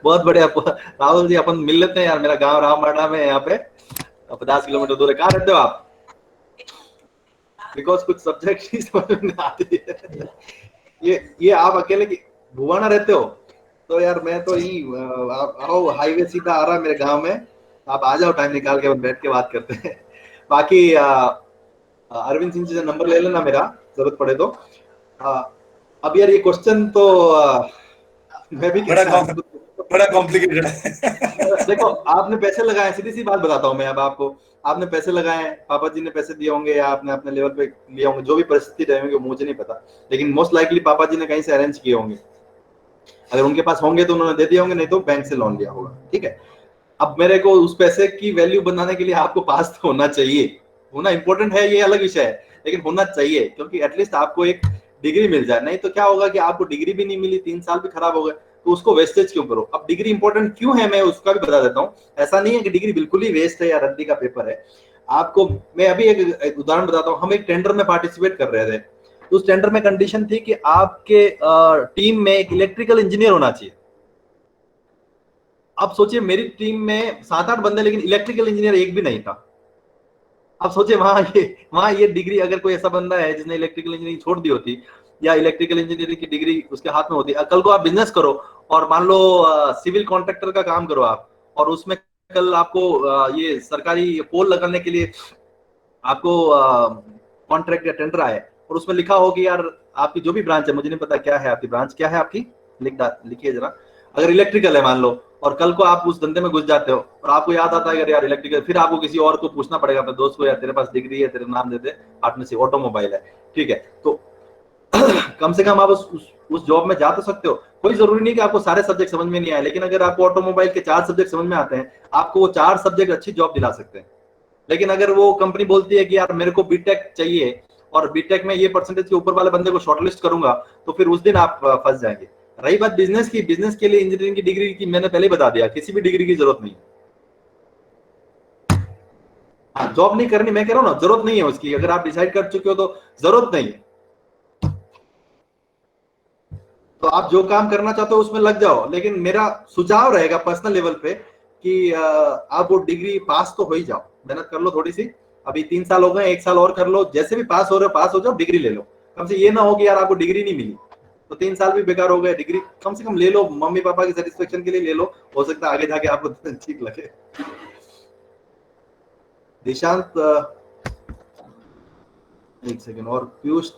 बहुत बढ़िया राहुल जी, अपन मिल लेते हैं यार, मेरा गांव रामबाड़ा में, यहाँ पे 50 किलोमीटर दूर है। कहाँ रहते हो आप? बिकॉज कुछ सब्जेक्ट ही समझ में आती है। ये आप अकेले की भुवाना रहते हो? तो यार मैं तो ही आओ, हाईवे सीधा आ रहा है मेरे गांव में, आप आ जाओ टाइम निकाल के, बैठ के बात करते हैं। बाकी अरविंद सिंह जी से नंबर ले लेना मेरा, जरूरत पड़े तो। अब यार ये क्वेश्चन तो मैं भी कैसे answer दूं? बड़ा कॉम्प्लिकेटेड है। देखो, आपने पैसे लगाए, सीधी सी बात बताता हूँ मैं अब आपको। आपने पैसे लगाए, पापा जी ने पैसे दिए होंगे या आपने अपने लेवल पे लिए होंगे, जो भी परिस्थिति रहे होंगे मुझे नहीं पता, लेकिन मोस्ट लाइकली पापा जी ने कहीं से अरेंज किए होंगे। अगर उनके पास होंगे तो उन्होंने दे दिए होंगे, नहीं तो बैंक से लोन लिया होगा, ठीक है। अब मेरे को उस पैसे की वैल्यू बनाने के लिए आपको पास तो होना चाहिए। होना इंपॉर्टेंट है, ये अलग विषय है, लेकिन होना चाहिए, क्योंकि एटलीस्ट आपको एक डिग्री मिल जाए। नहीं तो क्या होगा कि आपको डिग्री भी नहीं मिली, 3 साल भी खराब हो गए, तो उसको वेस्टेज क्यों करो। अब डिग्री इंपॉर्टेंट क्यों है, मैं उसका भी बता देता हूँ। ऐसा नहीं है कि डिग्री बिल्कुल ही वेस्ट है या रद्दी का पेपर है। आपको मैं अभी एक उदाहरण बताता हूँ। हम एक टेंडर में पार्टिसिपेट कर रहे थे, तो उस टेंडर में कंडीशन थी कि आपके टीम में एक इलेक्ट्रिकल इंजीनियर होना चाहिए। अब सोचिए, मेरी टीम में 7-8 बंदे, लेकिन इलेक्ट्रिकल इंजीनियर एक भी नहीं था। अब सोचिए, वहां ये डिग्री, अगर कोई ऐसा बंदा है जिसने इलेक्ट्रिकल इंजीनियरिंग छोड़ दी होती या इलेक्ट्रिकल इंजीनियरिंग की डिग्री उसके हाथ में होती, कल को आप बिजनेस करो और मान लो सिविल कॉन्ट्रैक्टर का काम करो आप, और उसमें कल आपको ये सरकारी पोल लगाने के लिए आपको कॉन्ट्रैक्ट या टेंडर आए, और उसमें लिखा हो कि यार आपकी जो भी ब्रांच है, मुझे नहीं पता क्या है आपकी ब्रांच, क्या है आपकी, लिखिए जरा। अगर इलेक्ट्रिकल है मान लो, और कल को आप उस धंधे में घुस जाते हो और आपको याद आता है यार इलेक्ट्रिकल, फिर आपको किसी और को पूछना पड़ेगा, अपने दोस्त को, यार तेरे पास डिग्री है, तेरे नाम दे दे, आप में से ऑटोमोबाइल है, ठीक है। तो कम से कम आप उस जॉब में जा तो सकते हो। कोई जरूरी नहीं कि आपको सारे सब्जेक्ट समझ में नहीं आए, लेकिन अगर आपको ऑटोमोबाइल के 4 सब्जेक्ट समझ में आते हैं, आपको वो 4 सब्जेक्ट अच्छी जॉब दिला सकते हैं। लेकिन अगर वो कंपनी बोलती है कि यार मेरे को बीटेक चाहिए, और बीटेक में ये परसेंटेज के ऊपर वाले बंदे को शॉर्टलिस्ट करूंगा, तो फिर उस दिन आप फंस जाएंगे। रही बात बिजनेस की, बिजनेस के लिए इंजीनियरिंग की डिग्री की, मैंने पहले बता दिया, किसी भी डिग्री की जरूरत नहीं। हाँ, जॉब नहीं करनी, मैं कह रहा हूँ ना, जरूरत नहीं है उसकी। अगर आप डिसाइड कर चुके हो तो जरूरत नहीं है। तो आप जो काम करना चाहते हो उसमें लग जाओ, लेकिन मेरा सुझाव रहेगा पर्सनल लेवल पे कि आप वो डिग्री पास तो हो ही जाओ, मेहनत कर लो थोड़ी सी। अभी 3 साल हो गए, 1 साल और कर लो, जैसे भी पास हो रहे हो पास हो जाओ, डिग्री ले लो। कम से ये ना हो कि यार आपको डिग्री नहीं मिली तो 3 साल भी बेकार हो गए। डिग्री कम से कम ले लो, मम्मी पापा की सेटिस्फेक्शन के लिए ले लो, हो सकता है आगे जाके आपको ठीक लगे। निशांत, एक सेकेंड, और पीयूष,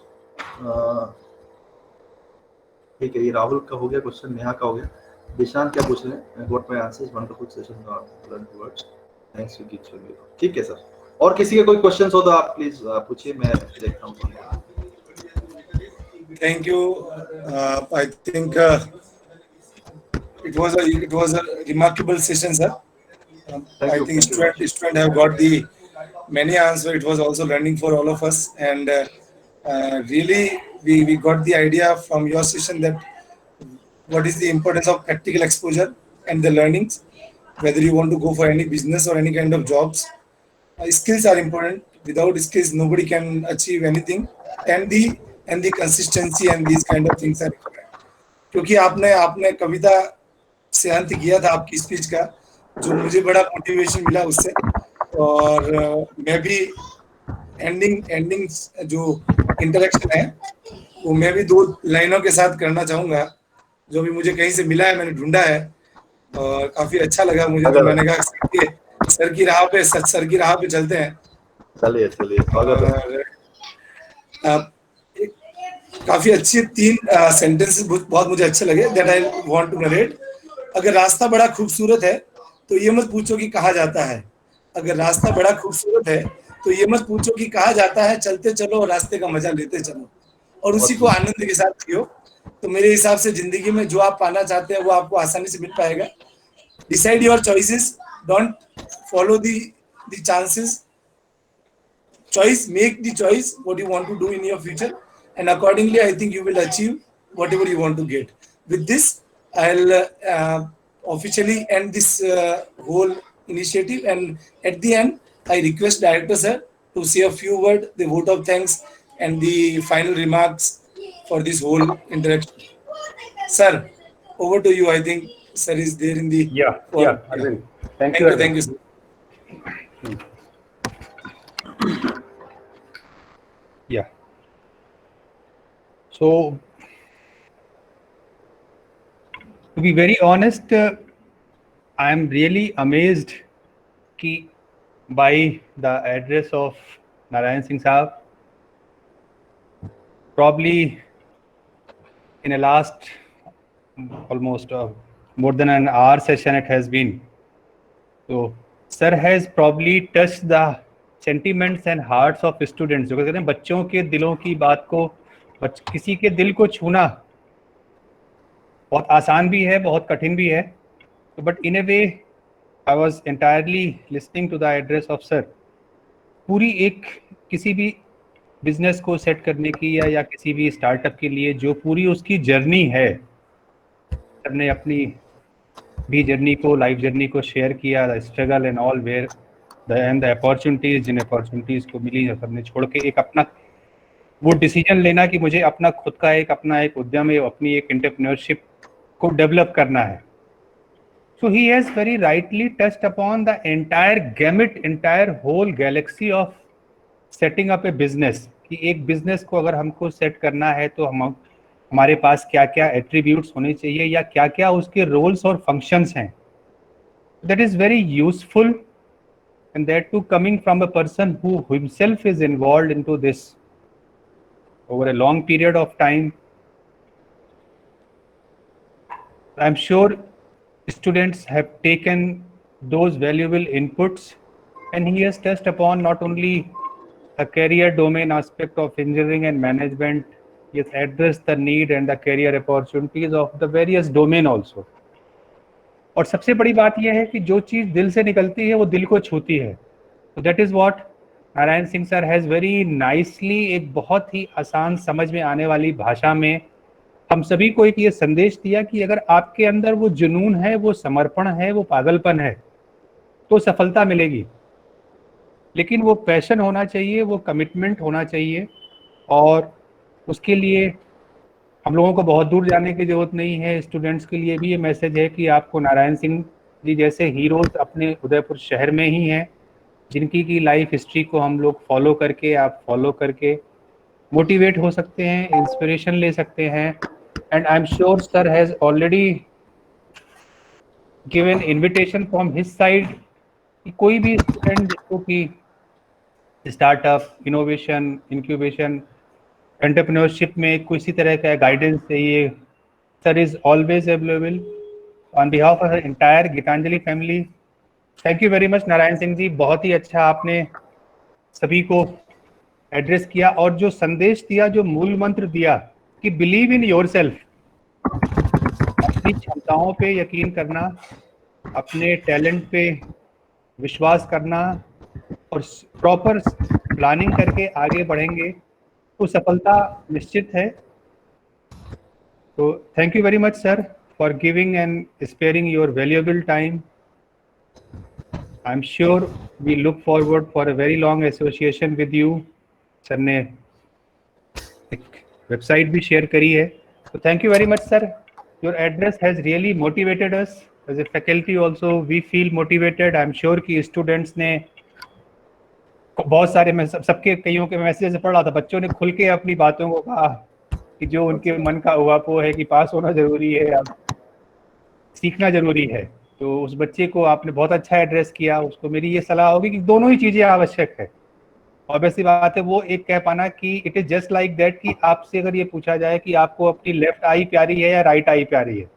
ठीक है, ये राहुल का हो गया क्वेश्चन, नेहा का हो गया। निशांत क्या पूछ रहे हैं, got my answers, wonderful session, learn words, thanks you teacher. ठीक है सर, और किसी के कोई क्वेश्चंस हो तो आप प्लीज पूछिए, मैं देखता हूँ। Thank you. I think it was a remarkable session, sir. I think student have got the many answer. It was also learning for all of us, and really we got the idea from your session that what is the importance of practical exposure and the learnings. Whether you want to go for any business or any kind of jobs, skills are important. Without skills, nobody can achieve anything, and the consistency and these kind of things are required. क्योंकि आपने आपने कविता से अंत किया था आपकी speech का, जो मुझे बड़ा मोटिवेशन मिला उससे, और मैं भी एंडिंग जो इंटरेक्शन है वो मैं भी 2 लाइनों के साथ करना चाहूंगा, जो भी मुझे कहीं से मिला है, मैंने ढूंढा है और काफी अच्छा लगा मुझे। तो मैंने कहा सर की राह पे चलते हैं। चलिए और काफी अच्छी 3 सेंटेंसेस बहुत मुझे अच्छे लगे, that I want to narrate. अगर रास्ता बड़ा खूबसूरत है तो ये मत पूछो कि कहाँ जाता है। अगर रास्ता बड़ा खूबसूरत है तो ये मत पूछो कि कहाँ जाता है, चलते चलो और रास्ते का मजा लेते चलो, और उसी को आनंद के साथ जियो। तो मेरे हिसाब से जिंदगी में जो आप पाना चाहते हैं वो आपको आसानी से मिल पाएगा। Decide your choices, don't follow the chances. Choice, make the choice what you want to do in your future, and accordingly I think you will achieve whatever you want to get. With this I'll officially end this whole initiative, and at the end I request director sir to say a few words, the vote of thanks and the final remarks for this whole interaction. Sir, over to you. I think sir is there in the Arvind. Thank you, thank you sir. Yeah. So, to be very honest, I am really amazed कि by the address of Narayan Singh Saab, probably in a last almost more than an hour session it has been. So sir has probably touched the sentiments and hearts of students. जो कहते हैं बच्चों के दिलों की बात को, किसी के दिल को छूना बहुत आसान भी है, बहुत कठिन भी है. तो but in a way I was entirely listening to the address of sir. पूरी एक किसी भी बिजनेस को सेट करने की या किसी भी स्टार्टअप के लिए जो पूरी उसकी जर्नी है, सर ने अपनी भी जर्नी को, लाइफ जर्नी को शेयर किया, the struggle and all where the opportunities, जिन अपॉर्चुनिटीज को मिली, सर ने छोड़ के एक अपना वो डिसीजन लेना कि मुझे अपना खुद का अपना एक उद्यम है, अपनी एक एंटरप्रेन्योरशिप को डेवलप करना है. So he has very rightly touched upon the entire gamut, entire whole galaxy of setting up a business. कि एक बिजनेस को अगर हमको सेट करना है तो हमारे पास क्या क्या एट्रीब्यूट्स होने चाहिए या क्या क्या उसके रोल्स और फंक्शंस हैं. That is very useful, and that too coming from a person who himself is involved into this over a long period of time. I'm sure students have taken those valuable inputs, and he has touched upon not only the career domain aspect of engineering and management, he has addressed the need and the career opportunities of the various domain also. और सबसे बड़ी बात यह है कि जो चीज़ दिल से निकलती है वो दिल को छूती है. So that is what Narayan Singh sir has very nicely, एक बहुत ही आसान समझ में आने वाली भाषा में हम सभी को एक ये संदेश दिया कि अगर आपके अंदर वो जुनून है, वो समर्पण है, वो पागलपन है, तो सफलता मिलेगी. लेकिन वो पैशन होना चाहिए, वो कमिटमेंट होना चाहिए, और उसके लिए हम लोगों को बहुत दूर जाने की जरूरत नहीं है. स्टूडेंट्स के लिए भी ये मैसेज है कि आपको नारायण सिंह जी जैसे हीरोज अपने उदयपुर शहर में ही हैं, जिनकी की लाइफ हिस्ट्री को हम लोग फॉलो करके मोटिवेट हो सकते हैं, इंस्पिरेशन ले सकते हैं. And I'm sure sir has already given invitation from his side कि कोई भी स्टूडेंट जिसको कि स्टार्टअप, इनोवेशन, इंक्यूबेशन, एंटरप्रेन्योरशिप में किसी तरह का गाइडेंस चाहिए, sir is always available. On behalf of entire Gitanjali family, thank you very much Narayan Singh ji. बहुत ही अच्छा आपने सभी को एड्रेस किया और जो संदेश दिया, जो मूल मंत्र दिया कि बिलीव इन योरसेल्फ, अपनी क्षमताओं पे यकीन करना, अपने टैलेंट पे विश्वास करना और प्रॉपर प्लानिंग करके आगे बढ़ेंगे तो सफलता निश्चित है. तो thank you very much sir for giving and sparing your valuable time. I am sure we look forward for a very long association with you. Sir ने एक वेबसाइट भी शेयर करी है. तो thank you very much sir. Your address has really motivated us as a faculty also. We feel motivated. I am sure कि students ने बहुत सारे, मैं सबके कईयों के मैसेज पढ़ रहा था, बच्चों ने खुल के अपनी बातों को कहा कि जो उनके मन का हुआ वो है कि पास होना जरूरी है, अब सीखना जरूरी है. तो उस बच्चे को आपने बहुत अच्छा एड्रेस किया. उसको मेरी ये सलाह होगी कि दोनों ही चीज़ें आवश्यक है. ऑब्वियसली बात है वो एक कह पाना कि it is just like that कि आपसे अगर ये पूछा जाए कि आपको अपनी लेफ्ट आई प्यारी है या राइट आई प्यारी है,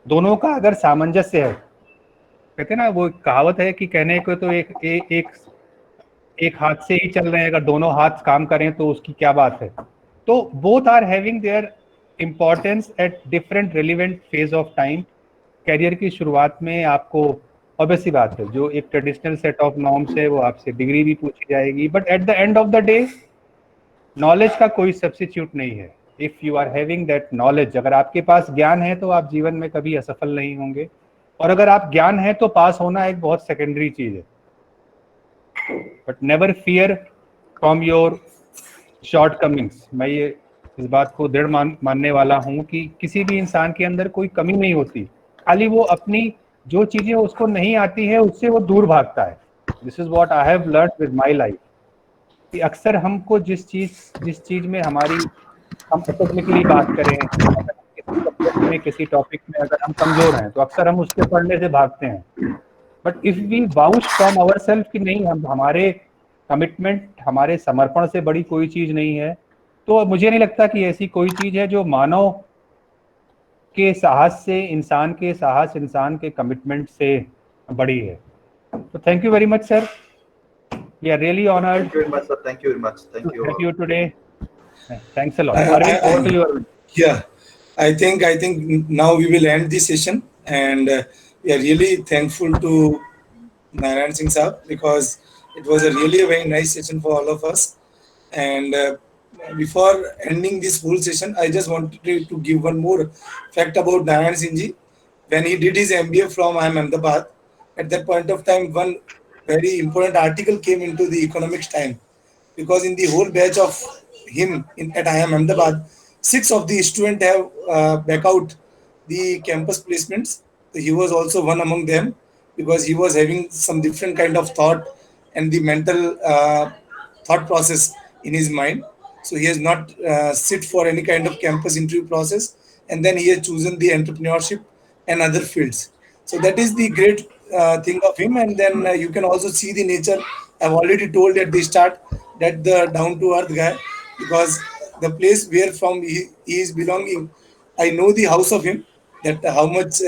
दोनों का अगर सामंजस्य है, कहते हैं ना वो कहावत है कि कहने को तो एक हाथ से ही चल रहे हैं, अगर दोनों हाथ काम करें तो उसकी क्या बात है. तो both are having their importance at different relevant phase of time. Career की शुरुआत में आपको ऑब्वियसली बात है जो एक ट्रेडिशनल सेट ऑफ नॉर्म्स है वो आपसे डिग्री भी पूछी जाएगी, but at the end of the day knowledge का कोई सब्स्टिट्यूट नहीं है. If you are having that knowledge, अगर आपके पास ज्ञान है तो आप जीवन में कभी असफल नहीं होंगे, और अगर आप ज्ञान है तो पास होना एक बहुत सेकेंडरी चीज है. But never fear from your shortcomings. मैं ये इस बात को दृढ़ मानने वाला हूँ कि किसी भी इंसान के अंदर कोई कमी नहीं होती, खाली वो अपनी जो चीजें उसको नहीं आती है उससे वो दूर भागता है. This is what I have learn with my life कि अक्सर हमको जिस चीज में हमारी, हम टेक्निकली बात करें, किसी सब्जेक्ट में, किसी टॉपिक में अगर हम कमजोर हैं तो अक्सर हम उसके पढ़ने से भागते हैं. But if we vouch from our self कि नहीं, हम हमारे कमिटमेंट, हमारे समर्पण से बड़ी कोई चीज नहीं है, तो मुझे नहीं लगता कि ऐसी कोई चीज है जो मानव के साहस से, इंसान के साहस, इंसान के कमिटमेंट से बड़ी है. तो thank you very much sir. We are really honoured Thank you very much, sir. Thank you very much. Thank to you. have you today. Thanks a lot. I- Arvind, I- over to you, Arvind. Yeah, I think now we will end this session, and we are really thankful to Narayan Singh Saab because it was a really a very nice session for all of us. And before ending this whole session, I just wanted to give one more fact about Narayan Singh Ji. When he did his MBA from IIM Ahmedabad, at that point of time, one very important article came into the Economics Time, because in the whole batch of him at IIM Ahmedabad, six of the students have back out the campus placements. So he was also one among them because he was having some different kind of thought and the mental thought process in his mind. So he has not sit for any kind of campus interview process, and then he has chosen the entrepreneurship and other fields. So that is the great thing of him. And then you can also see the nature. I've already told at the start that the down to earth guy, because the place where from he is belonging, I know the house of him, that how much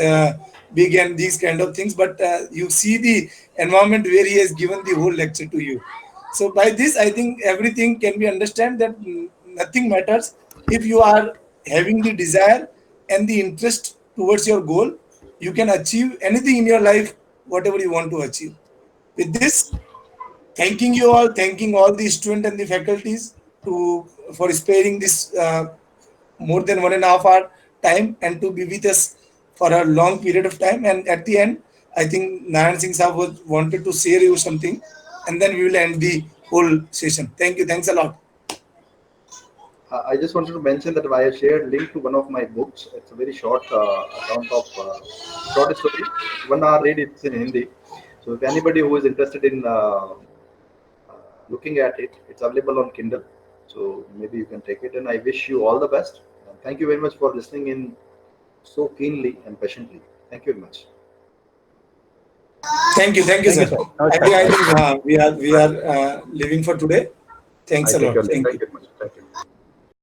big and these kind of things. But you see the environment where he has given the whole lecture to you. So by this, I think everything can be understand that nothing matters if you are having the desire and the interest towards your goal. You can achieve anything in your life, whatever you want to achieve. With this, thanking all the students and the faculties to for sparing this more than 1.5 hour time and to be with us for a long period of time. And at the end, I think Narayan Singh Saab wanted to share you something, and then we will end the whole session. Thank you. Thanks a lot. I just wanted to mention that I shared link to one of my books. It's a very short account of short story. 1 hour read. It's in Hindi. So if anybody who is interested in looking at it, it's available on Kindle. So maybe you can take it. And I wish you all the best. And thank you very much for listening in so keenly and patiently. Thank you very much. Thank you, Thank you, sir. sir. I think we are leaving for today. Thanks I a take lot. your leave. Thank you. Thank you very much. Thank you.